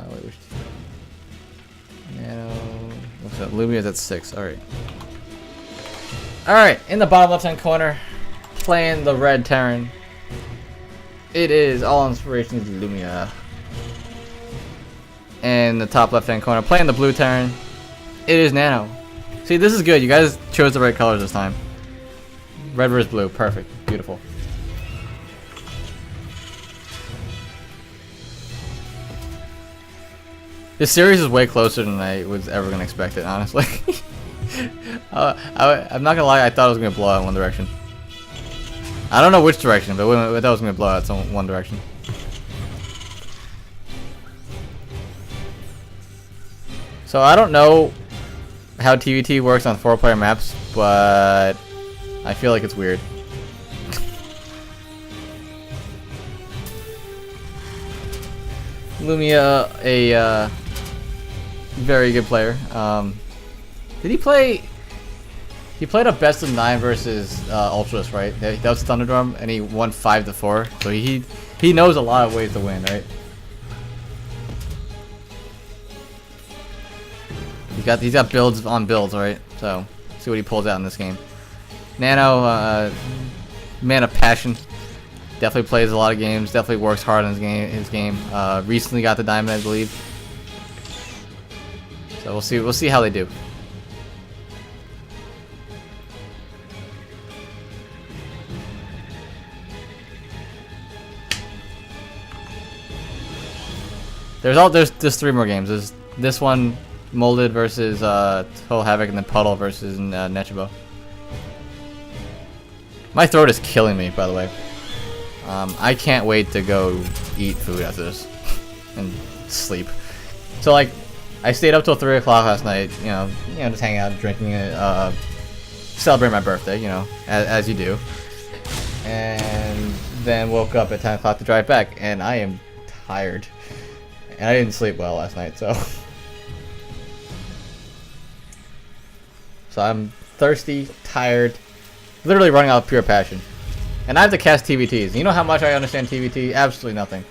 Wait, which team? Nano. What's that? Lumia's at 6. Alright. Alright, in the bottom left hand corner, playing the red Terran. It is All Inspirations Lumia. And the top left hand corner, playing the blue Terran. It is Nano. See, this is good. You guys chose the right colors this time. Red versus blue. Perfect. Beautiful. This series is way closer than I was ever going to expect it, honestly. I'm not going to lie, I thought it was going to blow out in one direction. I don't know which direction, but I thought it was going to blow out in one direction. So I don't know how TVT works on 4-player maps, but I feel like it's weird. Lumia, a very good player. Did he play? He played a best of 9 versus Ultras, right? That was Thunderdome, and he won 5-4. So he knows a lot of ways to win, right? He's got builds on builds, right? So see what he pulls out in this game. Nano, man of passion, definitely plays a lot of games. Definitely works hard on his game. Recently got the diamond, I believe. So we'll see how they do. There's 3 more games. There's this one. Molded versus Total Havoc, and then Puddle versus Nechibo. My throat is killing me, by the way. I can't wait to go eat food after this and sleep. So like, I stayed up till 3 o'clock last night. You know, just hanging out, drinking, celebrate my birthday. You know, as you do. And then woke up at 10 o'clock to drive back, and I am tired. And I didn't sleep well last night, so. So I'm thirsty, tired, literally running out of pure passion. And I have to cast TVTs. You know how much I understand TVT? Absolutely nothing.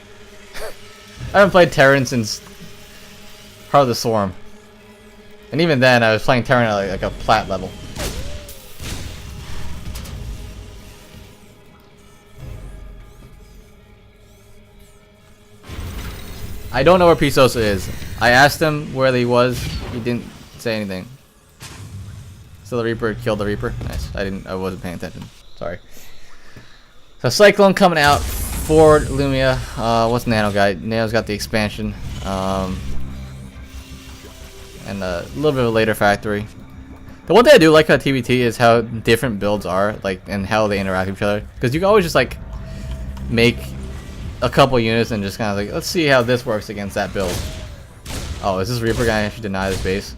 I haven't played Terran since Heart of the Swarm. And even then, I was playing Terran at like a plat level. I don't know where Pisosa is. I asked him where he was. He didn't say anything. So the Reaper killed the Reaper. Nice. I wasn't paying attention. Sorry. So Cyclone coming out for Lumia. What's Nano got? Nano's got the expansion. And a little bit of a later factory. The one thing I do like about TVT is how different builds are, like, and how they interact with each other. Because you can always just like make a couple units and just kind of like, let's see how this works against that build. Oh, is this Reaper guy actually deny this base?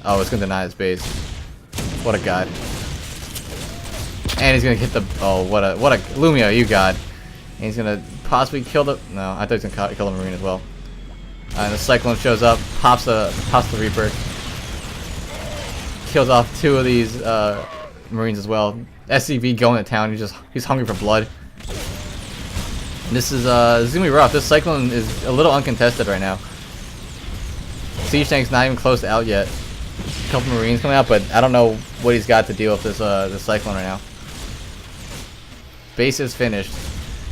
Oh, it's gonna deny this base. What a god. And he's gonna hit the, oh, what a Lumia, you god. And he's gonna possibly kill the, no, I thought he was gonna kill the Marine as well. And the Cyclone shows up, pops the Reaper, kills off 2 of these Marines as well. SCV going to town, he's hungry for blood. And this is gonna be rough. This Cyclone is a little uncontested right now. Siege Tank's not even close to out yet. A couple Marines coming out, but I don't know what he's got to deal with this Cyclone right now. Base is finished.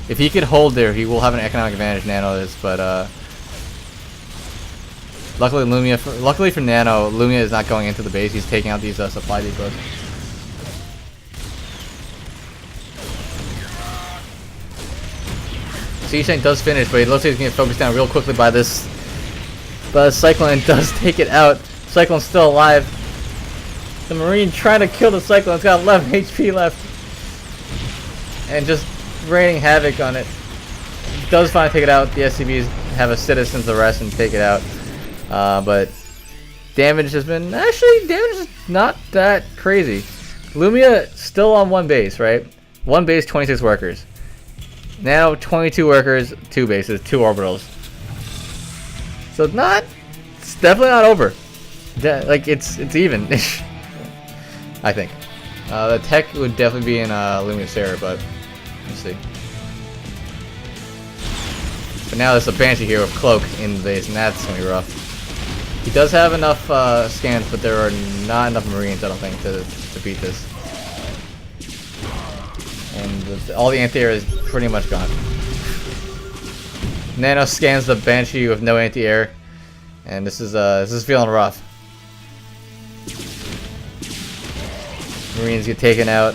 If he could hold there, he will have an economic advantage, Nano is, but luckily for Nano, Lumia is not going into the base. He's taking out these supply depots. Siege Tank does finish, but it looks like he's gonna get focused down real quickly by this. But Cyclone does take it out. Cyclone's still alive. The Marine trying to kill the Cyclone. It's got 11 HP left. And just raining havoc on it. Does finally take it out. The SCVs have a citizens arrest and take it out. But damage has been... Actually, damage is not that crazy. Lumia still on one base, right? One base, 26 workers. Now 22 workers, 2 bases, 2 orbitals. So it's definitely not over. Like it's even. I think. The tech would definitely be in Lumia's Sarah, but let's see. But now there's a Banshee here with Cloak in the base, and that's gonna be rough. He does have enough scans, but there are not enough Marines, I don't think, to beat this. And all the anti-air is pretty much gone. Nano scans the Banshee with no anti-air, and this is feeling rough. Marines get taken out.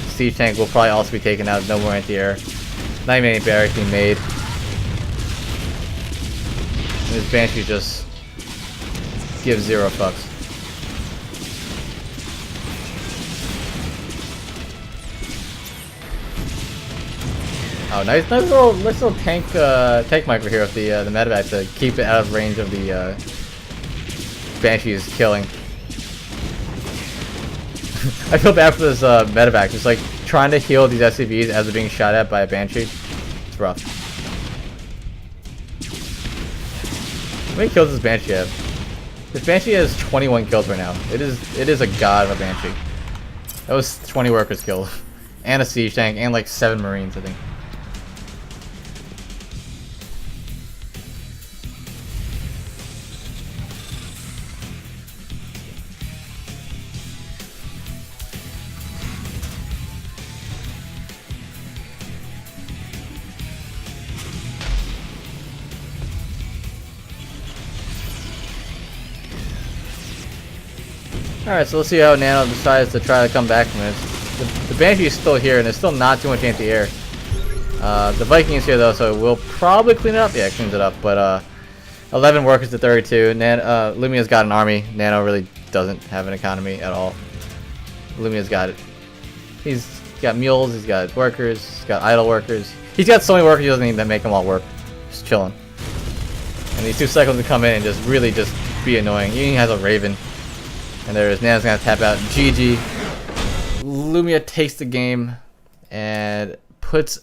Siege Tank will probably also be taken out. No more anti-air. Not even any barracks being made. And this Banshee just gives 0 fucks. Oh, nice little tank micro here with the medevac to keep it out of range of the Banshee's killing. I feel bad for this medevac, just like trying to heal these SCVs as they're being shot at by a Banshee. It's rough. How many kills does Banshee have? This Banshee has 21 kills right now. It is a god of a Banshee. That was 20 workers killed, and a siege tank, and like 7 Marines, I think. Alright, so let's see how Nano decides to try to come back from this. The Banshee is still here, and there's still not too much anti-air. The Viking is here, though, so we'll probably clean it up. Yeah, it cleans it up, but 11 workers to 32. Lumia's got an army. Nano really doesn't have an economy at all. Lumia's got it. He's got mules, he's got workers, he's got idle workers. He's got so many workers, he doesn't need to make them all work. Just chilling. And these 2 cycles will come in and just really just be annoying. He has a Raven. And there's Nano's gonna tap out. GG. Lumia takes the game and puts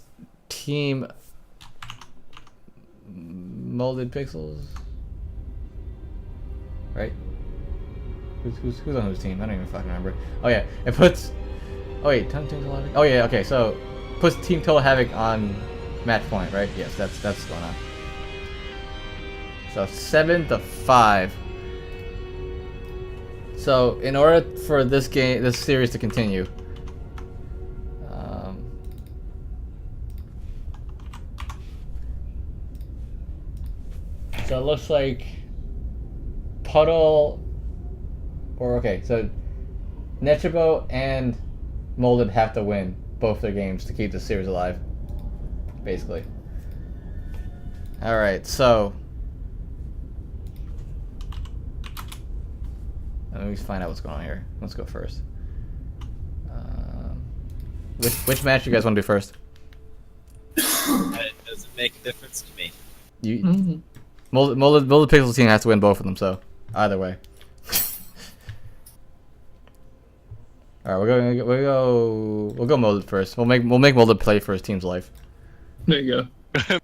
team Molded Pixels. Right? Who's on whose team? I don't even fucking remember. Oh yeah, it puts. Oh wait, Total Havoc. Oh yeah, okay. So puts Team Total Havoc on match point, right? Yes, that's what's going on. So 7-5. So, in order for this series to continue, so it looks like Puddle, so Nechibo and Molded have to win both their games to keep the series alive, basically. Alright, so let me find out what's going on here. Let's go first. Which match you guys want to do first? It doesn't make a difference to me. Molded Pixels team has to win both of them, so either way. All right, we'll go Molded first. We'll make Molded play for his team's life. There you go.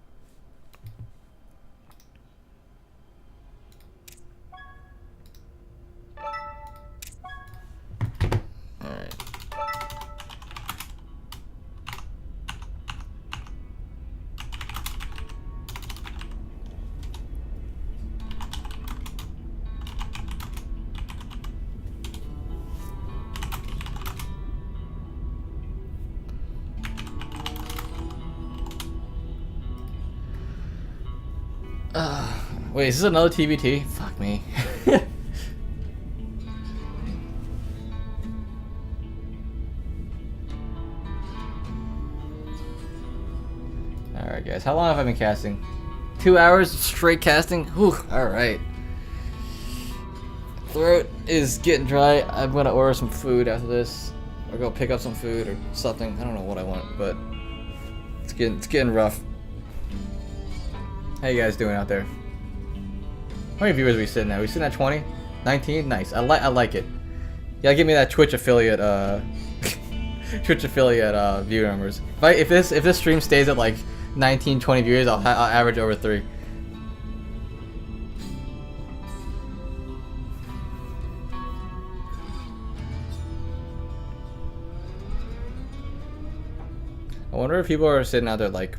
Wait, is this another TBT? Fuck me. Alright guys, how long have I been casting? 2 hours straight casting? Whew, alright. Throat is getting dry. I'm gonna order some food after this. Or go pick up some food or something. I don't know what I want, but it's getting rough. How you guys doing out there? How many viewers are we sitting at? We sitting at 20? 19? Nice. I like it. Yeah, give me that Twitch affiliate Twitch affiliate view numbers. If this stream stays at like 19, 20 viewers, I'll average over 3. I wonder if people are sitting out there like,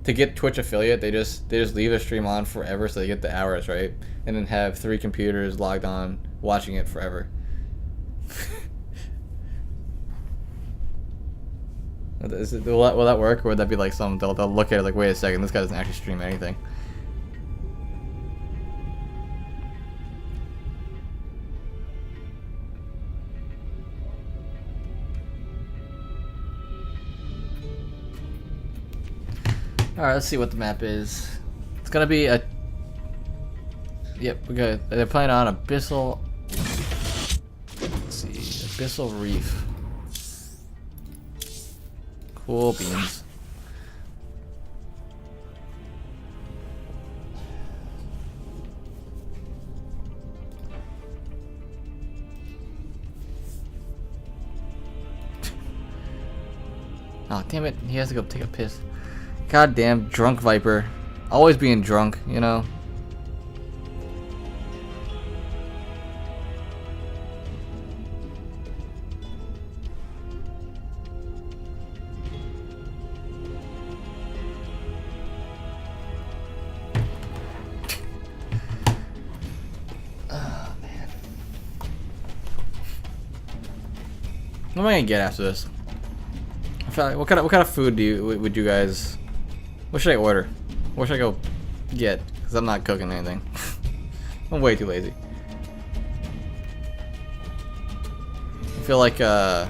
to get Twitch affiliate, they just leave the stream on forever so they get the hours, right? And then have 3 computers logged on watching it forever. Will that work, or would that be like some they'll look at it like, wait a second, this guy doesn't actually stream anything? Alright, let's see what the map is. It's gonna be a... Yep, we got... They're playing on Abyssal... Let's see... Abyssal Reef. Cool beans. Oh, damn it. He has to go take a piss. Goddamn drunk Viper. Always being drunk, you know? Oh, man. What am I gonna get after this? What kind of food would you guys... What should I order? What should I go get? Because I'm not cooking anything. I'm way too lazy. I feel like, I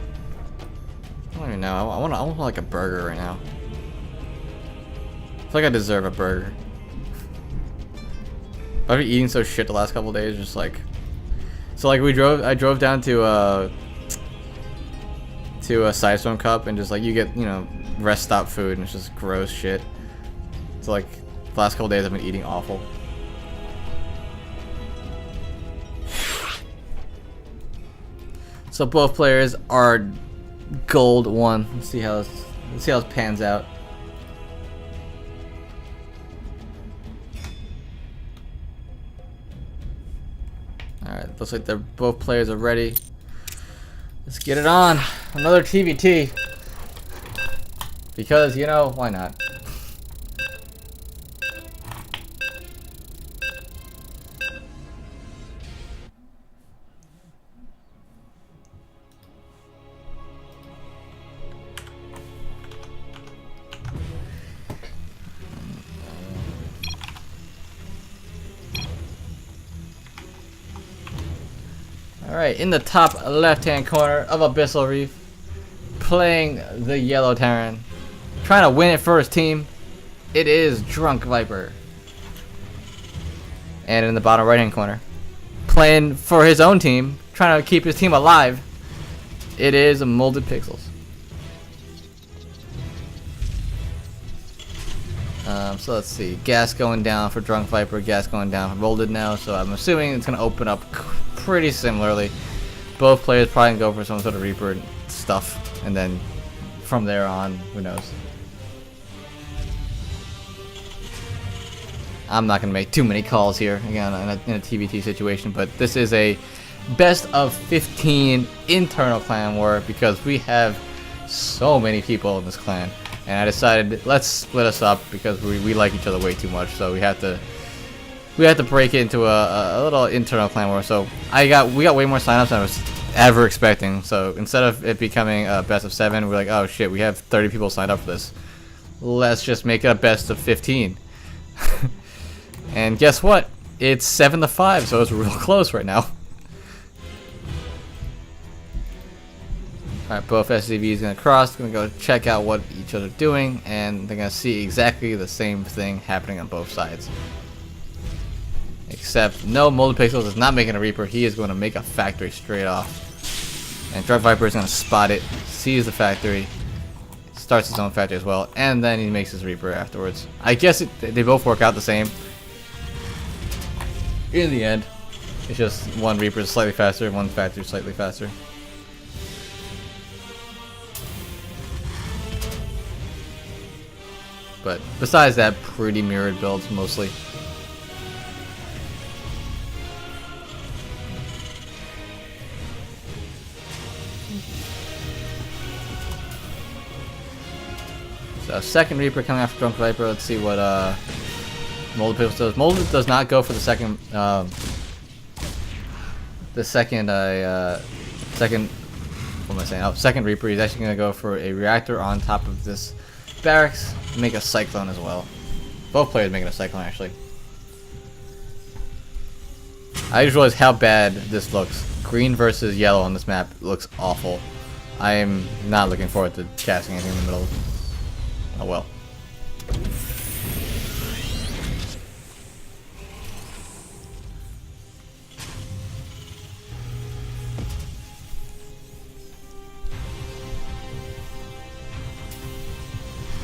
don't even know. I want like a burger right now. I feel like I deserve a burger. I've been eating so shit the last couple of days, just like... So like I drove down to a Sidestone Cup, and just like you get, you know, rest stop food, and it's just gross shit. So like the last couple days I've been eating awful. So both players are gold 1. Let's see how this pans out. Alright, looks like both players are ready. Let's get it on. Another TBT. Because, you know, why not? Alright, in the top left-hand corner of Abyssal Reef, playing the Yellow Terran, trying to win it for his team, it is Drunk Viper. And in the bottom right-hand corner, playing for his own team, trying to keep his team alive, it is Molded Pixels. So let's see, gas going down for Drunk Viper, gas going down for Molded now, so I'm assuming it's going to open up pretty similarly. Both players probably can go for some sort of Reaper stuff, and then from there on, who knows. I'm not going to make too many calls here, again, in a TBT situation, but this is a best of 15 internal clan war, because we have so many people in this clan, and I decided, let's split us up, because we like each other way too much, so we have to break it into a little internal clan war. So we got way more signups than I was ever expecting. So instead of it becoming a best of 7, we're like, oh shit, we have 30 people signed up for this. Let's just make it a best of 15. And guess what? It's 7-5, so it's real close right now. Alright, both SCVs gonna cross, gonna go check out what each other are doing, and they're gonna see exactly the same thing happening on both sides. Except, no, Molded Pixels is not making a Reaper, he is going to make a factory straight off. And Drug Viper is gonna spot it, sees the factory, starts his own factory as well, and then he makes his Reaper afterwards. I guess they both work out the same. In the end, it's just one Reaper is slightly faster, one factory is slightly faster. But besides that, pretty mirrored builds mostly. So second Reaper coming after Drunk Viper. Let's see what Molded Pixels does. Molded does not go for the second what am I saying? Oh, second Reaper. He's actually gonna go for a reactor on top of this barracks, make a cyclone as well. Both players making a cyclone actually. I just realized how bad this looks. Green versus yellow on this map looks awful. I am not looking forward to casting anything in the middle. Oh well.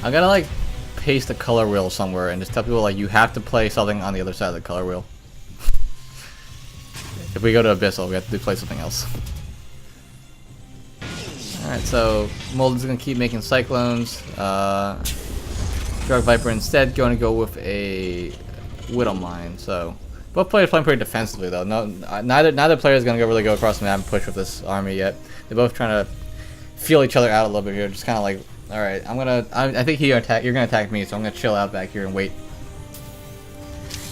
I'm gonna like paste a color wheel somewhere and just tell people like you have to play something on the other side of the color wheel. If we go to Abyssal, we have to play something else. Alright, so Molded's gonna keep making cyclones. Drug Viper instead going to go with a Widow Mine. So both players playing pretty defensively though. Neither player is gonna really go across the map and push with this army yet. They're both trying to feel each other out a little bit here, just kind of like. Alright, I think you're gonna attack me, so I'm gonna chill out back here and wait.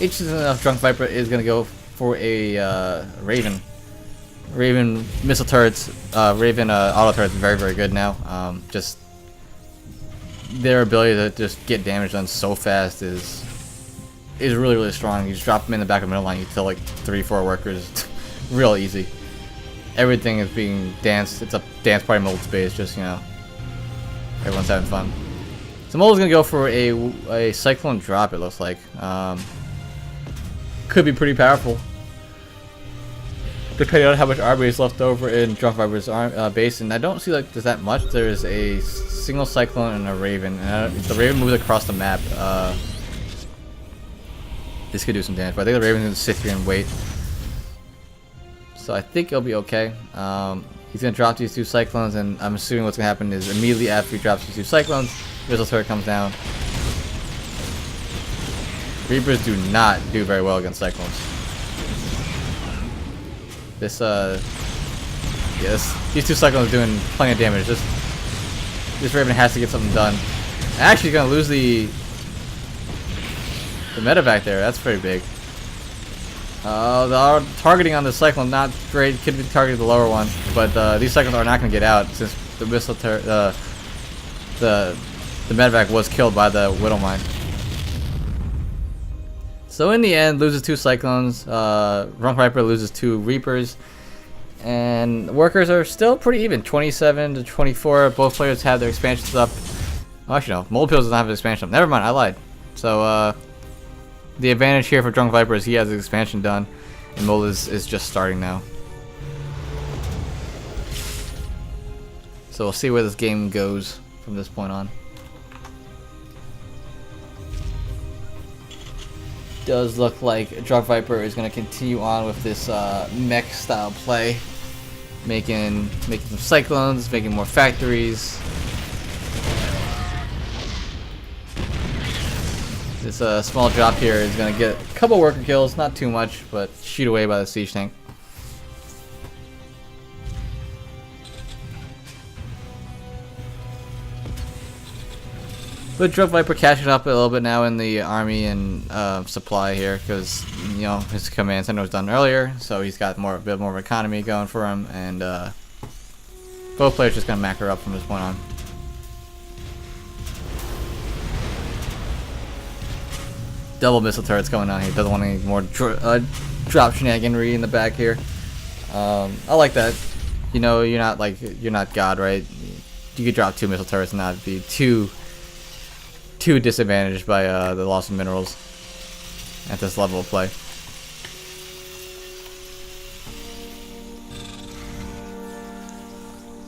Interesting enough, Drunk Viper is gonna go for a Raven. Raven missile turrets, Raven auto turrets very, very good now. Just their ability to just get damage done so fast is really, really strong. You just drop them in the back of the middle line, you kill like 3-4 workers, real easy. Everything is being danced. It's a dance party mode space, just everyone's having fun. So Molded's gonna go for a Cyclone drop, it looks like. Could be pretty powerful. Depending on how much army is left over in Drunk Viper's base. And I don't see like there's that much. There's a single Cyclone and a Raven. And if the Raven moves across the map, this could do some damage. But I think the Raven's gonna sit here and wait. So I think it'll be okay. He's going to drop these 2 Cyclones, and I'm assuming what's going to happen is immediately after he drops these 2 Cyclones, missile turret comes down. Reapers do not do very well against Cyclones. These 2 Cyclones are doing plenty of damage. This Raven has to get something done. Actually, he's going to lose the medevac there. That's pretty big. The targeting on the Cyclone not great. Could be targeted the lower one, but these Cyclones are not going to get out since the missile the medevac was killed by the Widow Mine. So in the end, loses 2 Cyclones. Drunk Viper loses 2 Reapers, and workers are still pretty even. 27 to 24. Both players have their expansions up. Oh, actually, no. Mold Pills doesn't have an expansion up. Never mind. I lied. So the advantage here for Drunk Viper is he has his expansion done, and Mold is just starting now. So we'll see where this game goes from this point on. Does look like Drunk Viper is going to continue on with this mech style play, making some cyclones, making more factories. This small drop here is going to get a couple worker kills, not too much, but shoot away by the siege tank. But Drunk Viper catching up a little bit now in the army and supply here, because his command center was done earlier, so he's got a bit more of economy going for him, and both players just gonna macro up from this point on. double missile turrets going on here. Doesn't want any more drop shenaniganry in the back here. I like that. You know, you're not God, right? You could drop 2 missile turrets and not be too disadvantaged by the loss of minerals at this level of play.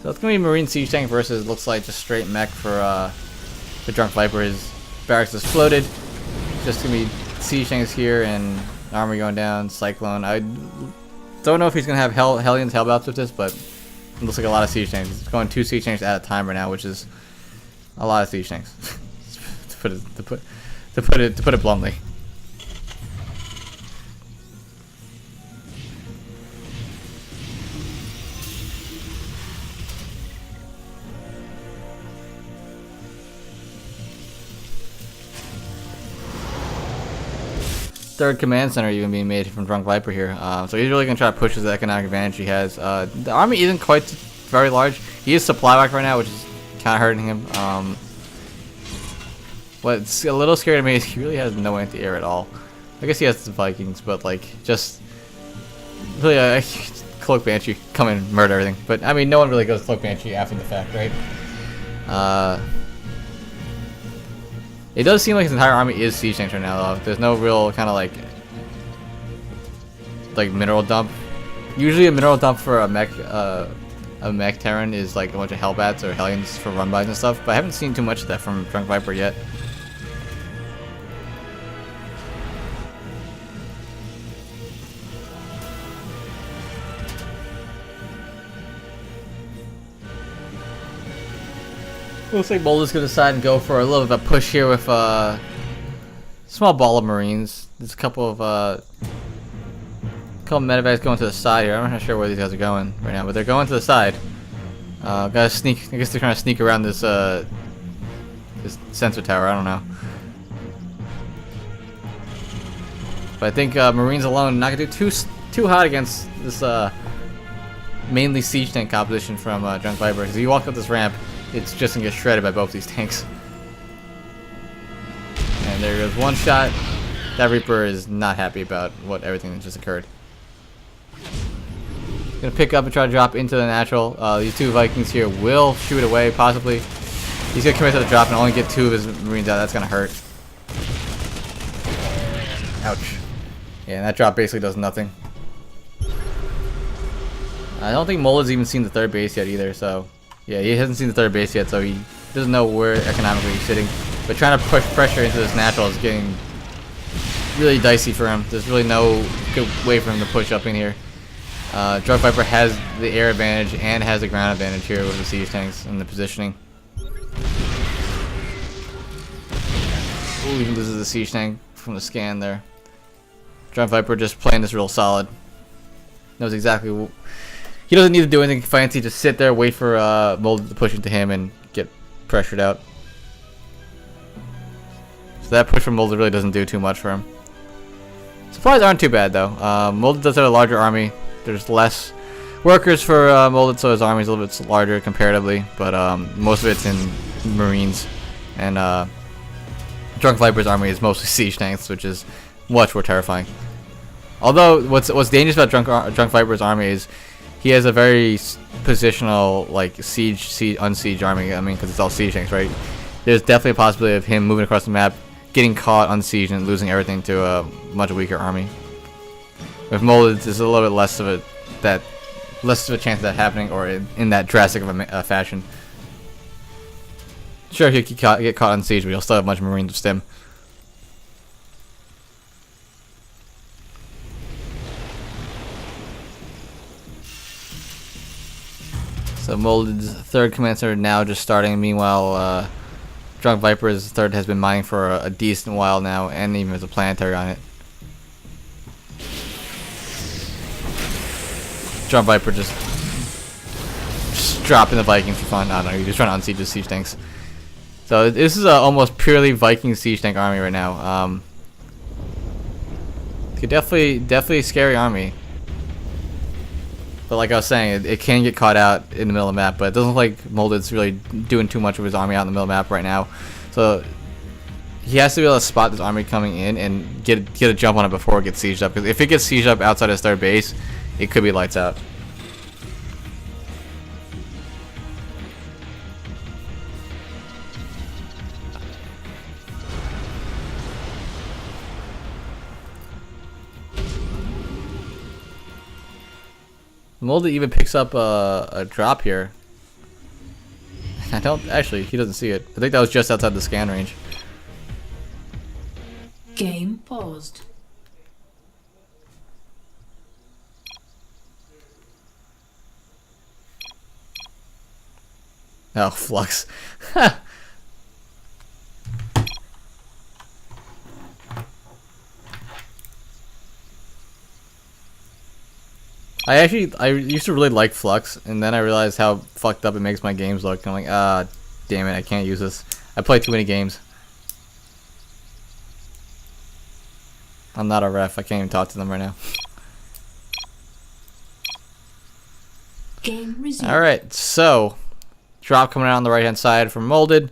So it's gonna be Marine Siege Tank versus looks like just straight mech for the Drunk Viper. His barracks is floated. Just gonna be Siege Tanks here and armor going down. Cyclone. I don't know if he's gonna have Hellions, Hellbouts with this, but it looks like a lot of Siege Tanks. He's going 2 Siege Tanks at a time right now, which is a lot of Siege Tanks. to put it bluntly. Third command center even being made from Drunk Viper here. So he's really going to try to push his economic advantage he has. The army isn't quite very large. He is supply whacked right now, which is kind of hurting him. What's a little scary to me is he really has no anti-air at all. I guess he has the Vikings, but like just really Cloak Banshee come in and murder everything. But I mean, no one really goes Cloak Banshee after the fact, right? It does seem like his entire army is siege tanks right now, though. There's no real kind of like mineral dump. Usually, a mineral dump for a mech Terran is like a bunch of Hellbats or Hellions for run-bys and stuff. But I haven't seen too much of that from Drunk Viper yet. Looks like Boulder's gonna decide and go for a little bit of a push here with a small ball of Marines. There's a couple of medevacs going to the side here. I'm not sure where these guys are going right now, but they're going to the side. Gotta sneak. I guess they're trying to sneak around this this sensor tower. I don't know. But I think Marines alone not gonna do too hot against this mainly siege tank composition from Drunk Viper. Because if you walk up this ramp, it's just gonna get shredded by both these tanks. And there goes one shot. That Reaper is not happy about everything that just occurred. Gonna pick up and try to drop into the natural. These 2 Vikings here will shoot away, possibly. He's gonna commit to the drop and only get 2 of his Marines out. That's gonna hurt. Ouch. Yeah, and that drop basically does nothing. I don't think Molded's even seen the 3rd base yet either, so yeah, he hasn't seen the 3rd base yet, so he doesn't know where economically he's sitting. But trying to push pressure into this natural is getting really dicey for him. There's really no good way for him to push up in here. Drunk Viper has the air advantage and has the ground advantage here with the siege tanks and the positioning. Ooh, he loses the siege tank from the scan there. Drunk Viper just playing this real solid. Knows exactly. He doesn't need to do anything fancy. Just sit there, wait for Molded to push into him, and get pressured out. So that push from Molded really doesn't do too much for him. Supplies aren't too bad though. Molded does have a larger army. There's less workers for Molded, so his army is a little bit larger comparatively. But most of it's in Marines, and Drunk Viper's army is mostly siege tanks, which is much more terrifying. Although what's dangerous about Drunk Viper's army is he has a very positional, like, unsiege army. I mean, because it's all siege tanks, right? There's definitely a possibility of him moving across the map, getting caught on siege, and losing everything to a much weaker army. With Molded, there's a little bit less of a chance of that happening, or in that drastic of a fashion. Sure, he could get caught on siege, but he'll still have a bunch of Marines with stim. So Molded's 3rd command center now just starting. Meanwhile, Drunk Viper's 3rd has been mining for a decent while now, and even has a planetary on it. Drunk Viper just dropping the Vikings for fun. I don't know, you're just trying to unsiege the siege tanks. So this is a almost purely Viking siege tank army right now. Definitely a scary army. But like I was saying, it can get caught out in the middle of the map, but it doesn't look like Molded's really doing too much of his army out in the middle of the map right now. So he has to be able to spot this army coming in and get a jump on it before it gets sieged up. Because if it gets sieged up outside his third base, it could be lights out. Moldy even picks up a drop here. I don't actually. He doesn't see it. I think that was just outside the scan range. Game paused. Oh, Flux. I used to really like Flux, and then I realized how fucked up it makes my games look. I'm like, ah, damn it, I can't use this. I play too many games. I'm not a ref. I can't even talk to them right now. Game resumed. Alright, so drop coming out on the right hand side from Molded.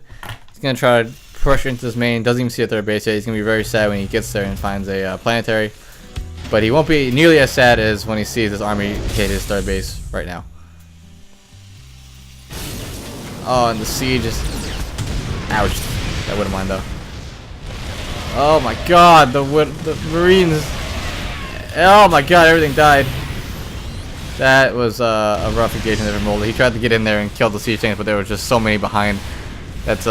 He's gonna try to push into his main. Doesn't even see a third base yet. He's gonna be very sad when he gets there and finds a planetary. But he won't be nearly as sad as when he sees this army hit his third base right now. Oh, and the siege is... Ouch. I wouldn't mind though. Oh my god, the Marines... Oh my god, everything died. That was a rough engagement there for Moldy. He tried to get in there and kill the siege tanks, but there were just so many behind. That's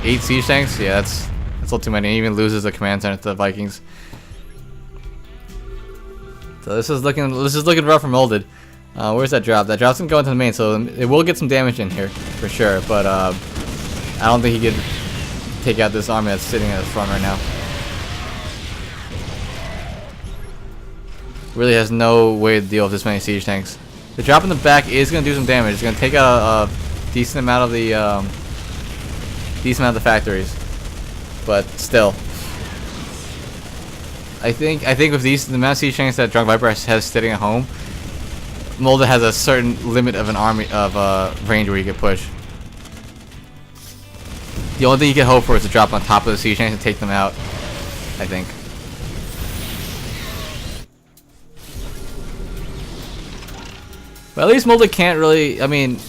8 siege tanks? Yeah, that's a little too many. He even loses the command center to the Vikings. So this is looking rough for Molded. Where's that drop? That drop's gonna go into the main, so it will get some damage in here for sure. But I don't think he could take out this army that's sitting at the front right now. Really has no way to deal with this many siege tanks. The drop in the back is gonna do some damage. It's gonna take out a decent amount of the factories. But still, I think with the amount of siege tanks that Drunk Viper has sitting at home, Molda has a certain limit of an army of range where you can push. The only thing you can hope for is to drop on top of the siege tanks and take them out, I think. But at least Molda can't really. I mean,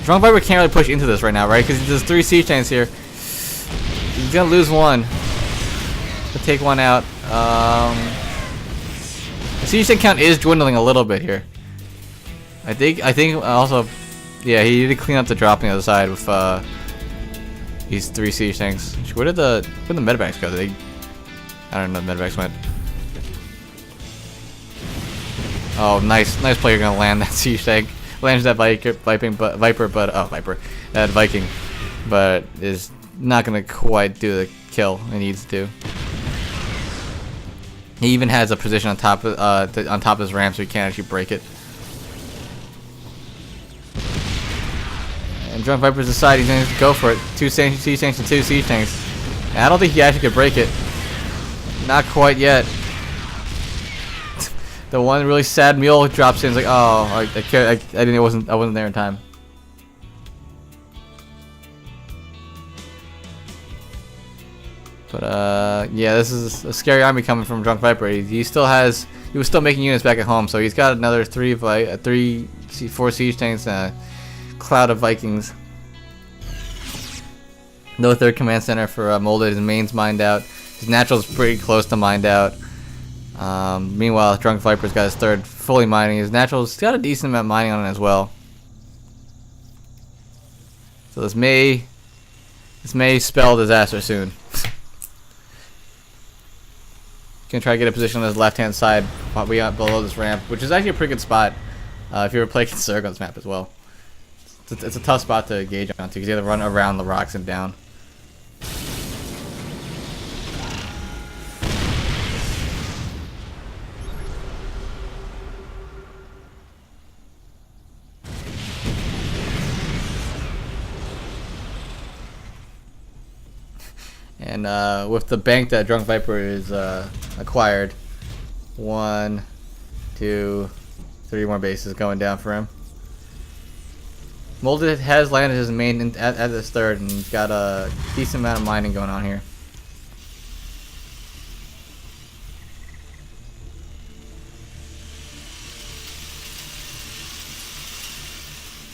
Drunk Viper can't really push into this right now, right? Because there's 3 siege tanks here. He's gonna lose one. To take one out. The siege tank count is dwindling a little bit here. I think also, yeah, he needed to clean up the drop on the other side with these 3 siege tanks. Where did the medevacs go? I don't know. The medevacs went. Oh, nice play. You're gonna land that siege tank. Lands that Viper, that Viking, but is not gonna quite do the kill it needs to. He even has a position on top of his ramp, so he can't actually break it. And Drunk Viper's decided he's gonna go for it. 2 siege tanks and 2 siege tanks. And I don't think he actually could break it. Not quite yet. The one really sad mule drops in. It's like, oh, I didn't. I wasn't there in time. But yeah, this is a scary army coming from Drunk Viper. He was still making units back at home, so he's got another 4 siege tanks and a cloud of Vikings. No third command center for Molded. His main's mined out. His natural's pretty close to mined out. Meanwhile, Drunk Viper's got his third fully mining. His natural's got a decent amount of mining on it as well. So this may spell disaster soon. Gonna try to get a position on his left-hand side, we got below this ramp, which is actually a pretty good spot if you ever play Conserg on this map as well. It's a tough spot to gauge onto because you have to run around the rocks and down. And with the bank that Drunk Viper is acquired, 1, 2, 3 more bases going down for him. Molded has landed his main at this third, and he's got a decent amount of mining going on here.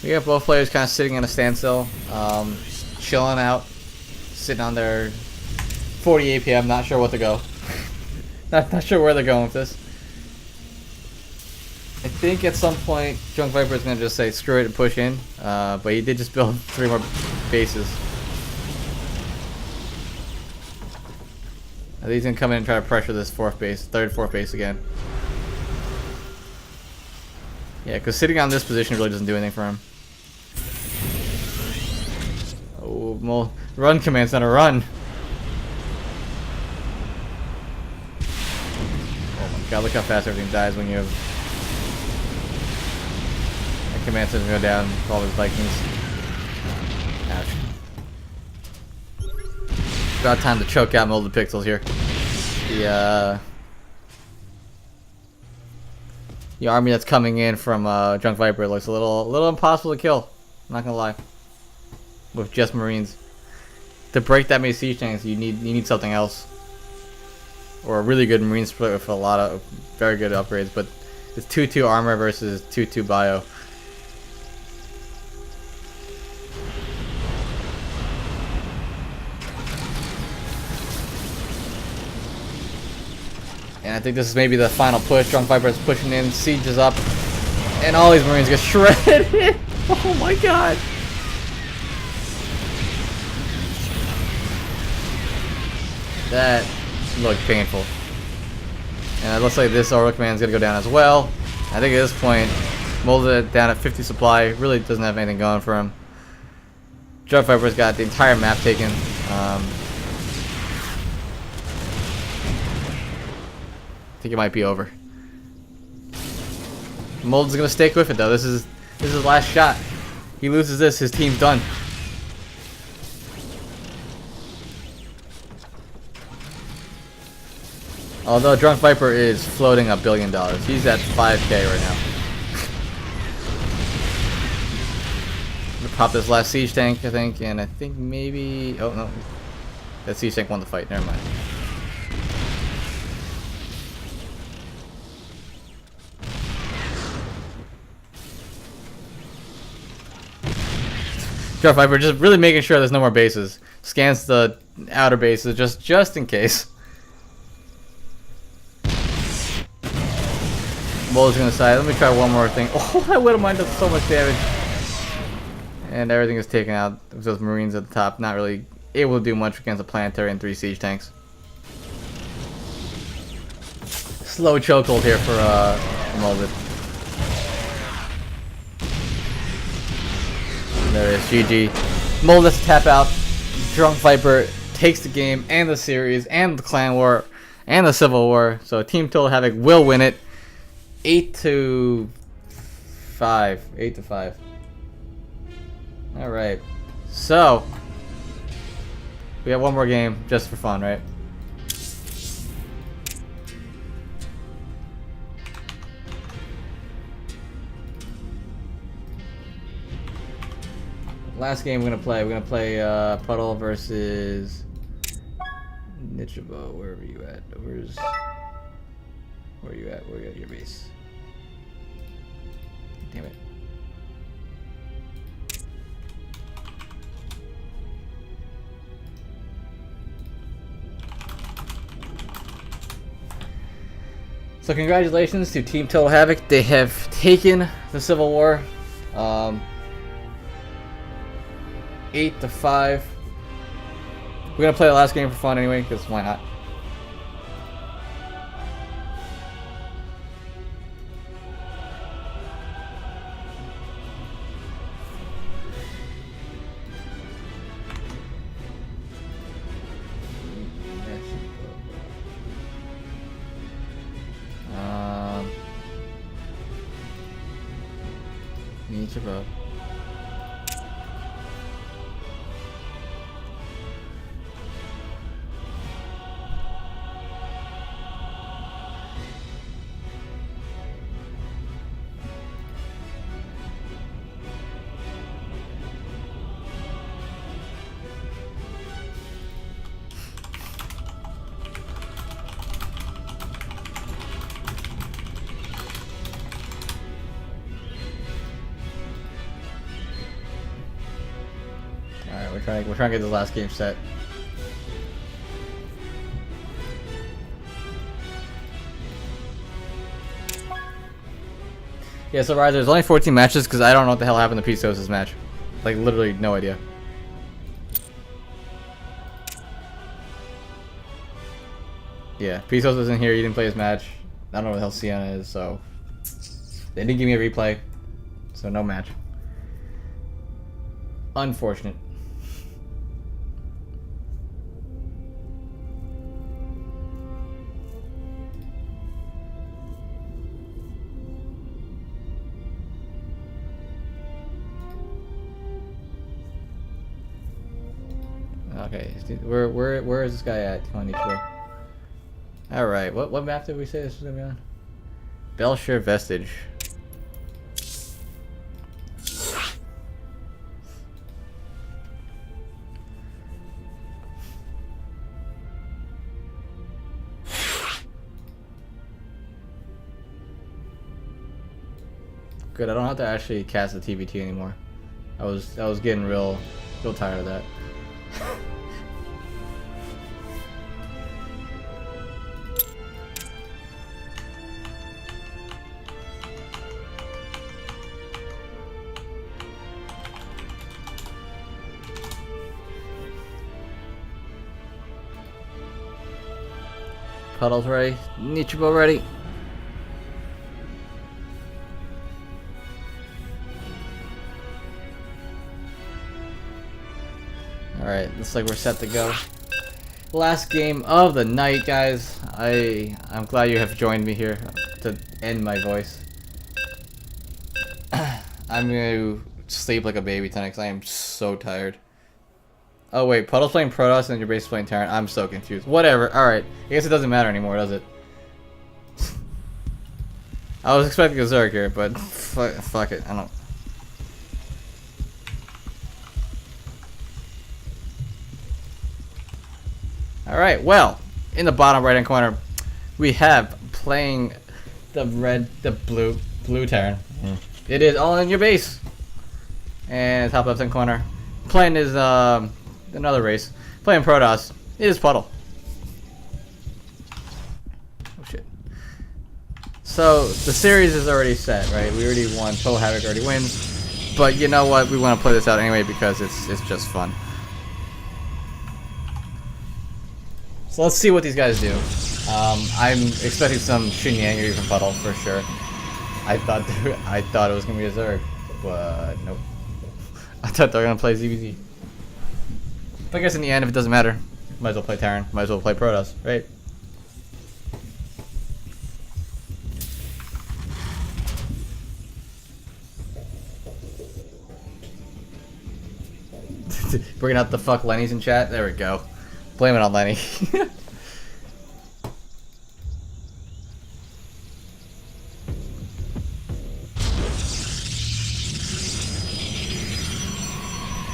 We have both players kind of sitting in a standstill, chilling out, sitting on their 40 APM, not sure what to go. not sure where they're going with this. I think at some point, Drunk Viper is going to just say screw it and push in, but he did just build 3 more bases. I think he's going to come in and try to pressure this fourth base again. Yeah, because sitting on this position really doesn't do anything for him. Oh, well, run command's not a run. Oh my god, look how fast everything dies when you have... That command doesn't go down with all those Vikings. Ouch. About time to choke out Molded Pixels here. The army that's coming in from Drunk Viper looks a little impossible to kill. I'm not gonna lie. With just Marines, to break that many siege tanks, you need something else, or a really good Marine split with a lot of very good upgrades. But it's 2-2 armor versus 2-2 bio. And I think this is maybe the final push. Drunk Viper is pushing in, siege is up, and all these Marines get shredded. Oh my god. That looked painful. And it looks like this Orbital Command is going to go down as well. I think at this point, Molded down at 50 supply, really doesn't have anything going for him. Drunk Viper's got the entire map taken. I think it might be over. Molded's going to stick with it though. This is his last shot. He loses this, his team's done. Although Drunk Viper is floating $1 billion. He's at 5K right now. I'm gonna pop this last siege tank, I think, and I think maybe... Oh, no. That siege tank won the fight. Never mind. Drunk Viper just really making sure there's no more bases. Scans the outer bases just in case. Molded's gonna side. Let me try one more thing. Oh, that Widowmine does so much damage. And everything is taken out with those Marines at the top. Not really able to do much against a planetary and 3 siege tanks. Slow chokehold here for Molded. There it is, GG. Molded has to tap out. Drunk Viper takes the game and the series and the Clan War and the Civil War. So Team Total Havoc will win it. 8-5. 8-5. Alright. So we have one more game just for fun, right? Last game we're gonna play Puddle versus Nichibo. Where are you at? Where are you at? Where are you at your base? Damn it. So congratulations to Team Total Havoc. They have taken the Civil War. 8-5. We're gonna play the last game for fun anyway, because why not? Nichibo. Alright, we're trying to get this last game set. Yeah, so Rise, there's only 14 matches because I don't know what the hell happened to Pt2's match. Like, literally no idea. Yeah, Pt2 wasn't here, he didn't play his match. I don't know what the hell Sienna is, so... They didn't give me a replay, so no match. Unfortunate. Okay, where is this guy at? 22. All right, what map did we say this was gonna be on? Belshire Vestige. Good, I don't have to actually cast the TBT anymore. I was getting real tired of that. Puddle's ready. Nichibo ready. Alright, looks like we're set to go. Last game of the night, guys. I'm glad you have joined me here to end my voice. I'm gonna sleep like a baby tonight because I am so tired. Oh wait, Puddle's playing Protoss and your base is playing Terran. I'm so confused. Whatever, alright. I guess it doesn't matter anymore, does it? I was expecting a Zerg here, but fuck it. I don't... Alright, well, in the bottom right hand corner, we have playing the blue Terran. It is all in your base. And top left hand corner, playing is another race. Playing Protoss. It is Puddle. Oh shit. So the series is already set, right? We already won. Total Havoc already wins. But you know what? We want to play this out anyway because it's just fun. So let's see what these guys do. I'm expecting some Xinyan from Puddle for sure. I thought it was gonna be a Zerg, but nope. I thought they were gonna play ZBZ. But I guess in the end, if it doesn't matter, might as well play Terran. Might as well play Protoss, right? Bringing out the fuck Lenny's in chat. There we go. Blame it on Lenny.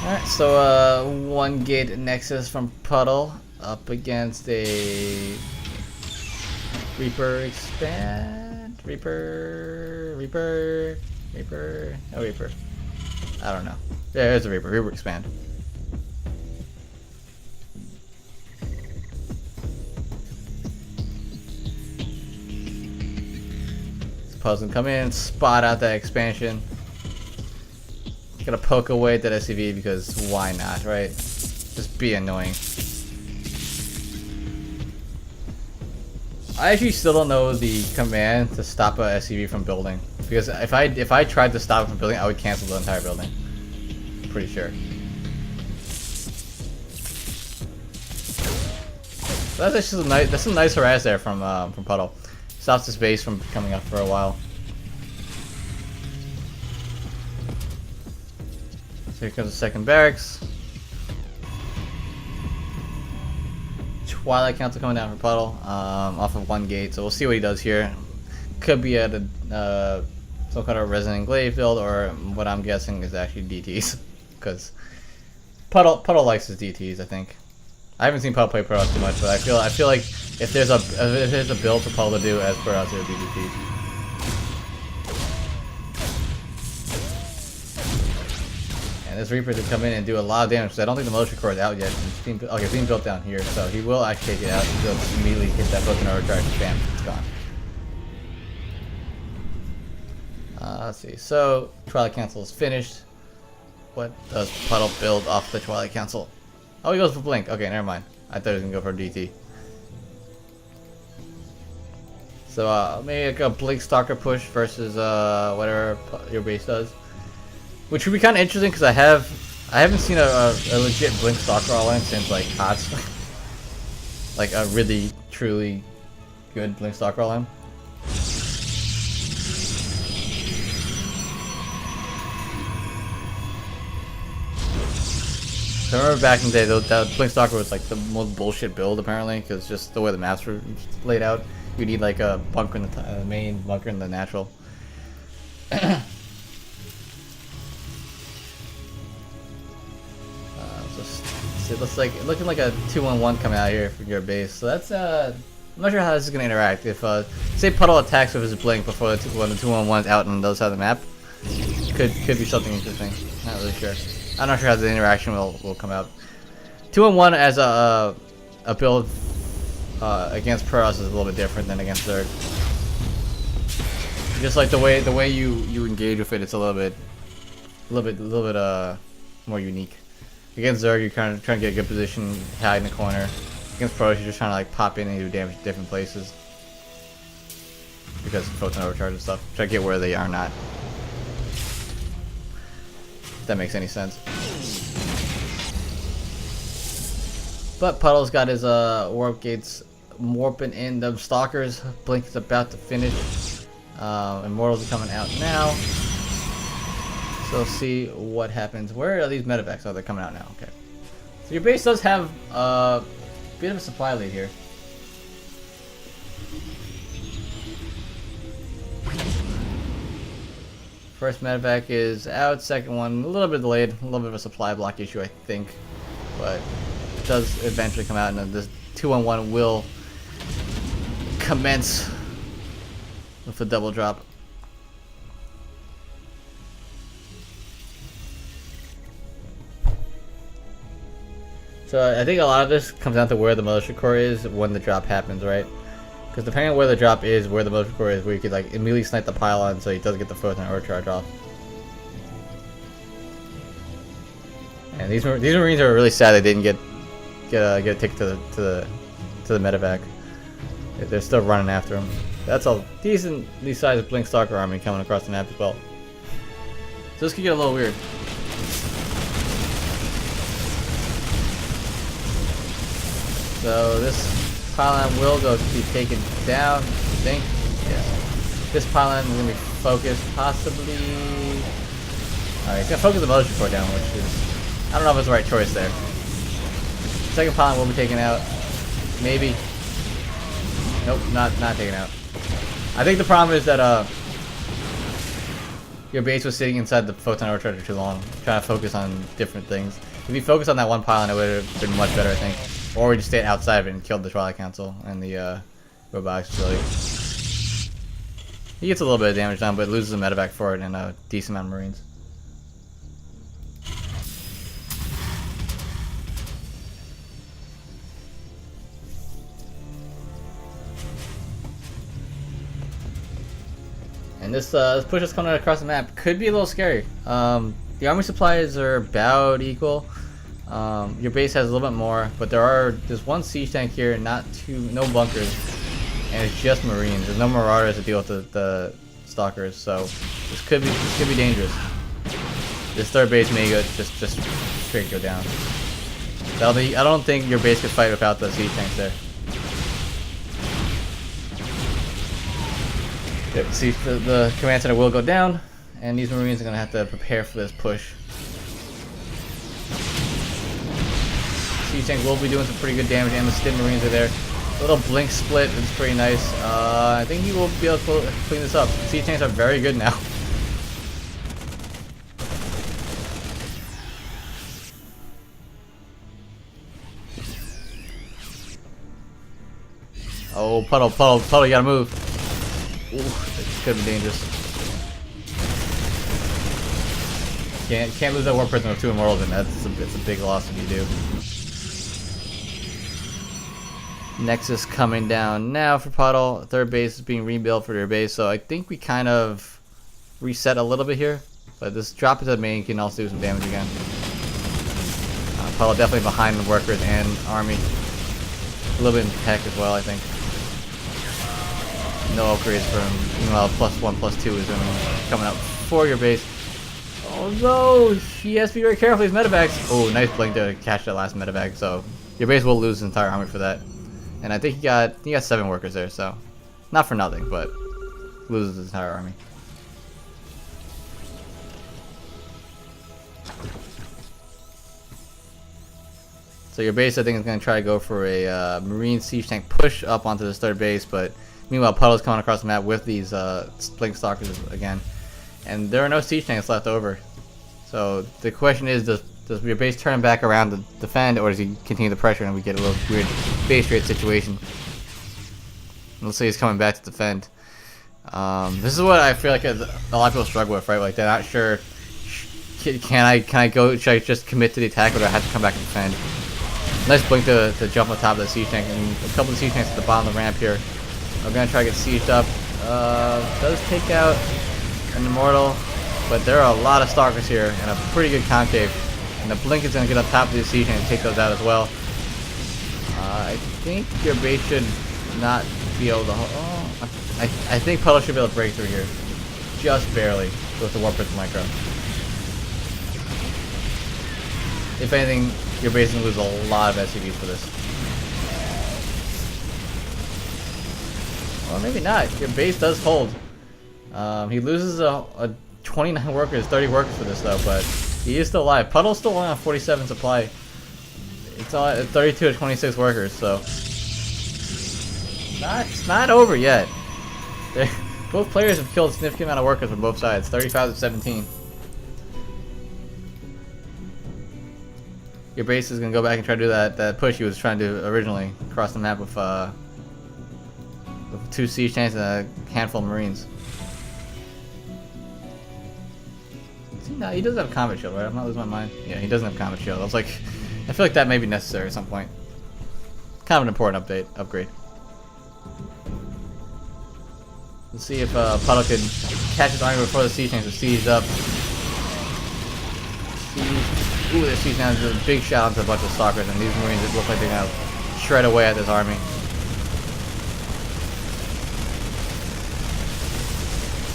Alright, so one gate Nexus from Puddle up against a Reaper expand? Reaper. Oh, Reaper. I don't know. Yeah, there's a Reaper expand. Puzzle come in, spot out that expansion. Gonna poke away at that SCV because why not, right? Just be annoying. I actually still don't know the command to stop a SCV from building because if I tried to stop it from building, I would cancel the entire building. I'm pretty sure. That's actually that's some nice harass there from Puddle. Stops his base from coming up for a while. So here comes the second barracks. Twilight Council coming down for Puddle, off of one gate. So we'll see what he does here. Could be at a some kind of Resonant Glaive build, or what I'm guessing is actually DTs, because Puddle likes his DTs. I think. I haven't seen Puddle play Protoss too much, but I feel like if there's a build for Puddle to do as Protoss, it would be DTs. And this Reaper to come in and do a lot of damage, because I don't think the Militia Core is out yet. Okay, it's being built down here, so he will actually take it out. He'll just immediately hit that Photon Overcharge, bam, it's gone. Let's see, so Twilight Council is finished. What does Puddle build off the Twilight Council? Oh, he goes for Blink. Okay, never mind. I thought he was going to go for DT. So maybe like a Blink Stalker push versus whatever your base does. Which would be kind of interesting, because I haven't seen a legit Blink Stalker all in since like HOTS. Like a really, truly good Blink Stalker all in. I remember back in the day, that Blink Stalker was like the most bullshit build apparently, because just the way the maps were laid out. You need like a bunker in the main, bunker in the natural. It looks like looking like a 2-1-1 coming out here for your base. So that's I'm not sure how this is gonna interact. If say Puddle attacks with his Blink before when the 2-1-1's out on the other side of the map, could be something interesting. Not really sure. I'm not sure how the interaction will come out. 2-1-1 as a build against Protoss is a little bit different than against Zerg. Just like the way you engage with it, it's a little bit more unique. Against Zerg, you're kind of trying to get a good position, hide in the corner. Against Protoss, you're just trying to like pop in and do damage to different places because of Photon Overcharge and stuff. Try to get where they are not. If that makes any sense. But Puddle's got his warp gates warping in. The Stalkers, Blink is about to finish. Immortals are coming out now. So let's see what happens. Where are these medevacs? Oh, they're coming out now. Okay. So your base does have a bit of a supply lead here. First medevac is out. Second one a little bit delayed. A little bit of a supply block issue, I think. But it does eventually come out, and this 2-1-1 will commence with a double drop. So I think a lot of this comes down to where the Militia Core is when the drop happens, right? Because depending on where the drop is, where the Militia Core is, where you could like immediately snipe the pylon so he doesn't get the Photon Overcharge off. And these Marines are really sad they didn't get a ticket to the medevac. They're still running after him. That's a decently sized Blink Stalker army coming across the map as well. So this could get a little weird. So this pylon will go to be taken down, I think. Yeah. This pylon is going to be focused, possibly. Alright, it's going to focus the Militia Core down, which is. I don't know if it's the right choice there. Second pylon will be taken out. Maybe. Nope, not taken out. I think the problem is that your base was sitting inside the Photon Overcharge for too long, trying to focus on different things. If you focused on that one pylon, it would have been much better, I think. Or we just stayed outside of it and killed the Twilight Council and the robotics facility. He gets a little bit of damage done, but loses a medevac for it and a decent amount of Marines. And this push that's coming across the map could be a little scary. The army supplies are about equal. Your base has a little bit more, but there's one siege tank here, no bunkers, and it's just Marines. There's no Marauders to deal with the Stalkers, so this could be dangerous. This third base may go just straight go down. I don't think your base could fight without the siege tanks there. Yep, see, the command center will go down, and these Marines are going to have to prepare for this push. Siege tank will be doing some pretty good damage, and the Stim Marines are there. A little Blink split is pretty nice. I think he will be able to clean this up. Siege tanks are very good now. Oh, Puddle, you gotta move. Ooh, this could be dangerous. Can't lose that war prism with 2 immortals, and it's a big loss if you do. Nexus coming down now for Puddle. Third base is being rebuilt for their base, so I think we kind of reset a little bit here. But this drop into the main can also do some damage again. Puddle definitely behind the workers and army. A little bit in tech as well, I think. No upgrades from, meanwhile, +1, +2 is coming up for your base. Although, he has to be very careful with his medevacs. Oh, nice blink to catch that last medevac, so your base will lose his entire army for that. And I think he got 7 workers there, so not for nothing, but loses his entire army. So your base, I think, is going to try to go for a Marine Siege Tank push up onto this third base, but meanwhile, Puddle's coming across the map with these Blink Stalkers again. And there are no Siege Tanks left over. So the question is, does your base turn back around to defend, or does he continue the pressure and we get a little weird base rate situation? Let's say he's coming back to defend. This is what I feel like a lot of people struggle with, right? Like, they're not sure, can I go, should I just commit to the attack, or do I have to come back and defend? Nice blink to jump on top of the siege tank, and a couple of siege tanks at the bottom of the ramp here. I'm gonna try to get sieged up. Does take out an immortal, but there are a lot of stalkers here and a pretty good concave. And the blink is gonna get on top of the siege tank and take those out as well. I think your base should not be able to. I think Puddle should be able to break through here, just barely, with the Warp Prism Micro. If anything, your base is gonna lose a lot of SCVs for this. Or maybe not. Your base does hold. He loses a 29 workers, 30 workers for this though, but he is still alive. Puddle's still only on 47 supply. It's on 32 to 26 workers, so it's not over yet. Both players have killed a significant amount of workers from both sides, 35 to 17. Your base is gonna go back and try to do that push he was trying to do originally across the map with 2 siege tanks and a handful of marines. See, no, he doesn't have combat shield, right? I'm not losing my mind. Yeah, he doesn't have combat shield. I was like, I feel like that may be necessary at some point. Kind of an important upgrade. Let's see if Puddle can catch his army before the siege tanks are sieged up. Ooh, they're sieged down to a big shot onto a bunch of stalkers, and these marines look like they're gonna shred away at this army.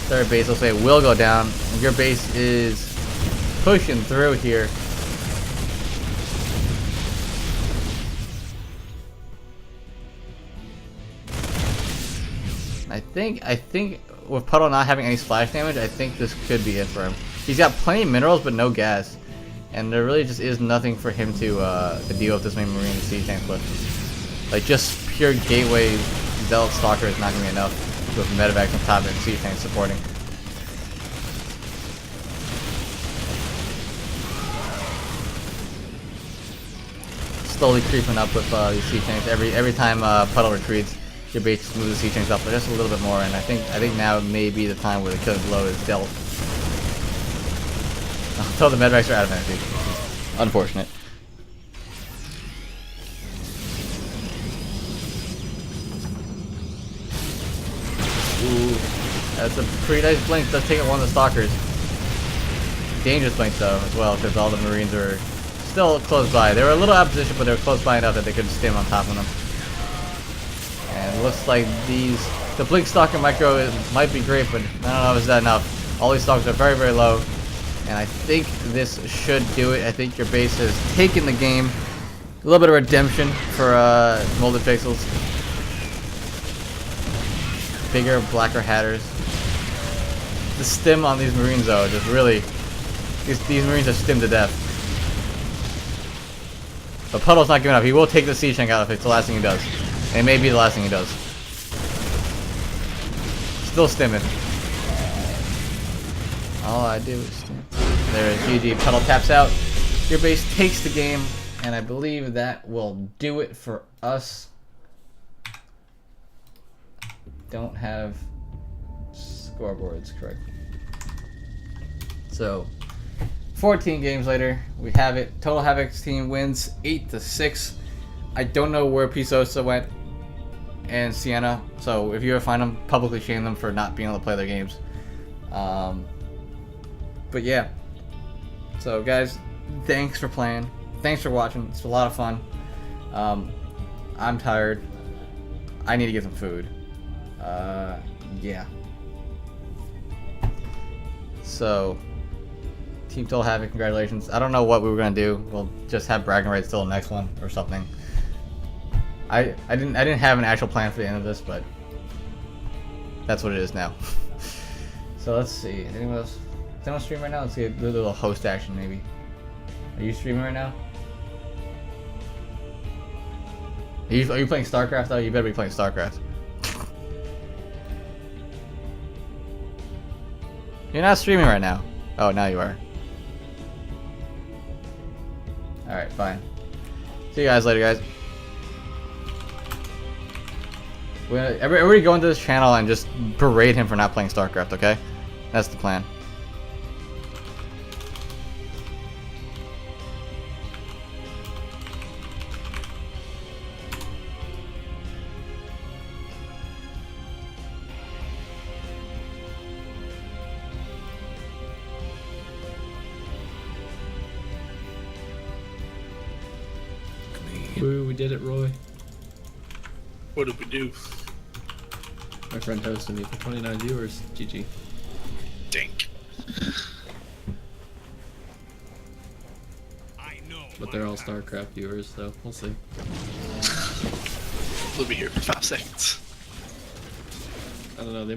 Third base, let's say it will go down. And your base is pushing through here. I think with Puddle not having any splash damage, I think this could be it for him. He's got plenty of minerals, but no gas. And there really just is nothing for him to deal with this many marine and siege tanks with. Like, just pure gateway zealot stalker is not going to be enough with medevac on top and siege tanks supporting. Slowly creeping up with these siege tanks. Every time Puddle retreats, your base just moves the siege tanks up just a little bit more. And I think now may be the time where the killing blow is dealt. Until the medevacs are out of energy. Unfortunate. Ooh, that's a pretty nice blink. Does take out one of the stalkers. Dangerous blink though as well, because all the marines are still close by. They were a little out of position, but they were close by enough that they could stim on top of them. And it looks like the blink stalker micro might be great, but I don't know if it's that enough. All these stalkers are very, very low. And I think this should do it. I think your base has taken the game. A little bit of redemption for Molded Pixels. Bigger, blacker hatters. The stim on these marines though, just really, these marines are stimmed to death. But Puddle's not giving up. He will take the siege tank out if it's the last thing he does. And it may be the last thing he does. Still stimming. All I do is stim. There is GG. Puddle taps out. Your base takes the game, and I believe that will do it for us. Don't have scoreboards correct. So 14 games later, we have it. Total Havoc's team wins 8-6. I don't know where Pisosa went and Sienna, so if you ever find them, publicly shame them for not being able to play their games. But yeah. So guys, thanks for playing. Thanks for watching. It's a lot of fun. I'm tired. I need to get some food. Yeah. So, Team Total Havoc, congratulations. I don't know what we were gonna do. We'll just have bragging rights till the next one or something. I didn't have an actual plan for the end of this, but that's what it is now. So let's see. Anyone else? Is anyone streaming right now? Let's see a little host action maybe. Are you streaming right now? Are you playing StarCraft though? You better be playing StarCraft. You're not streaming right now. Oh, now you are. Alright, fine. See you guys later, guys. Everybody go into this channel and just berate him for not playing StarCraft, okay? That's the plan. Woo, we did it, Roy. What did we do? My friend hosted me for 29 viewers. GG. Dink. But they're all StarCraft viewers, so we'll see. We'll be here for 5 seconds. I don't know, they might